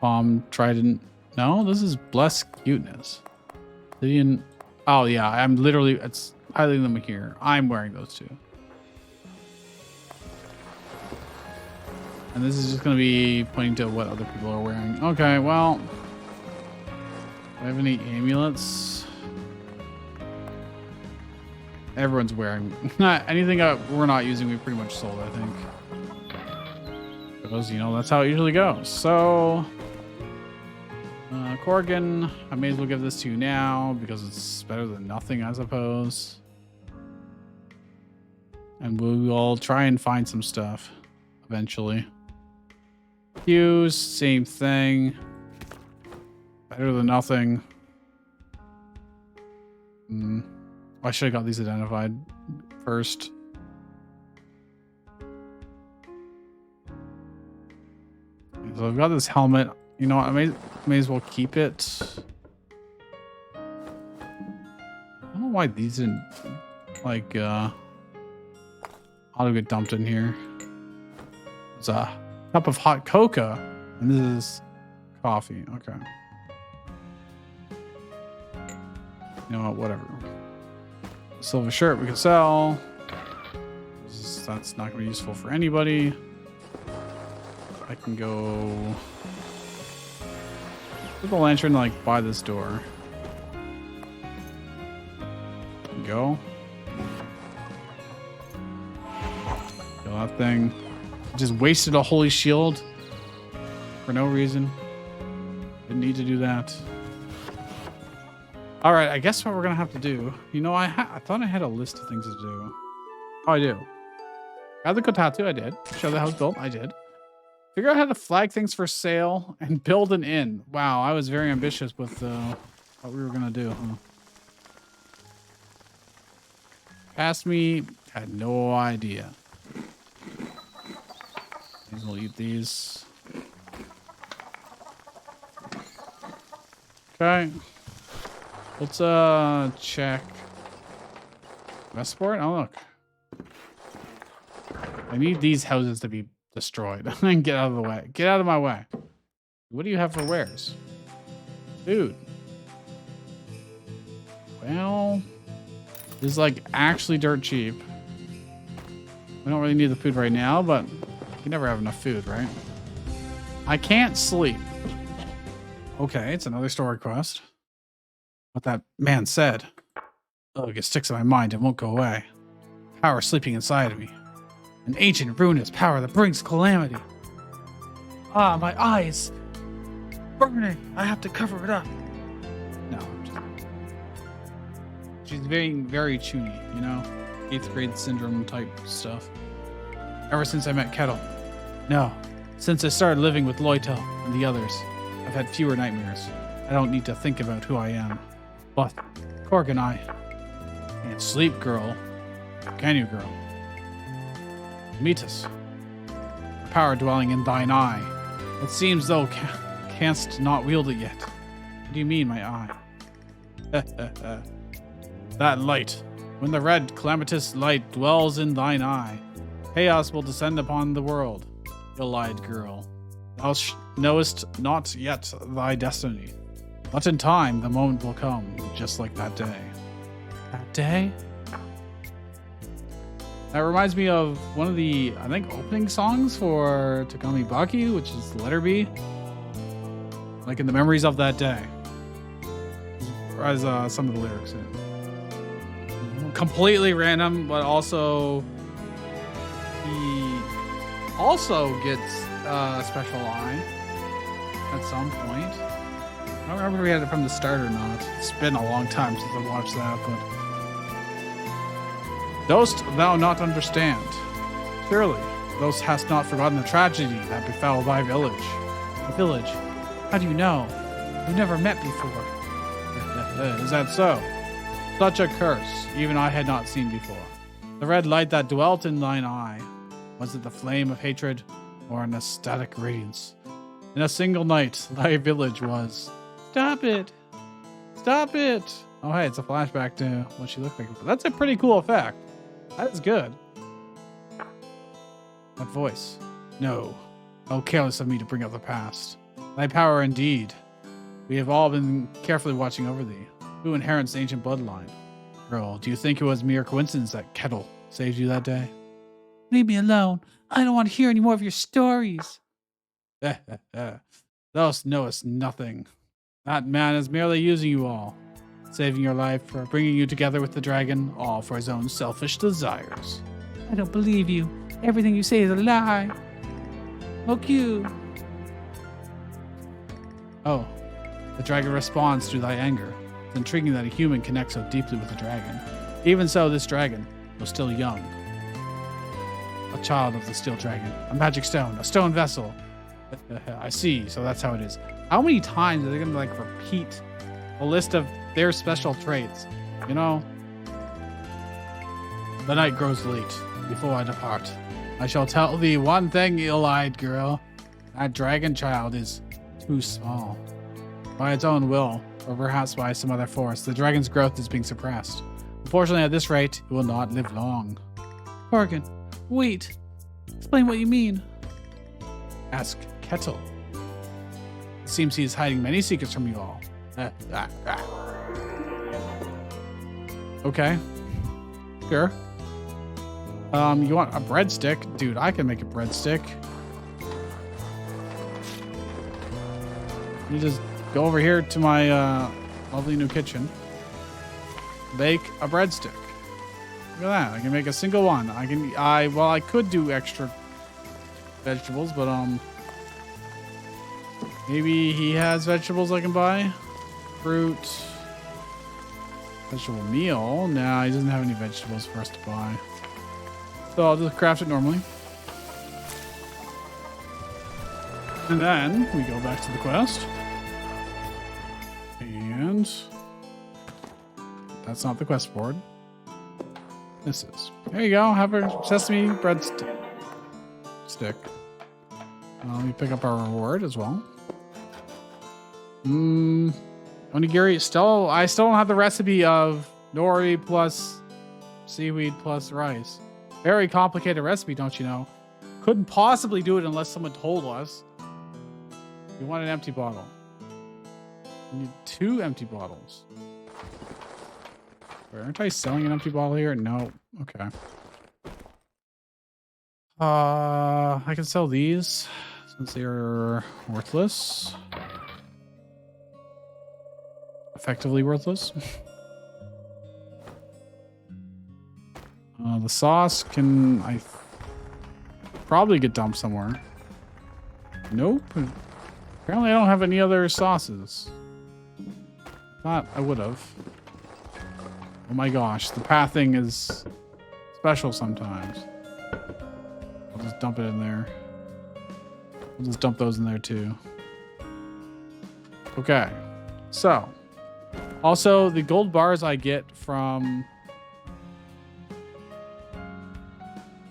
palm trident. No, this is blessed cuteness. Lydian. Oh yeah, I'm literally, it's highlighting them here. I'm wearing those two. And this is just going to be pointing to what other people are wearing. Okay, well, do I have any amulets? Everyone's wearing. Anything we're not using, we pretty much sold, I think. Because, you know, that's how it usually goes. So, Corrigan, I may as well give this to you now because it's better than nothing, I suppose. And we'll try and find some stuff eventually. Hughes, same thing. Better than nothing. I should have got these identified first. So I've got this helmet. You know what? I may as well keep it. I don't know why these didn't like auto get dumped in here. It's a cup of hot cocoa, and this is coffee. Okay. You know what? Whatever. Silver shirt we can sell. That's not going to be useful for anybody. I can go put the lantern like by this door. Go. Kill that thing. Just wasted a holy shield for no reason. Didn't need to do that. All right, I guess what we're gonna have to do. You know, I thought I had a list of things to do. Oh, I do. Add the kotatsu, I did. Show the house built, I did. Figure out how to flag things for sale and build an inn. Wow, I was very ambitious with what we were gonna do. Huh? Past me, had no idea. We'll eat these. Okay. Let's check Westport. Oh look. I need these houses to be destroyed and get out of the way. Get out of my way. What do you have for wares? Food. Well, this is like actually dirt cheap. We don't really need the food right now, but you never have enough food, right? I can't sleep. Okay, it's another story quest. What that man said. Ugh, it sticks in my mind and won't go away. Power sleeping inside of me. An ancient ruinous power that brings calamity. Ah, my eyes. Burning. I have to cover it up. No, I'm just... She's very, very chuny, you know? 8th grade syndrome type stuff. Ever since I met Kettle. No, since I started living with Loitel and the others, I've had fewer nightmares. I don't need to think about who I am. But, Cork and I can't sleep, girl. Can you, girl? Meet us. The power dwelling in thine eye. It seems though canst not wield it yet. What do you mean, my eye? That light. When the red calamitous light dwells in thine eye, chaos will descend upon the world. Ill-eyed girl, thou knowest not yet thy destiny. But in time, the moment will come, just like that day. That day? That reminds me of one of the, I think, opening songs for Takami Baki, which is Letter B. Like in the memories of that day. As some of the lyrics in it. Completely random, but also he also gets a special eye at some point. I don't remember if we had it from the start or not. It's been a long time since I watched that, but dost thou not understand? Surely, thou hast not forgotten the tragedy that befell thy village. The village? How do you know? We've never met before. Is that so? Such a curse, even I had not seen before. The red light that dwelt in thine eye, was it the flame of hatred or an ecstatic radiance? In a single night, thy village was. Stop it! Stop it! Oh, hey, it's a flashback to what she looked like. That's a pretty cool effect. That is good. That voice. No. How careless of me to bring up the past. Thy power indeed. We have all been carefully watching over thee. Who inherits the ancient bloodline? Girl, do you think it was mere coincidence that Kettle saved you that day? Leave me alone. I don't want to hear any more of your stories. Thou knowest nothing. That man is merely using you all. Saving your life, for bringing you together with the dragon, all for his own selfish desires. I don't believe you. Everything you say is a lie. Oh, cute. Oh, the dragon responds to thy anger. It's intriguing that a human connects so deeply with a dragon. Even so, this dragon was still young. A child of the steel dragon. A magic stone. A stone vessel. I see, so that's how it is. How many times are they going to repeat a list of their special traits? You know? The night grows late. Before I depart, I shall tell thee one thing, ill-eyed girl. That dragon child is too small. By its own will, or perhaps by some other force, the dragon's growth is being suppressed. Unfortunately, at this rate, it will not live long. Morgan, wait. Explain what you mean. Ask Kettle. It seems he is hiding many secrets from you all. Okay. Sure. You want a breadstick? Dude, I can make a breadstick. You just go over here to my lovely new kitchen. Bake a breadstick. Look at that. I can make a single one. I could do extra vegetables, but maybe he has vegetables I can buy. Fruit. Vegetable meal. Nah, he doesn't have any vegetables for us to buy. So I'll just craft it normally. And then we go back to the quest. And that's not the quest board. This is. There you go. Have a sesame bread stick. Let me pick up our reward as well. Onigiri. I still don't have the recipe of nori plus seaweed plus rice. Very complicated recipe, don't you know? Couldn't possibly do it unless someone told us. You want an empty bottle. You need 2 empty bottles. Wait, aren't I selling an empty bottle here? No. Okay. I can sell these since they are worthless. Effectively worthless. The sauce can probably get dumped somewhere. Nope. Apparently I don't have any other sauces. Thought I would have. Oh my gosh, the pathing is special sometimes. I'll just dump it in there. I'll just dump those in there too. Okay. So, also the gold bars I get from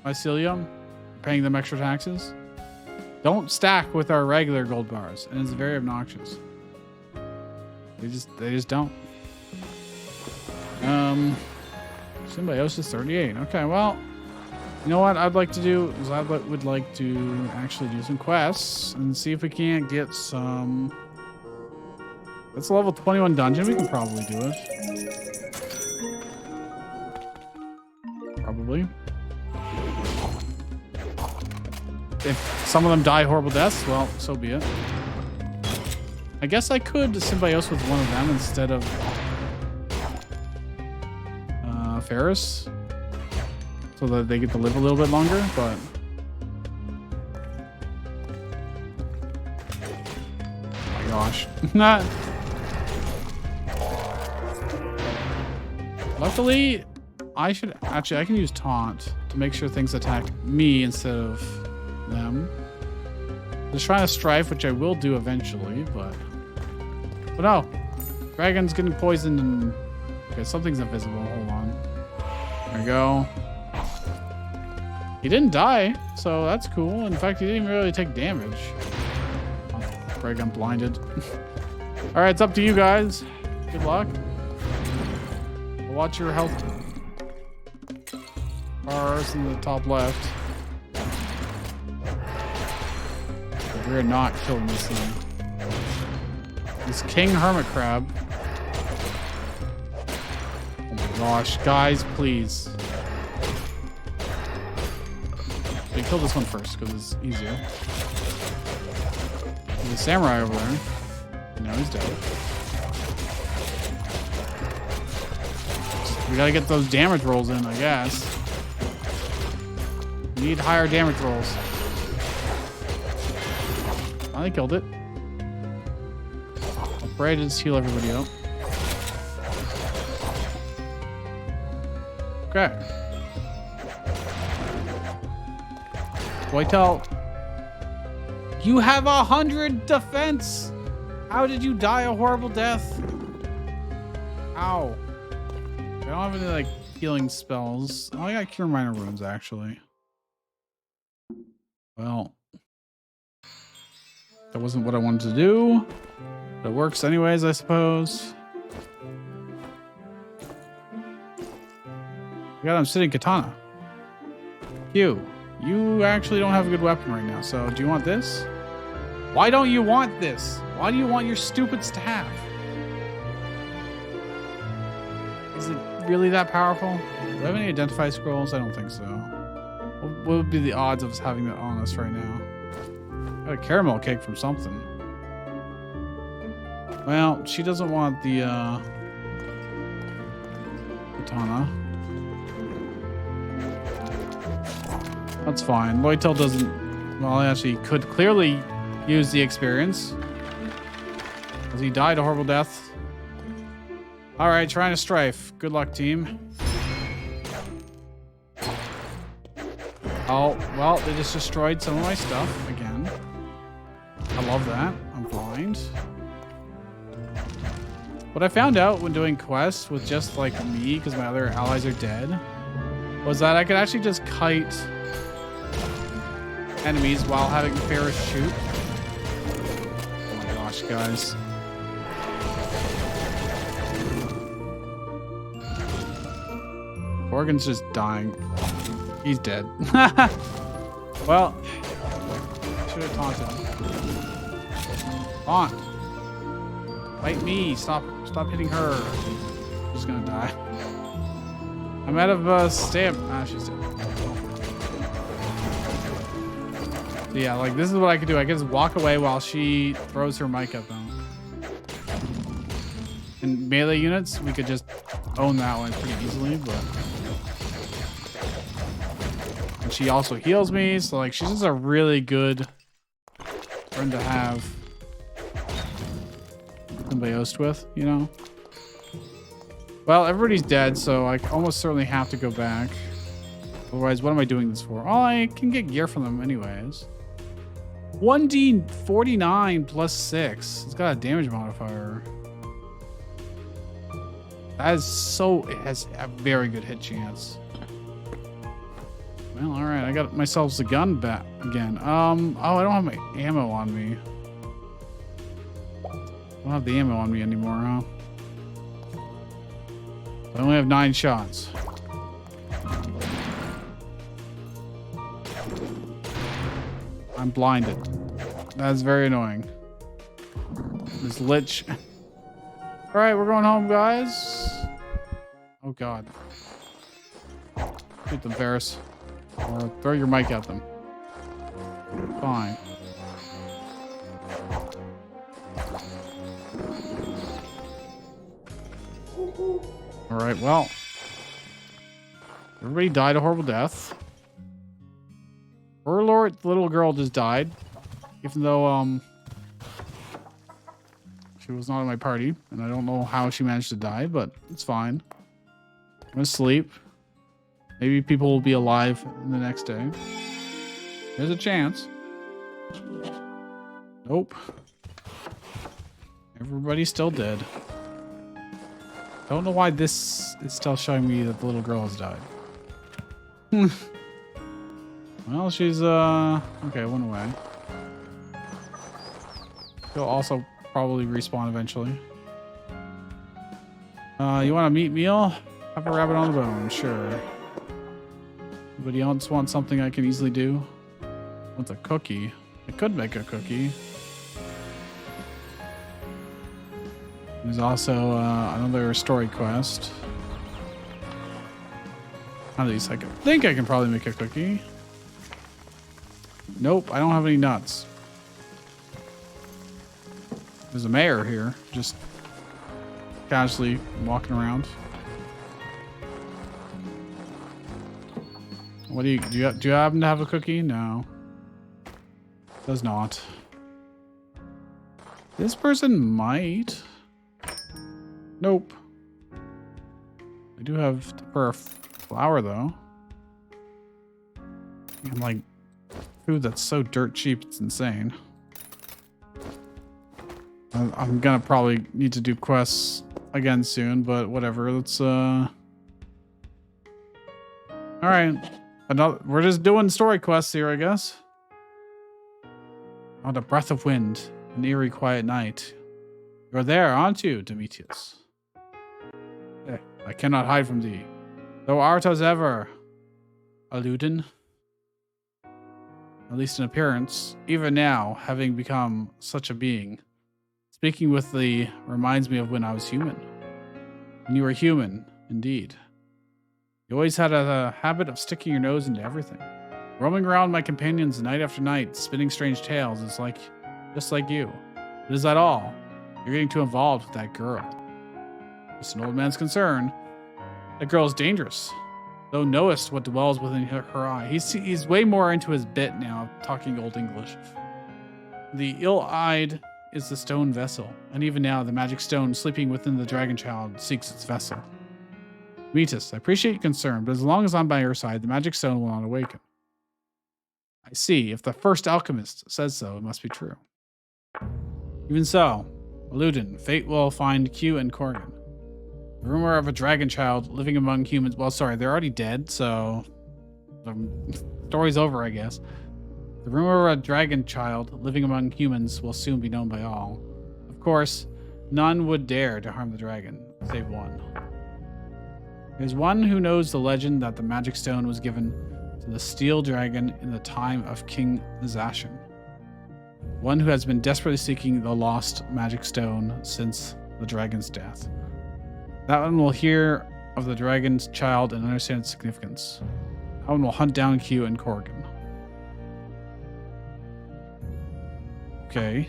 mycelium, paying them extra taxes, don't stack with our regular gold bars, and it's very obnoxious. They just don't. Symbiosis 38. Okay, well, you know what I'd like to do is I would like to actually do some quests and see if we can't get some. That's a level 21 dungeon. We can probably do it. probably. If some of them die horrible deaths, well, so be it. I guess I could symbiote with one of them instead of Ferris, so that they get to live a little bit longer, but oh my gosh. Not. Luckily, I can use taunt to make sure things attack me instead of them. Just trying to strife, which I will do eventually, but no. Dragon's getting poisoned and okay, something's invisible. Hold on. There we go. He didn't die, so that's cool. In fact, he didn't even really take damage. Oh, Greg, I'm blinded. All right, it's up to you guys. Good luck. Watch your health bars in the top left. We're not killing this thing. This King Hermit Crab. Oh my gosh, guys, please. We kill this one first because it's easier. There's a samurai over there. No, he's dead. We gotta get those damage rolls in, I guess. We need higher damage rolls. Finally killed it. I'll pray to just heal everybody up. Okay. Whitetail. You have 100 defense! How did you die a horrible death? Ow. I don't have any like healing spells. Oh, I got cure minor wounds actually. Well, that wasn't what I wanted to do. But it works anyways, I suppose. I'm sitting katana. You actually don't have a good weapon right now. So do you want this? Why don't you want this? Why do you want your stupid staff? Is it really that powerful? Do I have any identify scrolls? I don't think so. What would be the odds of us having that on us right now? Got a caramel cake from something. Well, she doesn't want the katana. That's fine. Lloydtail doesn't. Well, actually, could clearly use the experience because he died a horrible death. All right, trying to strife. Good luck, team. Oh, well, they just destroyed some of my stuff again. I love that. I'm blind. What I found out when doing quests with just like me, because my other allies are dead, was that I could actually just kite enemies while having Ferris shoot. Oh my gosh, guys. Morgan's just dying. He's dead. Well, should have taunted him. Taunt. Fight me. Stop hitting her. She's gonna die. I'm out of stamp. Ah, she's dead. So yeah, like this is what I could do. I could just walk away while she throws her mic at them. In melee units, we could just own that one pretty easily, but and she also heals me, so like she's just a really good friend to have symbiosis with, you know. Well, everybody's dead, so I almost certainly have to go back. Otherwise, what am I doing this for? Oh, I can get gear from them anyways. 1d49 plus 6. It's got a damage modifier. That is so... It has a very good hit chance. Well, alright. I got myself a gun back again. Oh, I don't have my ammo on me. I don't have the ammo on me anymore, huh? I only have 9 shots. I'm blinded. That's very annoying. This lich. Alright, we're going home, guys. Oh god. Shoot them, Ferris. Or throw your mic at them. Fine. Alright, well. Everybody died a horrible death. Lord, the little girl just died. Even though, she was not in my party. And I don't know how she managed to die, but it's fine. I'm gonna sleep. Maybe people will be alive in the next day. There's a chance. Nope. Everybody's still dead. Don't know why this is still showing me that the little girl has died. Well, she's, okay, went away. She'll also probably respawn eventually. You want a meat meal? Have a rabbit on the bone, sure. Anybody else want something I can easily do? Wants a cookie. I could make a cookie. There's also another story quest. At least I think I can probably make a cookie. Nope, I don't have any nuts. There's a mayor here, just casually walking around. What do you happen to have a cookie? No. Does not. This person might. Nope. I do have for a flour though. And like food that's so dirt cheap, it's insane. I'm gonna probably need to do quests again soon, but whatever. Let's all right. We're just doing story quests here, I guess. On a breath of wind, an eerie quiet night. You're there, aren't you, Demetrius? Hey, I cannot hide from thee. Thou art as ever, Elin. At least in appearance, even now, having become such a being. Speaking with thee reminds me of when I was human. When you were human, indeed. You always had a habit of sticking your nose into everything. Roaming around my companions night after night, spinning strange tales, is like, just like you. But is that all? You're getting too involved with that girl. Just an old man's concern. That girl is dangerous. Thou knowest what dwells within her eye. He's way more into his bit now, talking Old English. The ill-eyed is the stone vessel, and even now the magic stone sleeping within the dragon child seeks its vessel. Metis, I appreciate your concern, but as long as I'm by your side, the magic stone will not awaken. I see. If the first alchemist says so, it must be true. Even so, Eludin, fate will find Q and Corgan. The rumor of a dragon child living among humans. Well, sorry, they're already dead, so the story's over, I guess. The rumor of a dragon child living among humans will soon be known by all. Of course, none would dare to harm the dragon, save one. There's one who knows the legend that the magic stone was given to the steel dragon in the time of King Zashin. One who has been desperately seeking the lost magic stone since the dragon's death. That one will hear of the dragon's child and understand its significance. That one will hunt down Q and Corgan. Okay.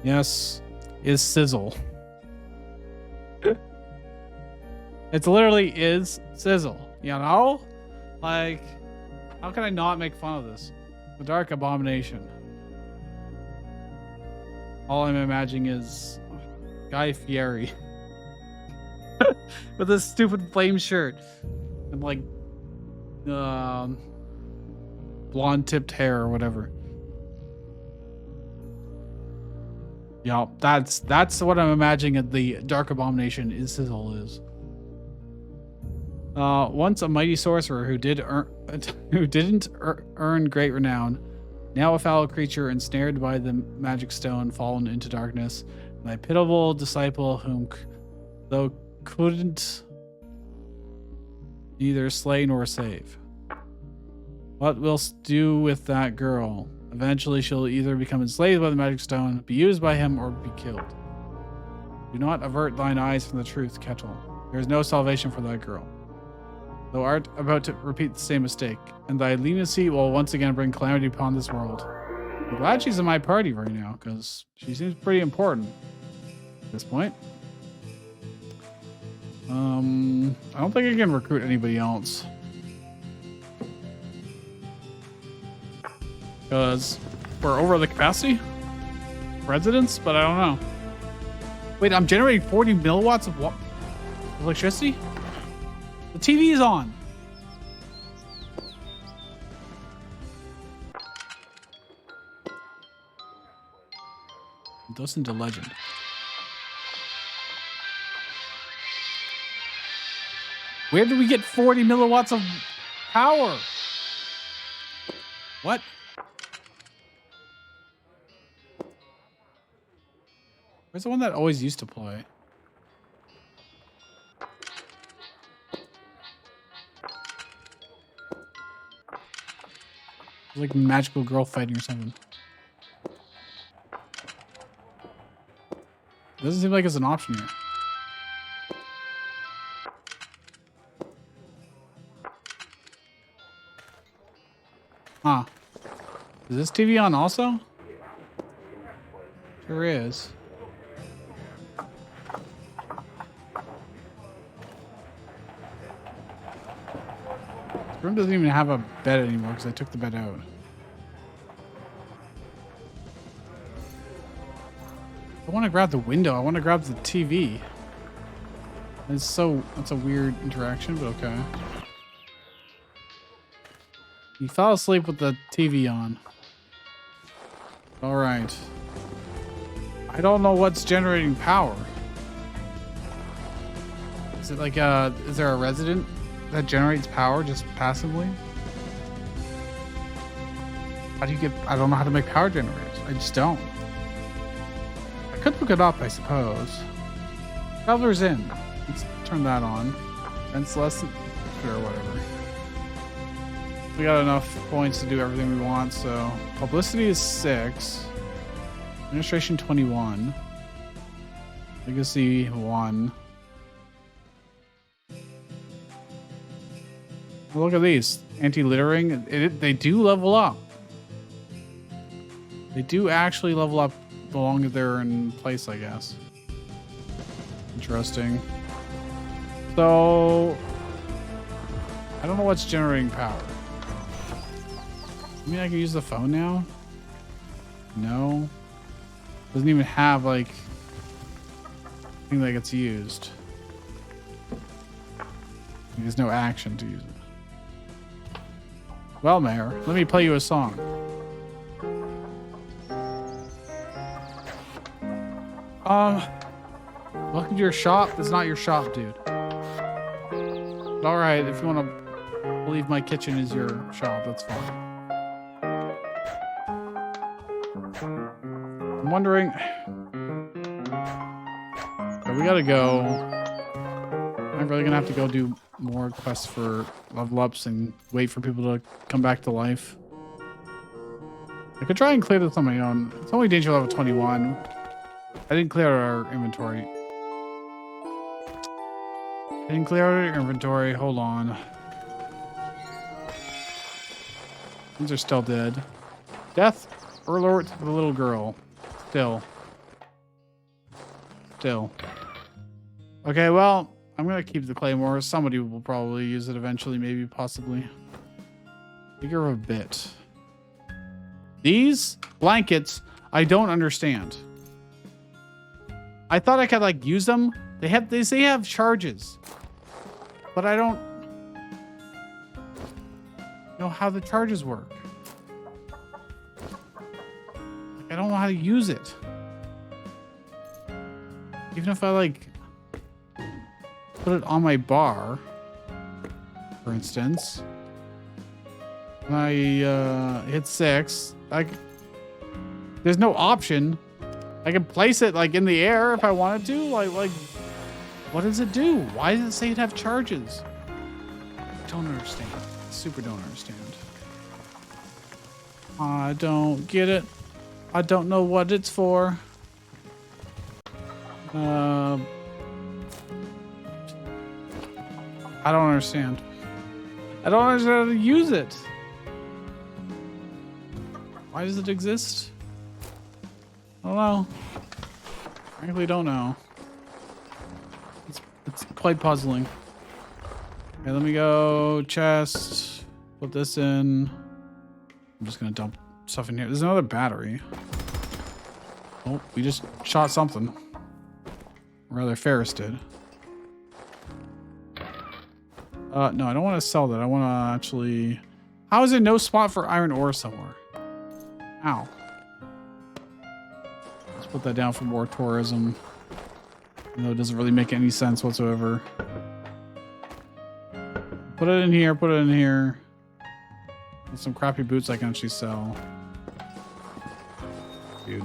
Yes, is Sizzle. It literally is Sizzle, you know? Like, how can I not make fun of this? The Dark Abomination. All I'm imagining is Guy Fieri. With this stupid flame shirt. And like, blonde tipped hair or whatever. Yeah, that's what I'm imagining the Dark Abomination is Sizzle is. Once a mighty sorcerer who didn't earn great renown, now a foul creature ensnared by the magic stone, fallen into darkness, my pitiable disciple whom though couldn't neither slay nor save. What wilt do with that girl? Eventually she'll either become enslaved by the magic stone, be used by him, or be killed. Do not avert thine eyes from the truth, Kettle. There is no salvation for that girl. Thou art about to repeat the same mistake, and thy leniency will once again bring calamity upon this world. I'm glad she's in my party right now, because she seems pretty important at this point. I don't think I can recruit anybody else. Because we're over the capacity? Residents? But I don't know. Wait, I'm generating 40 milliwatts of what? Electricity? The TV is on. Dust into legend. Where did we get 40 milliwatts of power? What? Where's the one that always used to play? It's like magical girl fighting or something. Doesn't seem like it's an option here. Huh. Is this TV on also? Sure is. This room doesn't even have a bed anymore because I took the bed out. I want to grab the window. I want to grab the TV. That's a weird interaction, but okay. He fell asleep with the TV on. All right. I don't know what's generating power. Is it like is there a resident that generates power just passively? How do you get, I don't know how to make power generators. I just don't. I could look it up, I suppose. Traveler's Inn. Let's turn that on. Events lesson. Sure, whatever. We got enough points to do everything we want, so publicity is 6. Administration 21. Legacy 1. Look at these. Anti-littering. They do level up. They do actually level up the longer they're in place, I guess. Interesting. So, I don't know what's generating power. I mean, I can use the phone now? No. Doesn't even have, like, anything that gets used. There's no action to use it. Well, Mayor, let me play you a song. Welcome to your shop. It's not your shop, dude. All right, if you want to believe my kitchen is your shop, that's fine. I'm wondering. Okay, we gotta go. I'm really gonna have to go do more quests for level ups and wait for people to come back to life. I could try and clear this on my own. It's only danger level 21. I didn't clear our inventory. Hold on. These are still dead. Death or alert to the little girl. Still. Okay, well, I'm gonna keep the claymore. Somebody will probably use it eventually, maybe, possibly. Figure of a bit. These blankets, I don't understand. I thought I could like use them. They say have charges, but I don't know how the charges work. Like, I don't know how to use it. Even if I like put it on my bar, for instance, and I hit 6. Like, there's no option. I can place it like in the air if I wanted to. Like, what does it do? Why does it say it have charges? I don't understand. Super don't understand. I don't get it. I don't know what it's for. I don't understand. I don't understand how to use it. Why does it exist? I don't know. Frankly, don't know. It's quite puzzling. Okay, let me go chest. Put this in. I'm just gonna dump stuff in here. There's another battery. Oh, we just shot something. Or rather, Ferris did. No, I don't want to sell that. I want to actually... How is there no spot for iron ore somewhere? Ow. Let's put that down for more tourism. Even though it doesn't really make any sense whatsoever. Put it in here, put it in here. With some crappy boots I can actually sell. Dude.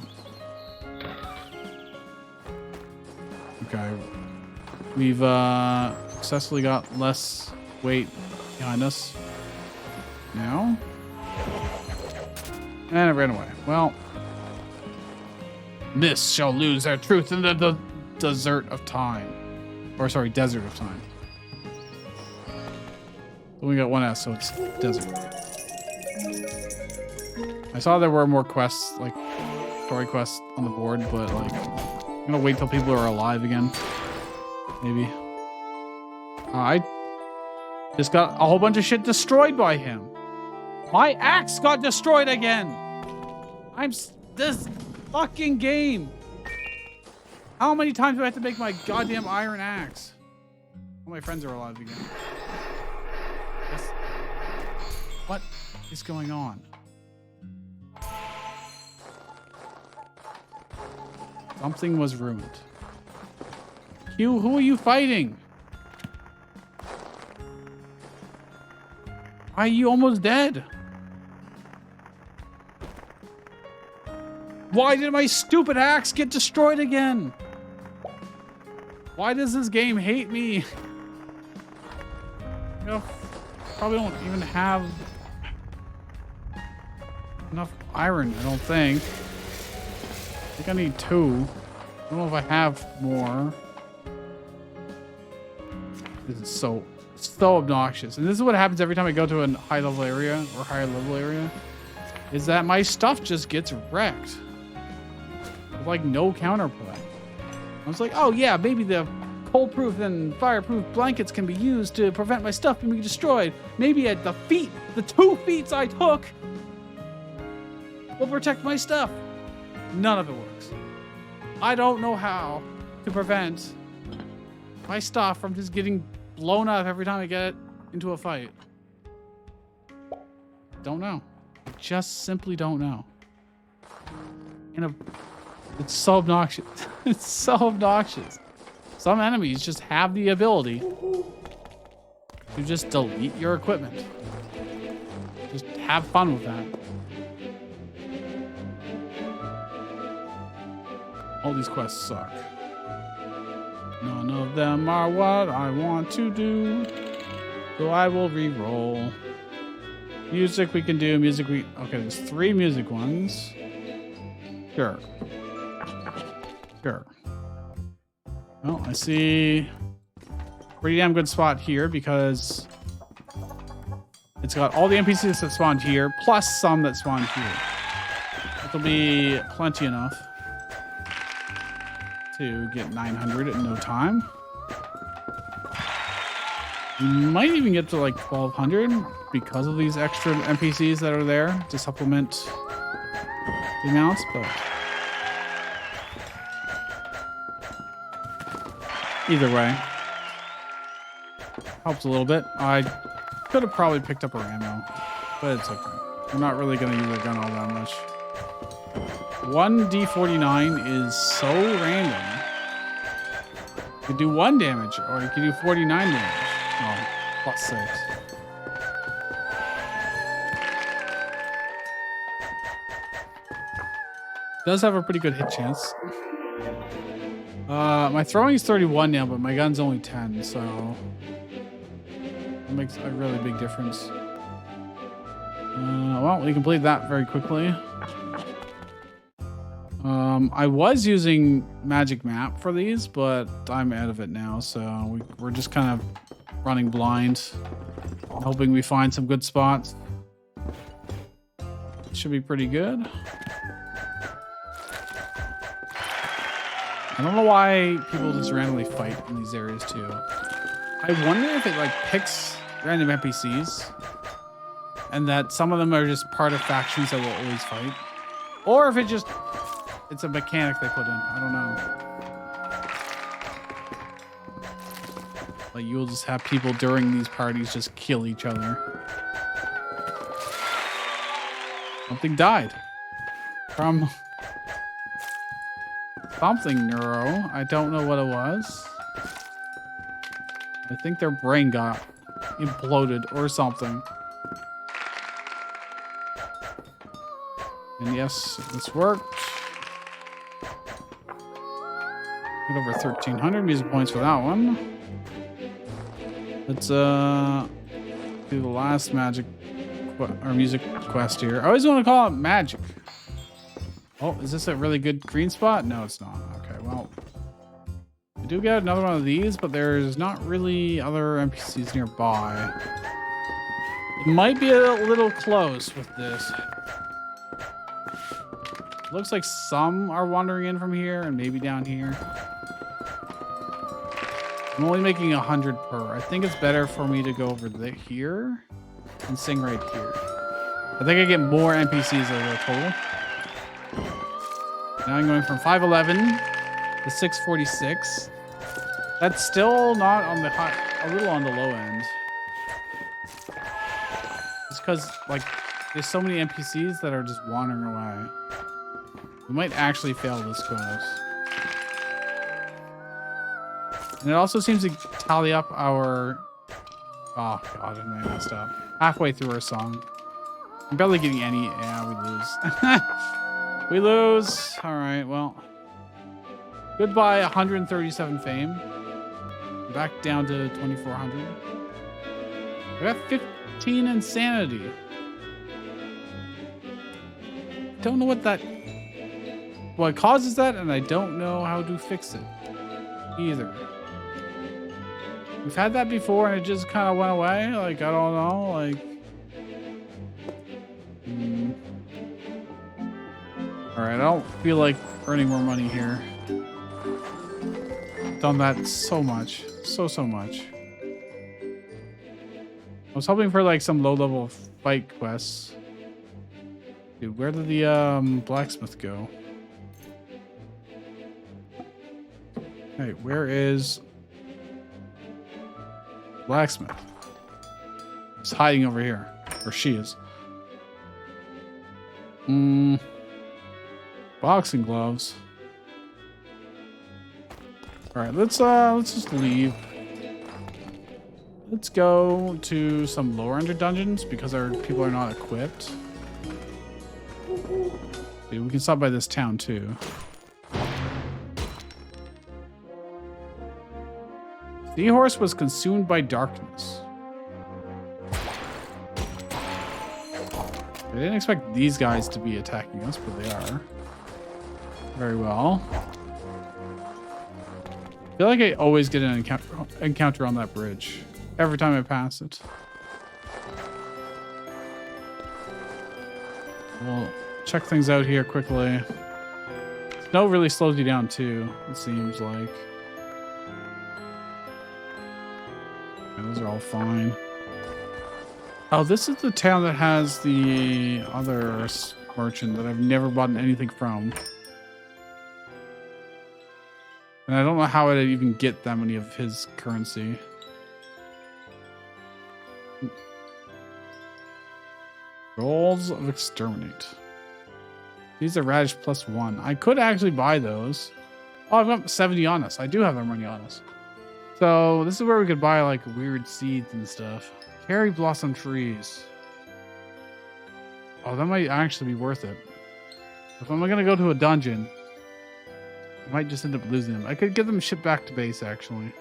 Okay. We've successfully got less weight behind us. Now. And it ran away. Well. Myths shall lose their truth in the desert of time. Or sorry, desert of time. We got one S, so it's desert. I saw there were more quests, like story quests on the board, but like I'm gonna wait till people are alive again. Maybe. I just got a whole bunch of shit destroyed by him. My axe got destroyed again. This fucking game. How many times do I have to make my goddamn iron axe? All my friends are alive again. What is going on? Something was ruined. Q, who are you fighting? Why are you almost dead? Why did my stupid axe get destroyed again? Why does this game hate me? You know, probably don't even have enough iron, I don't think. I think I need 2. I don't know if I have more. This is so obnoxious. And this is what happens every time I go to a high level area or higher level area. Is that my stuff just gets wrecked. With like no counterplay. I was like, oh yeah, maybe the cold-proof and fireproof blankets can be used to prevent my stuff from being destroyed. Maybe at the 2 feats I took will protect my stuff. None of it works. I don't know how to prevent my stuff from just getting blown up every time I get into a fight. Don't know. I just simply don't know. It's so obnoxious. It's so obnoxious. Some enemies just have the ability to just delete your equipment. Just have fun with that. All these quests suck. None of them are what I want to do. So I will re-roll. Music we can do. Okay, there's 3 music ones. Sure. Well, I see pretty damn good spot here because it's got all the NPCs that spawned here, plus some that spawned here. That'll be plenty enough to get 900 in no time. You might even get to like 1200 because of these extra NPCs that are there to supplement the amounts, but either way, helps a little bit. I could have probably picked up our ammo, but it's okay. We're not really going to use our gun all that much. 1d49 is so random. You can do 1 damage, or you can do 49 damage. Oh, plus 6. Does have a pretty good hit chance. My throwing is 31 now, but my gun's only 10, so it makes a really big difference. Well, we completed that very quickly. I was using magic map for these, but I'm out of it now, so we're just kind of running blind. Hoping we find some good spots. Should be pretty good. I don't know why people just randomly fight in these areas too. I wonder if it like picks random NPCs and that some of them are just part of factions that will always fight. Or if it's a mechanic they put in. I don't know. Like you'll just have people during these parties just kill each other. Something died from something neuro. I don't know what it was. I think their brain got imploded or something. And yes, this worked. Get over 1,300 music points for that one. Let's do the last magic or music quest here. I always want to call it magic. Oh, is this a really good green spot? No, it's not. Okay, well, we do get another one of these, but there's not really other NPCs nearby. It might be a little close with this. Looks like some are wandering in from here and maybe down here. I'm only making 100 per. I think it's better for me to go over here and sing right here. I think I get more NPCs over the total. Now I'm going from 511 to 646. That's still not on the high, a little on the low end. It's because like there's so many NPCs that are just wandering away. We might actually fail this quest. And it also seems to tally up our... Oh god, I messed up. Halfway through our song. I'm barely getting any... Yeah, we lose. We lose. Alright, well. Goodbye, 137 fame. Back down to 2,400. I got 15 insanity. Don't know what causes that, and I don't know how to fix it either. We've had that before, and it just kind of went away. Like, I don't know. Like, all right, I don't feel like earning more money here. Done that so much, so much. I was hoping for like some low-level fight quests. Dude, where did the blacksmith go? Hey, where is blacksmith? He's hiding over here, or she is. Boxing gloves. All right, let's just leave. Let's go to some lower end dungeons because our people are not equipped. Dude, we can stop by this town too. Seahorse was consumed by darkness. I didn't expect these guys to be attacking us, but they are. Very well. I feel like I always get an encounter on that bridge every time I pass it. We'll check things out here quickly. Snow really slows you down too, it seems like. Yeah, those are all fine. Oh, this is the town that has the other merchant that I've never bought anything from. And I don't know how I'd even get that many of his currency. Rolls of Exterminate. These are Radish +1. I could actually buy those. Oh, I've got 70 on us. I do have their money on us. So this is where we could buy like weird seeds and stuff. Cherry blossom trees. Oh, that might actually be worth it. If I'm gonna go to a dungeon, I might just end up losing them. I could get them shipped back to base, actually.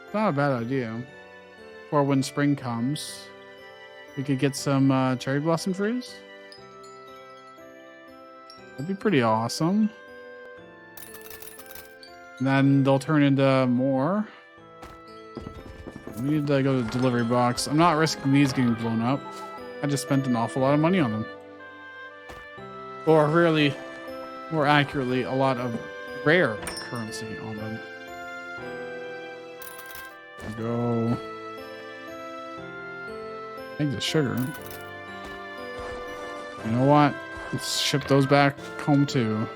It's not a bad idea. Or when spring comes, we could get some cherry blossom trees. That'd be pretty awesome. And then they'll turn into more. We need to go to the delivery box. I'm not risking these getting blown up. I just spent an awful lot of money on them. Or really, more accurately, a lot of rare currency on them. There we go. Thanks to sugar. You know what? Let's ship those back home too.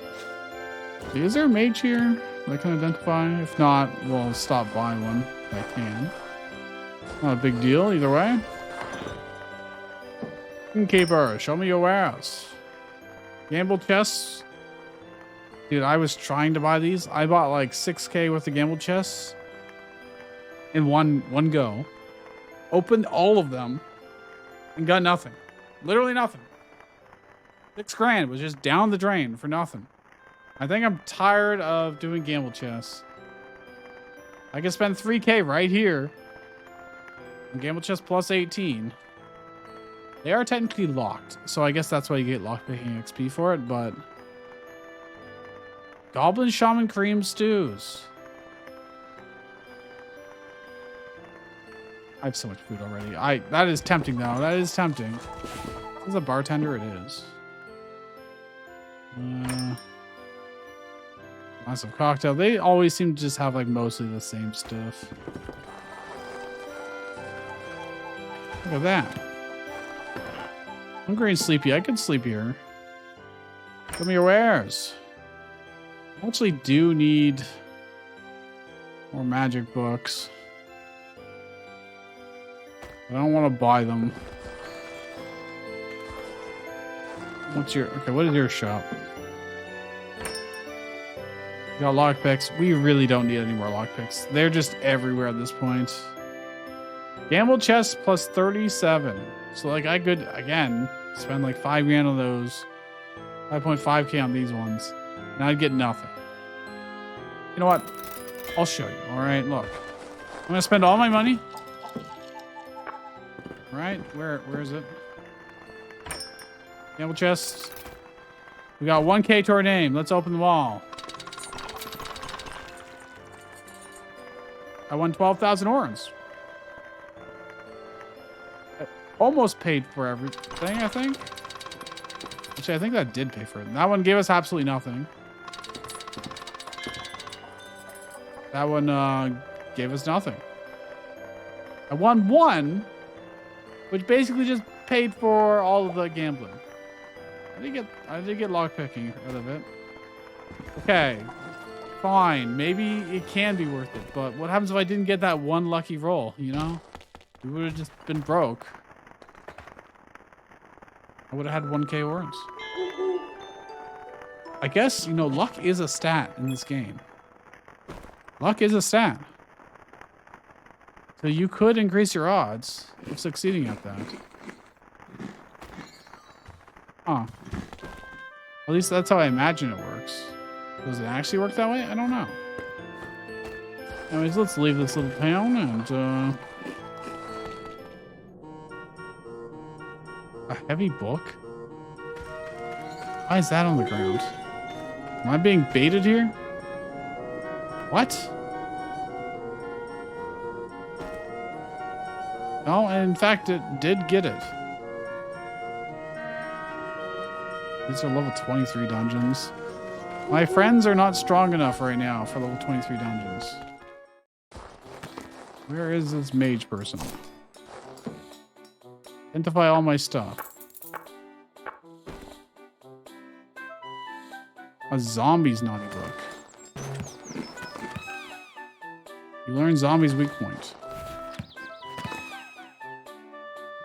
Is there a mage here that I can identify? If not, we'll stop by one if I can. Not a big deal either way. Innkeeper, show me your wares. Gamble chests. Dude, I was trying to buy these. I bought like 6K worth of gamble chests in one go. Opened all of them and got nothing. Literally nothing. 6 grand was just down the drain for nothing. I think I'm tired of doing gamble chests. I can spend 3K right here on gamble chest plus 18. They are technically locked, so I guess that's why you get lockpicking XP for it, but... Goblin Shaman Cream Stews. I have so much food already. That is tempting, though. That is tempting. As a bartender, it is. Massive cocktail. They always seem to just have, like, mostly the same stuff. Look at that. Hungry and sleepy. I could sleep here. Give me your wares. I actually do need more magic books. I don't want to buy them. What's your... Okay, what is your shop? You got lockpicks. We really don't need any more lockpicks. They're just everywhere at this point. Gamble chest plus 37. So, like, I could, again, spend like 5 grand on those. 5.5K on these ones. And I'd get nothing. You know what? I'll show you. All right, look. I'm going to spend all my money. All right, where is it? Gamble chest. We got 1K to our name. Let's open the wall. I won 12,000 orans. Almost paid for everything, I think. Actually, I think that did pay for it. That one gave us absolutely nothing. That one gave us nothing. I won 1, which basically just paid for all of the gambling. I did get lockpicking out of it. Okay, fine. Maybe it can be worth it, but what happens if I didn't get that one lucky roll? You know, we would have just been broke. I would have had 1K orans. I guess, you know, luck is a stat in this game. Luck is a stat. So you could increase your odds of succeeding at that. Huh. At least that's how I imagine it works. Does it actually work that way? I don't know. Anyways, let's leave this little town and, a heavy book? Why is that on the ground? Am I being baited here? What? No, in fact, it did get it. These are level 23 dungeons. My friends are not strong enough right now for level 23 dungeons. Where is this mage person? Identify all my stuff. A zombie's naughty book. You learn zombies' weak point.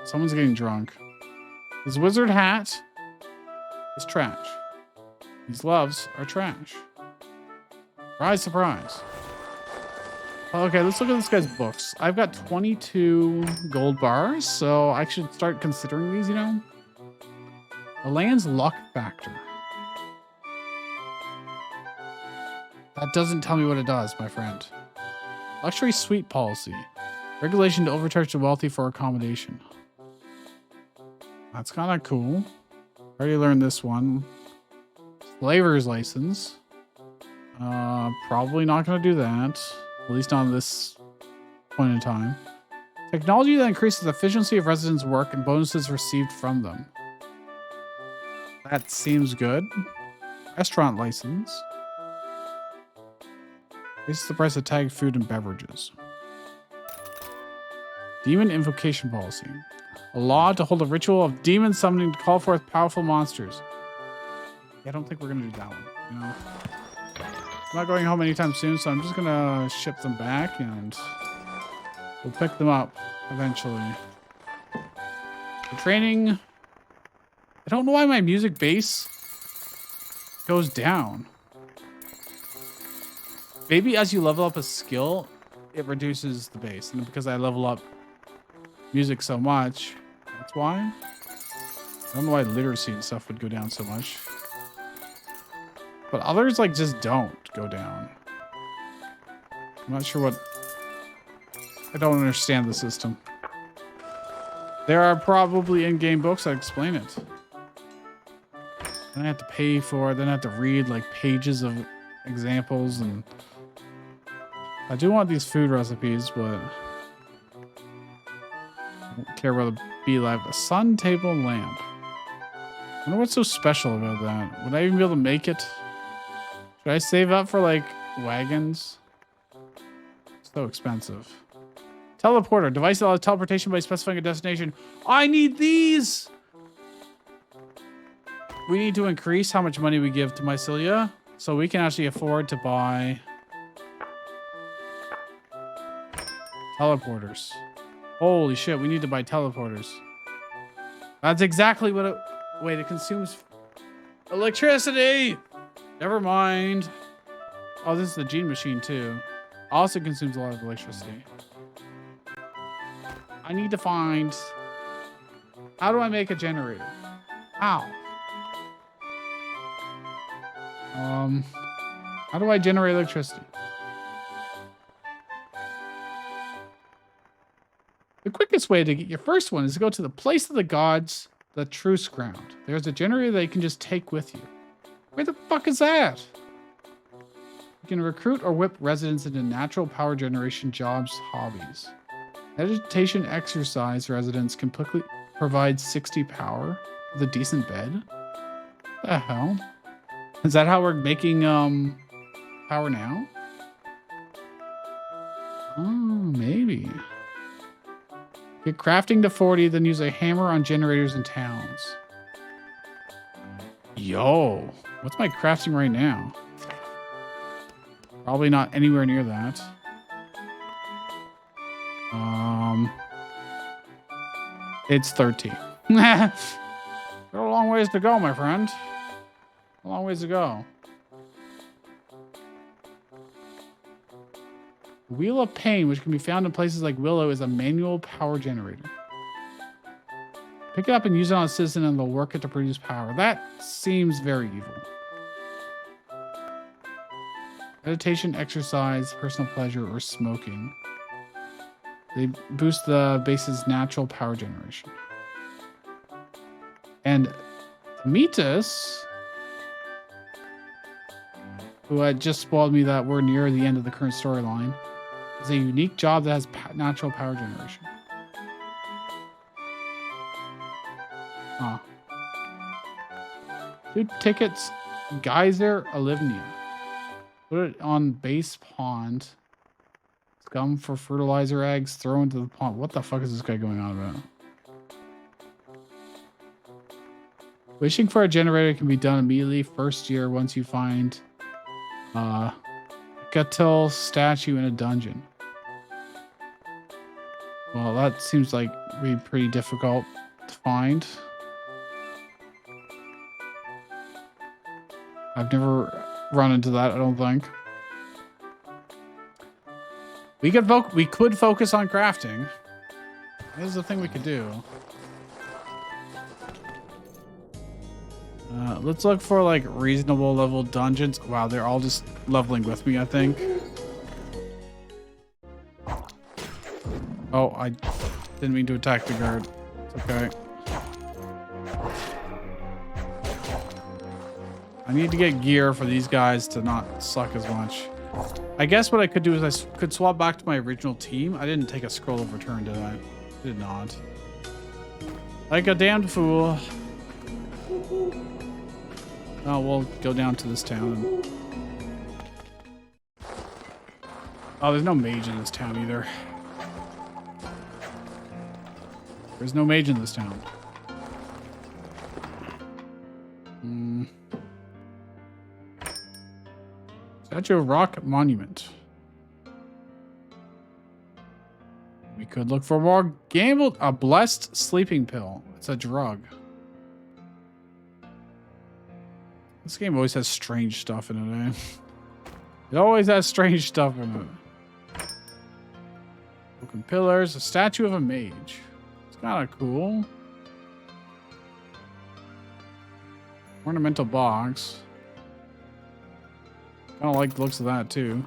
Someone's getting drunk. His wizard hat is trash. These gloves are trash. Surprise, surprise. Okay, let's look at this guy's books. I've got 22 gold bars, so I should start considering these, you know? Elin's luck factor. That doesn't tell me what it does, my friend. Luxury suite policy. Regulation to overcharge the wealthy for accommodation. That's kind of cool. Already learned this one. Slaver's license. Probably not going to do that. At least not at this point in time. Technology that increases the efficiency of residents' work and bonuses received from them. That seems good. Restaurant license. This is the price of tagged food and beverages. Demon invocation policy. A law to hold a ritual of demon summoning to call forth powerful monsters. Yeah, I don't think we're going to do that one. You know? I'm not going home anytime soon, so I'm just going to ship them back and we'll pick them up eventually. The training. I don't know why my music base goes down. Maybe as you level up a skill, it reduces the base. And because I level up music so much, that's why. I don't know why literacy and stuff would go down so much. But others like just don't go down. I'm not sure what... I don't understand the system. There are probably in-game books that explain it. Then I have to pay for it. Then I have to read like pages of examples. And I do want these food recipes, but I don't care about the beehive. A sun table lamp. I wonder what's so special about that. Would I even be able to make it? Should I save up for like wagons? So expensive. Teleporter. Device that allows teleportation by specifying a destination. I need these! We need to increase how much money we give to Mycelia so we can actually afford to buy teleporters. Holy shit, we need to buy teleporters. That's exactly what it... Wait, it consumes electricity! Never mind. Oh, this is the gene machine too. Also consumes a lot of electricity. I need to find... How do I make a generator? How? How do I generate electricity? The quickest way to get your first one is to go to the place of the gods, the truce ground. There's a generator that you can just take with you. Where the fuck is that? You can recruit or whip residents into natural power generation jobs, hobbies. Meditation exercise residents can quickly provide 60 power with a decent bed. What the hell? Is that how we're making power now? Oh, maybe. Get crafting to 40, then use a hammer on generators in towns. Yo, what's my crafting right now? Probably not anywhere near that. It's 13. Got a long ways to go, my friend. A long ways to go. Wheel of Pain, which can be found in places like Willow, is a manual power generator. Pick it up and use it on a citizen and they'll work it to produce power. That seems very evil. Meditation, exercise, personal pleasure, or smoking. They boost the base's natural power generation. And Metis, who had just spoiled me that we're near the end of the current storyline, is a unique job that has natural power generation. Huh. 2 tickets, Geyser Olivnia. Put it on base pond. Scum for fertilizer eggs. Throw into the pond. What the fuck is this guy going on about? Wishing for a generator can be done immediately first year once you find Gatil statue in a dungeon. Well, that seems like be pretty difficult to find. I've never run into that, I don't think. We could focus on crafting. This is the thing we could do. Let's look for like reasonable level dungeons. Wow, they're all just leveling with me, I think. Oh, I didn't mean to attack the guard. It's okay. I need to get gear for these guys to not suck as much. I guess what I could do is I could swap back to my original team. I didn't take a scroll of return, did I? Did not. Like a damned fool. Oh, we'll go down to this town. Oh, there's no mage in this town either. There's no mage in this town. Statue of Rock Monument. We could look for more gambled. A blessed sleeping pill. It's a drug. This game always has strange stuff in it, eh? It always has strange stuff in it. Broken pillars. A statue of a mage. It's kind of cool. Ornamental box. Kind of like the looks of that too.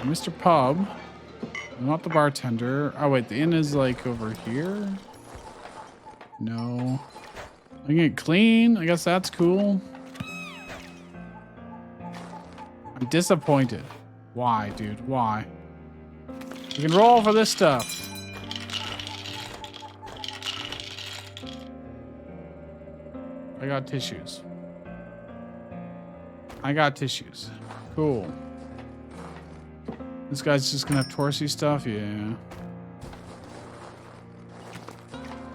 Mr. Pub. Not the bartender. Oh wait, the inn is like over here. No. I can get clean. I guess that's cool. I'm disappointed. Why, dude? Why? You can roll for this stuff. I got tissues. I got tissues. Cool. This guy's just gonna have Torsi stuff? Yeah.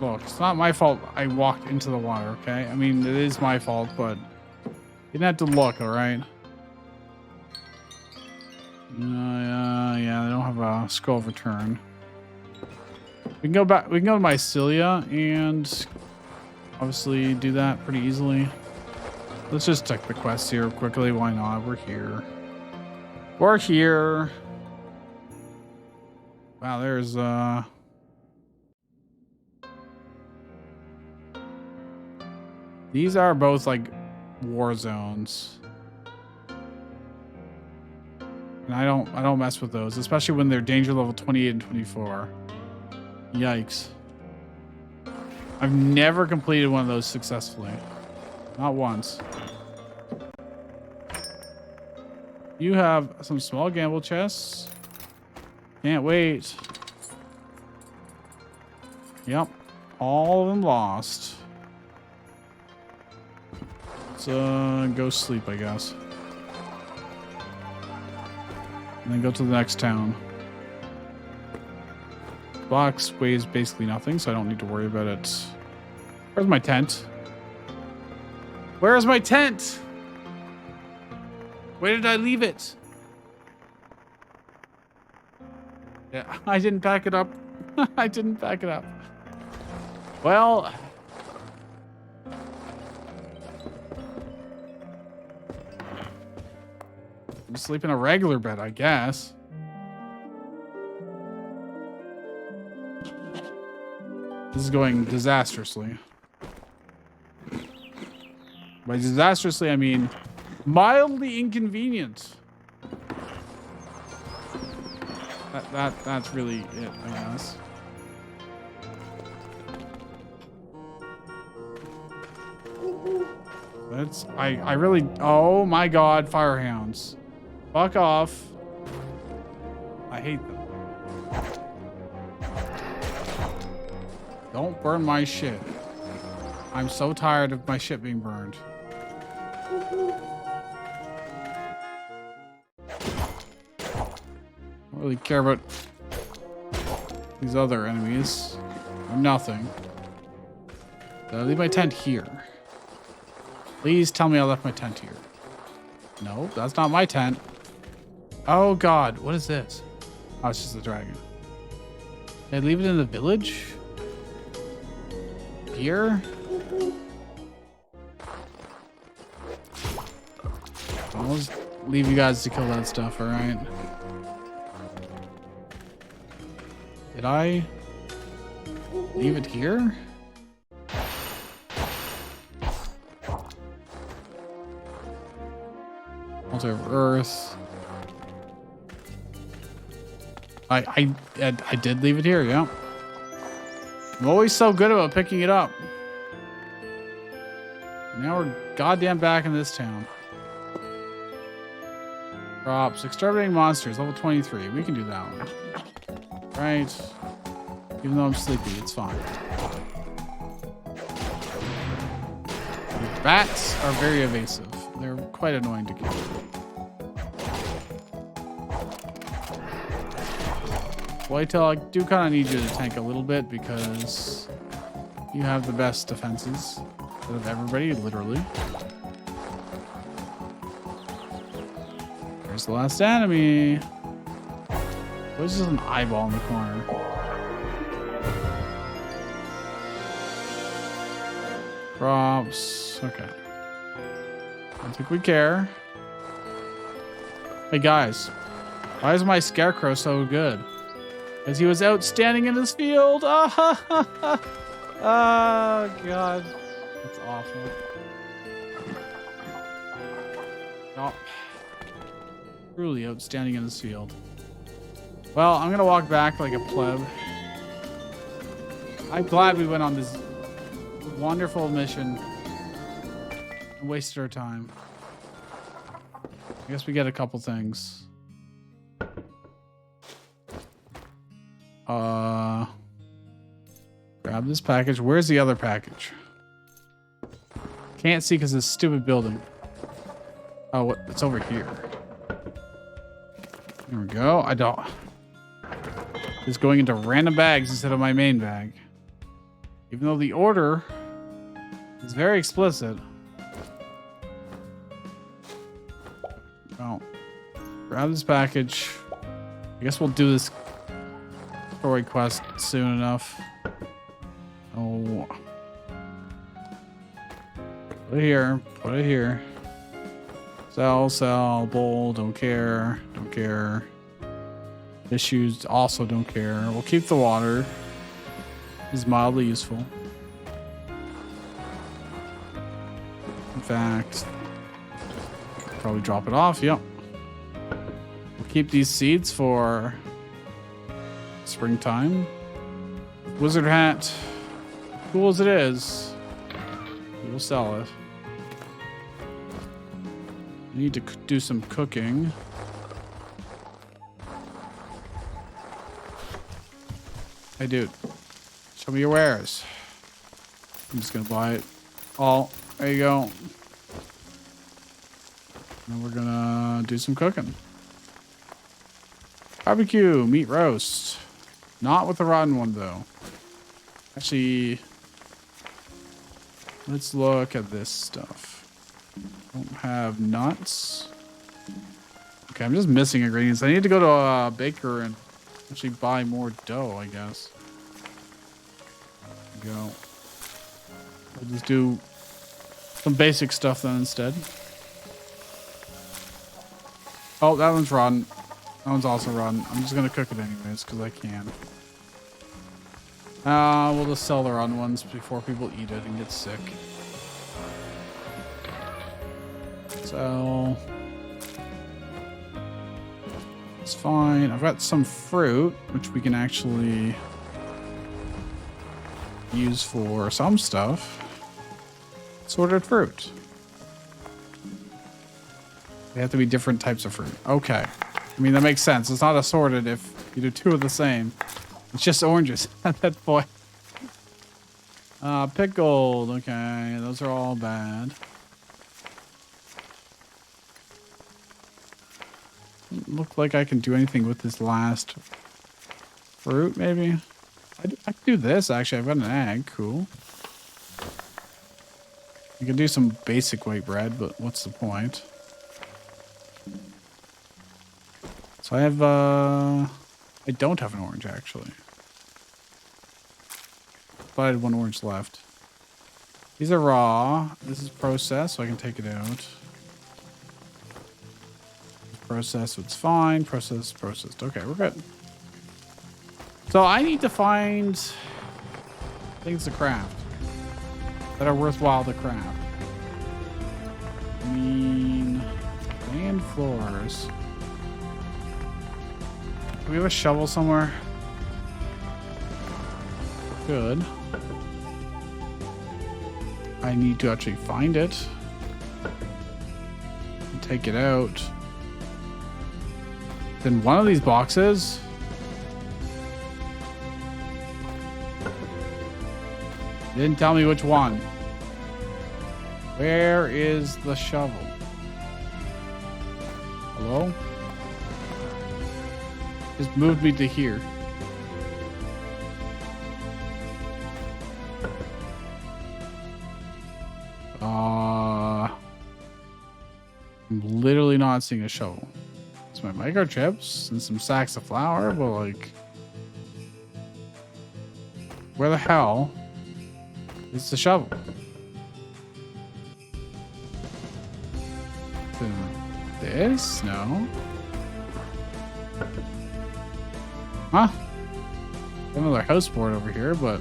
Look, it's not my fault I walked into the water, okay? I mean, it is my fault, but you didn't have to look, alright? Yeah, they don't have a scroll of return. We can go back, we can go to Mycelia and obviously do that pretty easily. Let's just check the quests here quickly. Why not? We're here. We're here. Wow, there's these are both like war zones. And I don't mess with those, especially when they're danger level 28 and 24. Yikes. I've never completed one of those successfully. Not once. You have some small gamble chests. Can't wait. Yep. All of them lost. Let's go sleep, I guess. And then go to the next town. Box weighs basically nothing, so I don't need to worry about it. Where's my tent? Where's my tent? Where did I leave it? Yeah, I didn't pack it up. I didn't pack it up. Well, I'm sleeping in a regular bed, I guess. This is going disastrously. By disastrously, I mean mildly inconvenient. That's really it, I guess. I really, oh my god, firehounds. Fuck off. I hate them. Don't burn my shit. I'm so tired of my shit being burned. Don't really care about these other enemies. Or nothing. Did I leave my tent here? Please tell me I left my tent here. No, that's not my tent. Oh god, what is this? Oh, it's just a dragon. Did I leave it in the village? Here? I'll just leave you guys to kill that stuff, alright? Did I leave it here? Altar of Earth. I did leave it here, yeah. I'm always so good about picking it up. Now we're goddamn back in this town. Crops. Exterminating monsters. Level 23. We can do that one. Right. Even though I'm sleepy, it's fine. Bats are very evasive. They're quite annoying to kill. Whitetail, I do kind of need you to tank a little bit because you have the best defenses out of everybody, literally. There's the last enemy. What is just an eyeball in the corner? Props. Okay. I don't think we care. Hey guys, why is my scarecrow so good? Because he was outstanding in his field. Oh, God. That's awful. Oh. Truly outstanding in his field. Well, I'm going to walk back like a pleb. I'm glad we went on this wonderful mission and wasted our time. I guess we get a couple things. Grab this package. Where's the other package? Can't see because this stupid building. Oh, what? It's over here. There we go. I don't. It's going into random bags instead of my main bag. Even though the order is very explicit. Well, grab this package. I guess we'll do this story quest soon enough. Oh. Put it here. Put it here. Sell, bowl, don't care. Don't care. Issues, also don't care. We'll keep the water. It's mildly useful. In fact, probably drop it off. Yep. We'll keep these seeds for springtime. Wizard hat. Cool as it is, we will sell it. I need to do some cooking. Hey, dude. Show me your wares. I'm just going to buy it all. There you go. And we're going to do some cooking. Barbecue, meat roast. Not with the rotten one, though. Actually, let's look at this stuff. Don't have nuts. Okay, I'm just missing ingredients. I need to go to a baker and actually buy more dough, I guess. There we go. We'll just do some basic stuff then instead. Oh, that one's rotten. That one's also rotten. I'm just going to cook it anyways because I can. We'll just sell the rotten ones before people eat it and get sick. So it's fine. I've got some fruit, which we can actually use for some stuff. Sorted fruit. They have to be different types of fruit. Okay. I mean, that makes sense. It's not assorted if you do two of the same. It's just oranges at that point. Pickled. Okay, those are all bad. Doesn't look like I can do anything with this last fruit, maybe. I can do this, actually. I've got an egg. Cool. You can do some basic white bread, but what's the point? So I have, I don't have an orange, actually. But I had one orange left. These are raw. This is processed, so I can take it out. Processed, so it's fine. Processed. Okay, we're good. So I need to find things to craft that are worthwhile to craft. I mean, land floors. Do we have a shovel somewhere? Good. I need to actually find it. And take it out. In one of these boxes. You didn't tell me which one. Where is the shovel? Hello? Just moved me to here. I'm literally not seeing a shovel. It's my microchips and some sacks of flour, but like, where the hell is the shovel? This? No. Huh? Another house board over here, but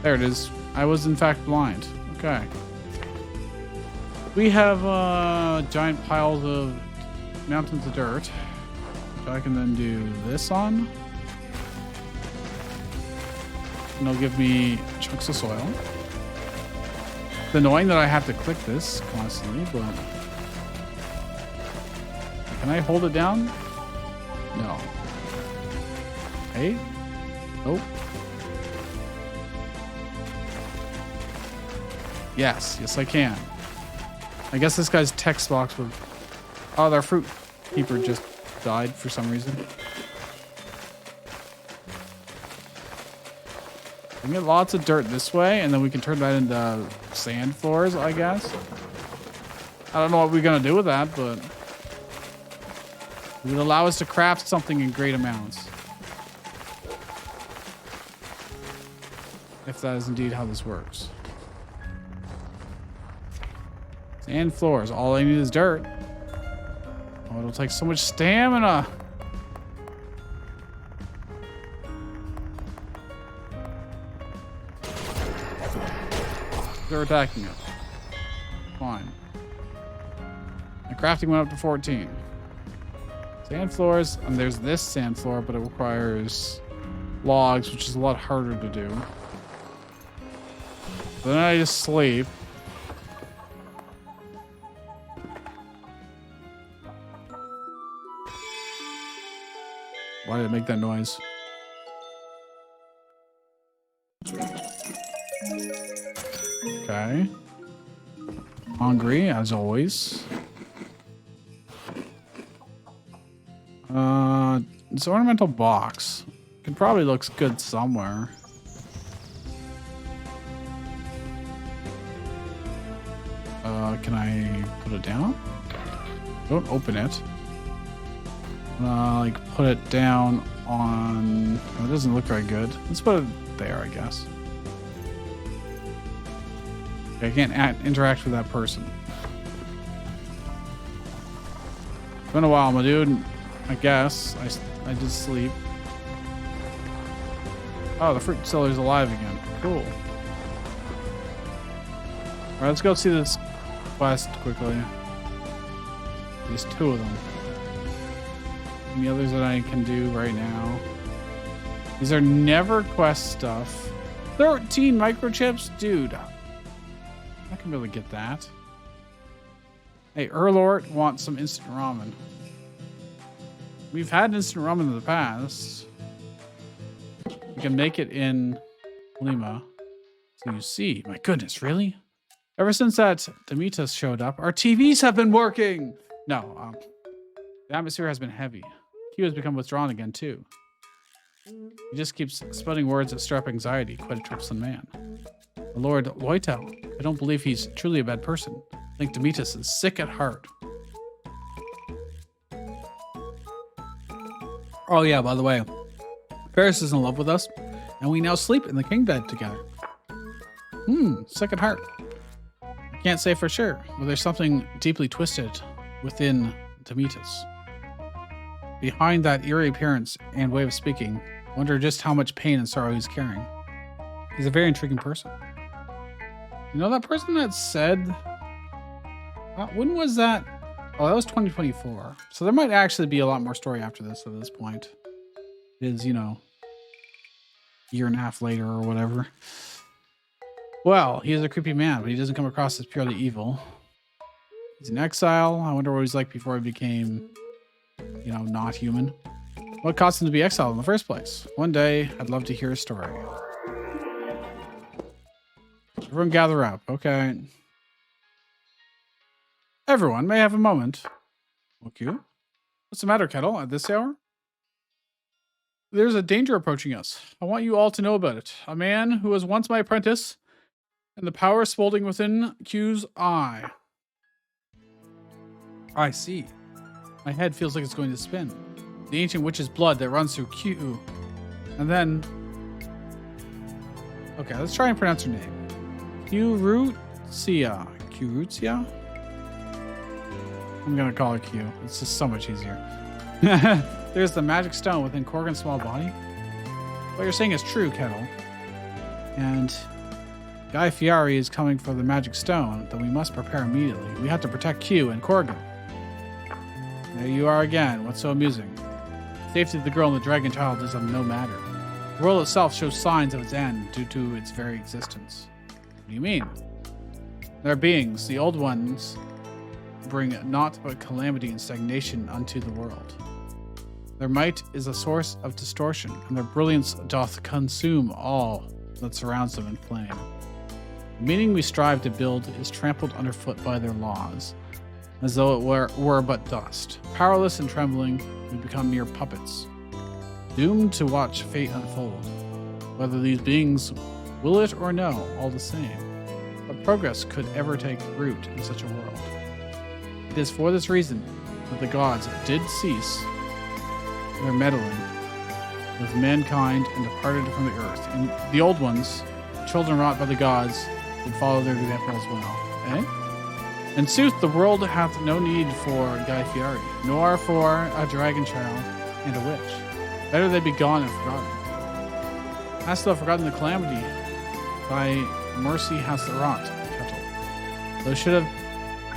there it is. I was in fact blind. Okay. We have giant piles of mountains of dirt, which I can then do this on. And it'll give me chunks of soil. It's annoying that I have to click this constantly, but can I hold it down? No. Hey? Oh. Yes, I can. I guess this guy's text box would... Oh, their fruit keeper just died for some reason. We can get lots of dirt this way, and then we can turn that into sand floors, I guess. I don't know what we're going to do with that, but it would allow us to craft something in great amounts. If that is indeed how this works. Sand floors. All I need is dirt. Oh, it'll take so much stamina. They're attacking us. Fine. My crafting went up to 14. Sand floors. And there's this sand floor, but it requires logs, which is a lot harder to do. Then I just sleep. Why did it make that noise? Okay. Hungry, as always. This ornamental box. It probably looks good somewhere. Can I put it down? Don't open it. Like put it down on... Oh, it doesn't look very good. Let's put it there, I guess. Okay, I can't interact with that person. It's been a while, my dude. I guess. I did sleep. Oh, the fruit seller's alive again. Cool. Alright, let's go see this quest quickly. There's 2 of them. Any others that I can do right now? These are never quest stuff. 13 microchips? Dude. I can really get that. Hey, Erlort wants some instant ramen. We've had instant ramen in the past. We can make it in Lima. So you see, my goodness, really? Ever since that Demetus showed up, our TVs have been working. No, the atmosphere has been heavy. Q has become withdrawn again, too. He just keeps spouting words that stir up anxiety, quite a troublesome man. The Lord Loitel, I don't believe he's truly a bad person. I think Demetus is sick at heart. Oh yeah, by the way, Paris is in love with us, and we now sleep in the king bed together. Sick at heart. I can't say for sure, but there's something deeply twisted within Demetus. Behind that eerie appearance and way of speaking, I wonder just how much pain and sorrow he's carrying. He's a very intriguing person. You know that person that said... when was that? Oh, that was 2024. So there might actually be a lot more story after this at this point. It is, you know, a year and a half later or whatever. Well, he is a creepy man, but he doesn't come across as purely evil. He's in exile. I wonder what he's like before he became, you know, not human. What caused him to be exiled in the first place? One day, I'd love to hear his story. Everyone gather up. Okay. Everyone may have a moment. Okay. What's the matter, Kettle, at this hour? There's a danger approaching us. I want you all to know about it. A man who was once my apprentice, and the power smoldering within Q's eye. I see. My head feels like it's going to spin. The ancient witch's blood that runs through Q. And then... Okay, let's try and pronounce her name. Qrutia. Qrutia? I'm gonna call her Q. It's just so much easier. There's the magic stone within Corgan's small body. What you're saying is true, Kettle. And Guy Fieri is coming for the magic stone, then we must prepare immediately. We have to protect Q and Corgan. There you are again. What's so amusing? The safety of the girl and the dragon child is of no matter. The world itself shows signs of its end due to its very existence. What do you mean? Their beings, the old ones, bring naught but calamity and stagnation unto the world. Their might is a source of distortion, and their brilliance doth consume all that surrounds them in flame. The meaning we strive to build is trampled underfoot by their laws, as though it were but dust. Powerless and trembling, we become mere puppets, doomed to watch fate unfold. Whether these beings will it or no, all the same. But progress could ever take root in such a world. It is for this reason that the gods did cease their meddling with mankind and departed from the earth. And the old ones, children wrought by the gods, would follow their example as well. Eh? In sooth, the world hath no need for Guy Fieri, nor for a dragon child and a witch. Better they be gone and forgotten. Hast thou forgotten the calamity thy mercy hast wrought, Kettle? Thou should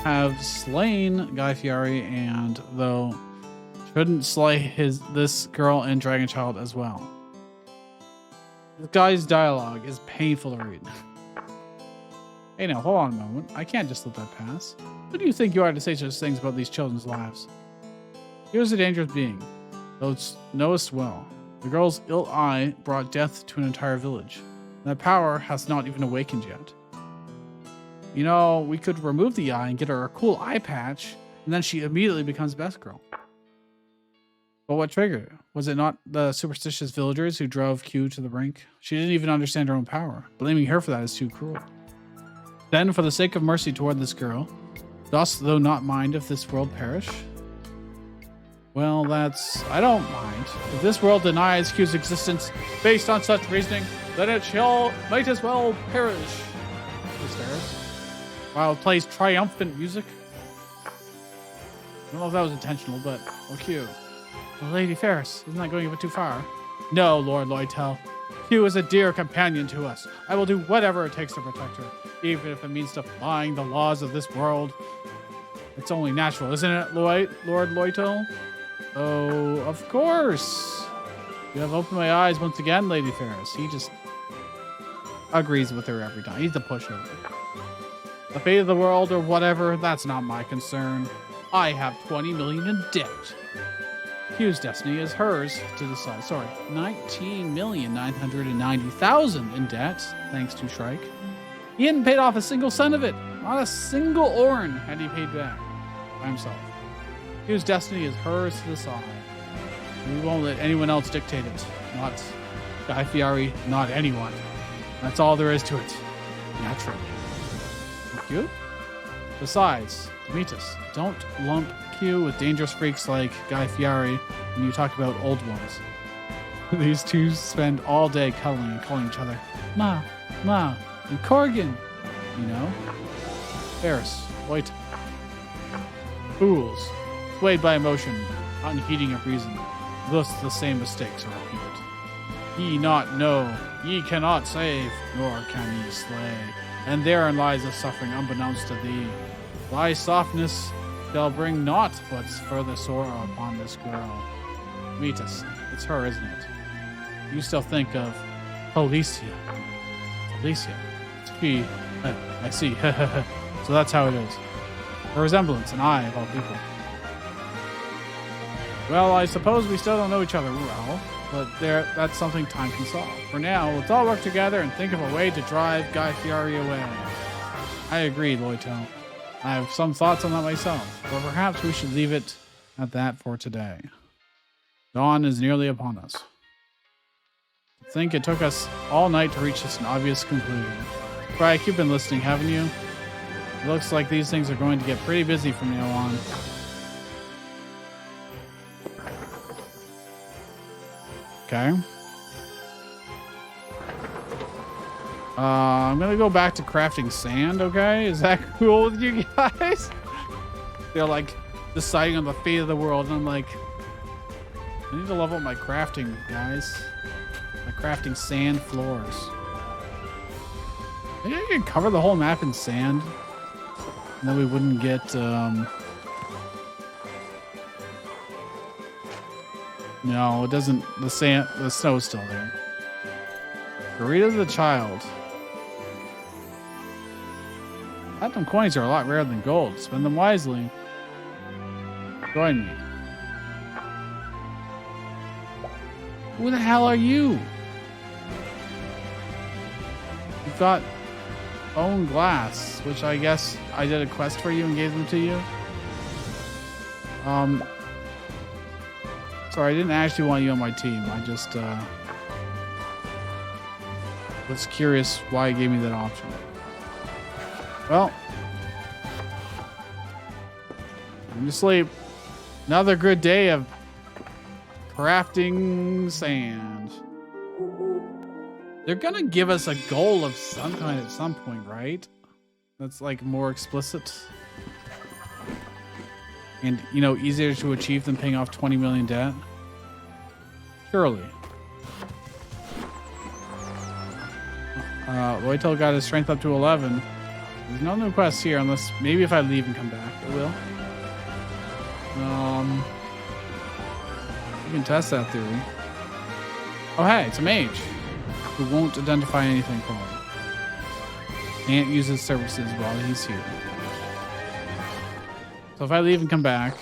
have slain Guy Fieri, and though shouldn't slay this girl and dragon child as well. This guy's dialogue is painful to read. Hey now, hold on a moment. I can't just let that pass. Who do you think you are to say such things about these children's lives? Here's a dangerous being, thou knowest well. The girl's ill eye brought death to an entire village. That power has not even awakened yet. You know, we could remove the eye and get her a cool eye patch, and then she immediately becomes best girl. But what triggered it? Was it not the superstitious villagers who drove Q to the brink? She didn't even understand her own power. Blaming her for that is too cruel. Then, for the sake of mercy toward this girl, dost thou not mind if this world perish? Well, I don't mind. If this world denies Q's existence based on such reasoning, then it might as well perish. Who's Ferris? While it plays triumphant music. I don't know if that was intentional, but okay. Well, Lady Ferris, isn't that going a bit too far? No, Lord Loytel. Q is a dear companion to us. I will do whatever it takes to protect her, even if it means defying the laws of this world. It's only natural, isn't it, Lord Loytel? Oh, of course. You have opened my eyes once again, Lady Ferris. He just agrees with her every time. He's the pushover. The fate of the world or whatever, that's not my concern. I have 20 million in debt. Q's destiny is hers to decide. Sorry, 19,990,000 in debt, thanks to Shrike. He hadn't paid off a single cent of it. Not a single Orin had he paid back by himself. Q's destiny is hers to decide. We won't let anyone else dictate it. Not Guy Fieri, not anyone. That's all there is to it. Naturally. Thank you. Besides, Demetrius, don't lump Q with dangerous freaks like Guy Fieri when you talk about old ones. These two spend all day cuddling and calling each other Ma, Ma, and Corgan. You know? Ferris, White. Fools, swayed by emotion, unheeding of reason, thus the same mistakes are repeated. Ye not know, ye cannot save, nor can ye slay, and therein lies the suffering unbeknownst to thee. Thy softness shall bring naught but further sorrow upon this girl. Meetus, it's her, isn't it? You still think of Alicia. Alicia. She, I see. So that's how it is. A resemblance, an eye of all people. Well, I suppose we still don't know each other well, but that's something time can solve. For now, let's all work together and think of a way to drive Guy Fieri away. I agree, Loito. I have some thoughts on that myself, but perhaps we should leave it at that for today. Dawn is nearly upon us. I think it took us all night to reach this obvious conclusion. Shrike, you've been listening, haven't you? It looks like these things are going to get pretty busy from now on. Okay. I'm gonna go back to crafting sand, okay? Is that cool with you guys? They're like deciding on the fate of the world, and I'm like, I need to level up my crafting, guys. My crafting sand floors. Maybe I could cover the whole map in sand, and then we wouldn't get, no, it doesn't, the snow's still there. Burrito the child. Platinum coins are a lot rarer than gold. Spend them wisely. Join me. Who the hell are you? You've got bone glass, which I guess I did a quest for you and gave them to you. Sorry, I didn't actually want you on my team. I just was curious why it gave me that option. Well, I'm to sleep. Another good day of crafting sand. They're gonna give us a goal of some kind at some point, right? That's like more explicit. And, you know, easier to achieve than paying off 20 million debt. Surely. Loito got his strength up to 11. There's no new quests here unless maybe if I leave and come back, I will. You can test that theory. Oh, hey, it's a mage who won't identify anything for me. Can't use his services while he's here. So if I leave and come back,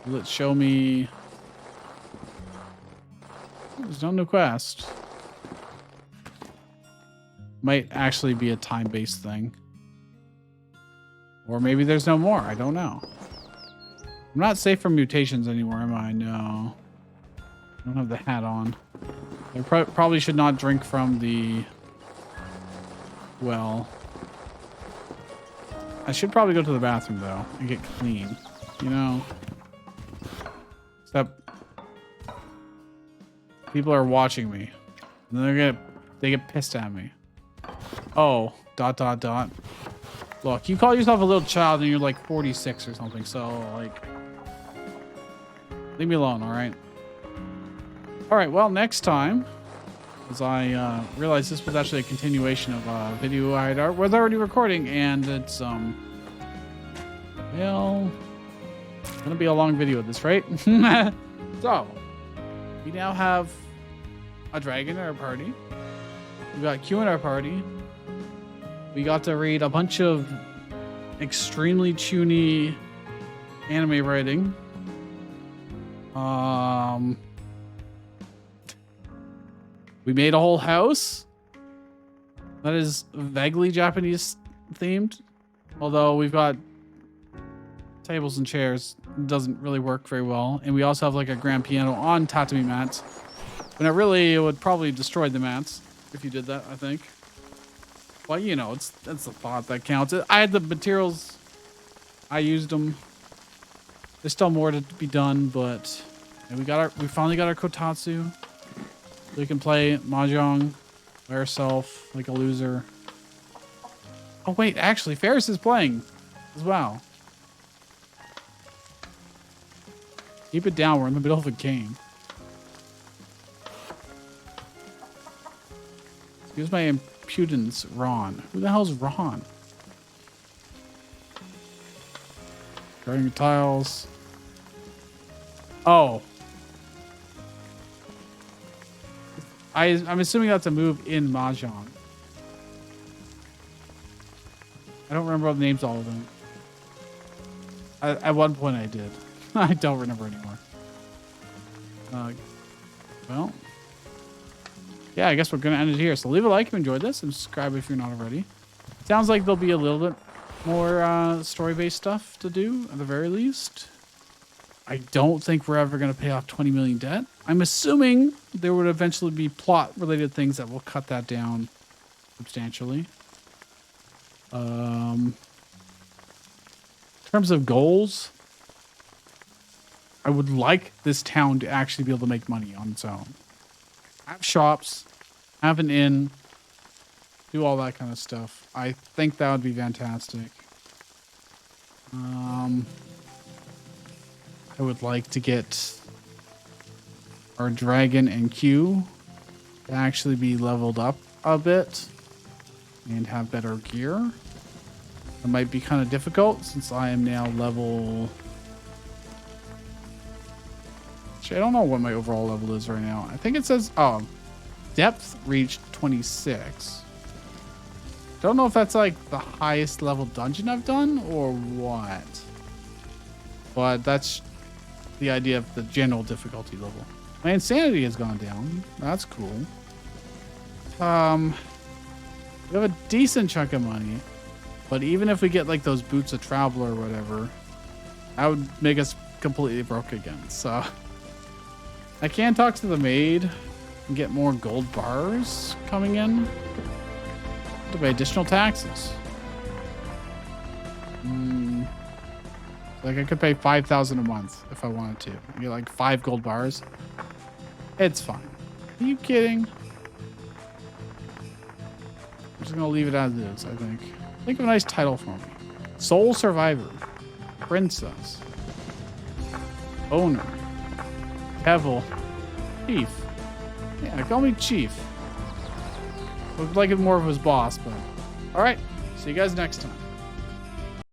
will it show me? There's no new quest. Might actually be a time-based thing. Or maybe there's no more. I don't know. I'm not safe from mutations anymore, am I? No. I don't have the hat on. I probably should not drink from the well. I should probably go to the bathroom, though, and get clean. You know? Except people are watching me. And then they get pissed at me. Oh, ... Look, you call yourself a little child and you're like 46 or something, so like, leave me alone, all right? All right, well, next time, as I realized this was actually a continuation of a video I was already recording, and it's, well, it's gonna be a long video at this rate. So, we now have a dragon in our party. We got Q in our party. We got to read a bunch of extremely chuny anime writing. We made a whole house that is vaguely Japanese themed, although we've got tables and chairs. It doesn't really work very well, and we also have like a grand piano on tatami mats. When it would probably destroy the mats if you did that, I think. Well, you know, that's the thought that counts. I had the materials. I used them. There's still more to be done, but we finally got our kotatsu. We can play mahjong by ourselves like a loser. Oh wait, actually, Ferris is playing as well. Keep it down. We're in the middle of a game. Excuse my impudence, Ron. Who the hell's Ron? Guarding tiles. Oh. I'm assuming that's a move in Mahjong. I don't remember all the names of all of them. At one point I did. I don't remember anymore. Well, yeah, I guess we're going to end it here. So leave a like if you enjoyed this and subscribe if you're not already. Sounds like there'll be a little bit more story-based stuff to do at the very least. I don't think we're ever going to pay off 20 million debt. I'm assuming there would eventually be plot-related things that will cut that down substantially. In terms of goals, I would like this town to actually be able to make money on its own. Have shops, have an inn, do all that kind of stuff. I think that would be fantastic. I would like to get our dragon and Q to actually be leveled up a bit and have better gear. It might be kind of difficult since I am now level... Actually, I don't know what my overall level is right now. I think it says, oh, depth reached 26. Don't know if that's like the highest level dungeon I've done or what. But that's the idea of the general difficulty level. My insanity has gone down. That's cool. We have a decent chunk of money. But even if we get like those boots of travel or whatever, that would make us completely broke again. So I can talk to the maid and get more gold bars coming in to pay additional taxes. Like I could pay 5,000 a month if I wanted to. Get like 5 gold bars. It's fine. Are you kidding? I'm just gonna leave it as is, I think. Think of a nice title for me. Soul Survivor. Princess. Owner. Kevel. Chief. Yeah, call me Chief. Looked like it more of his boss, but... Alright, see you guys next time.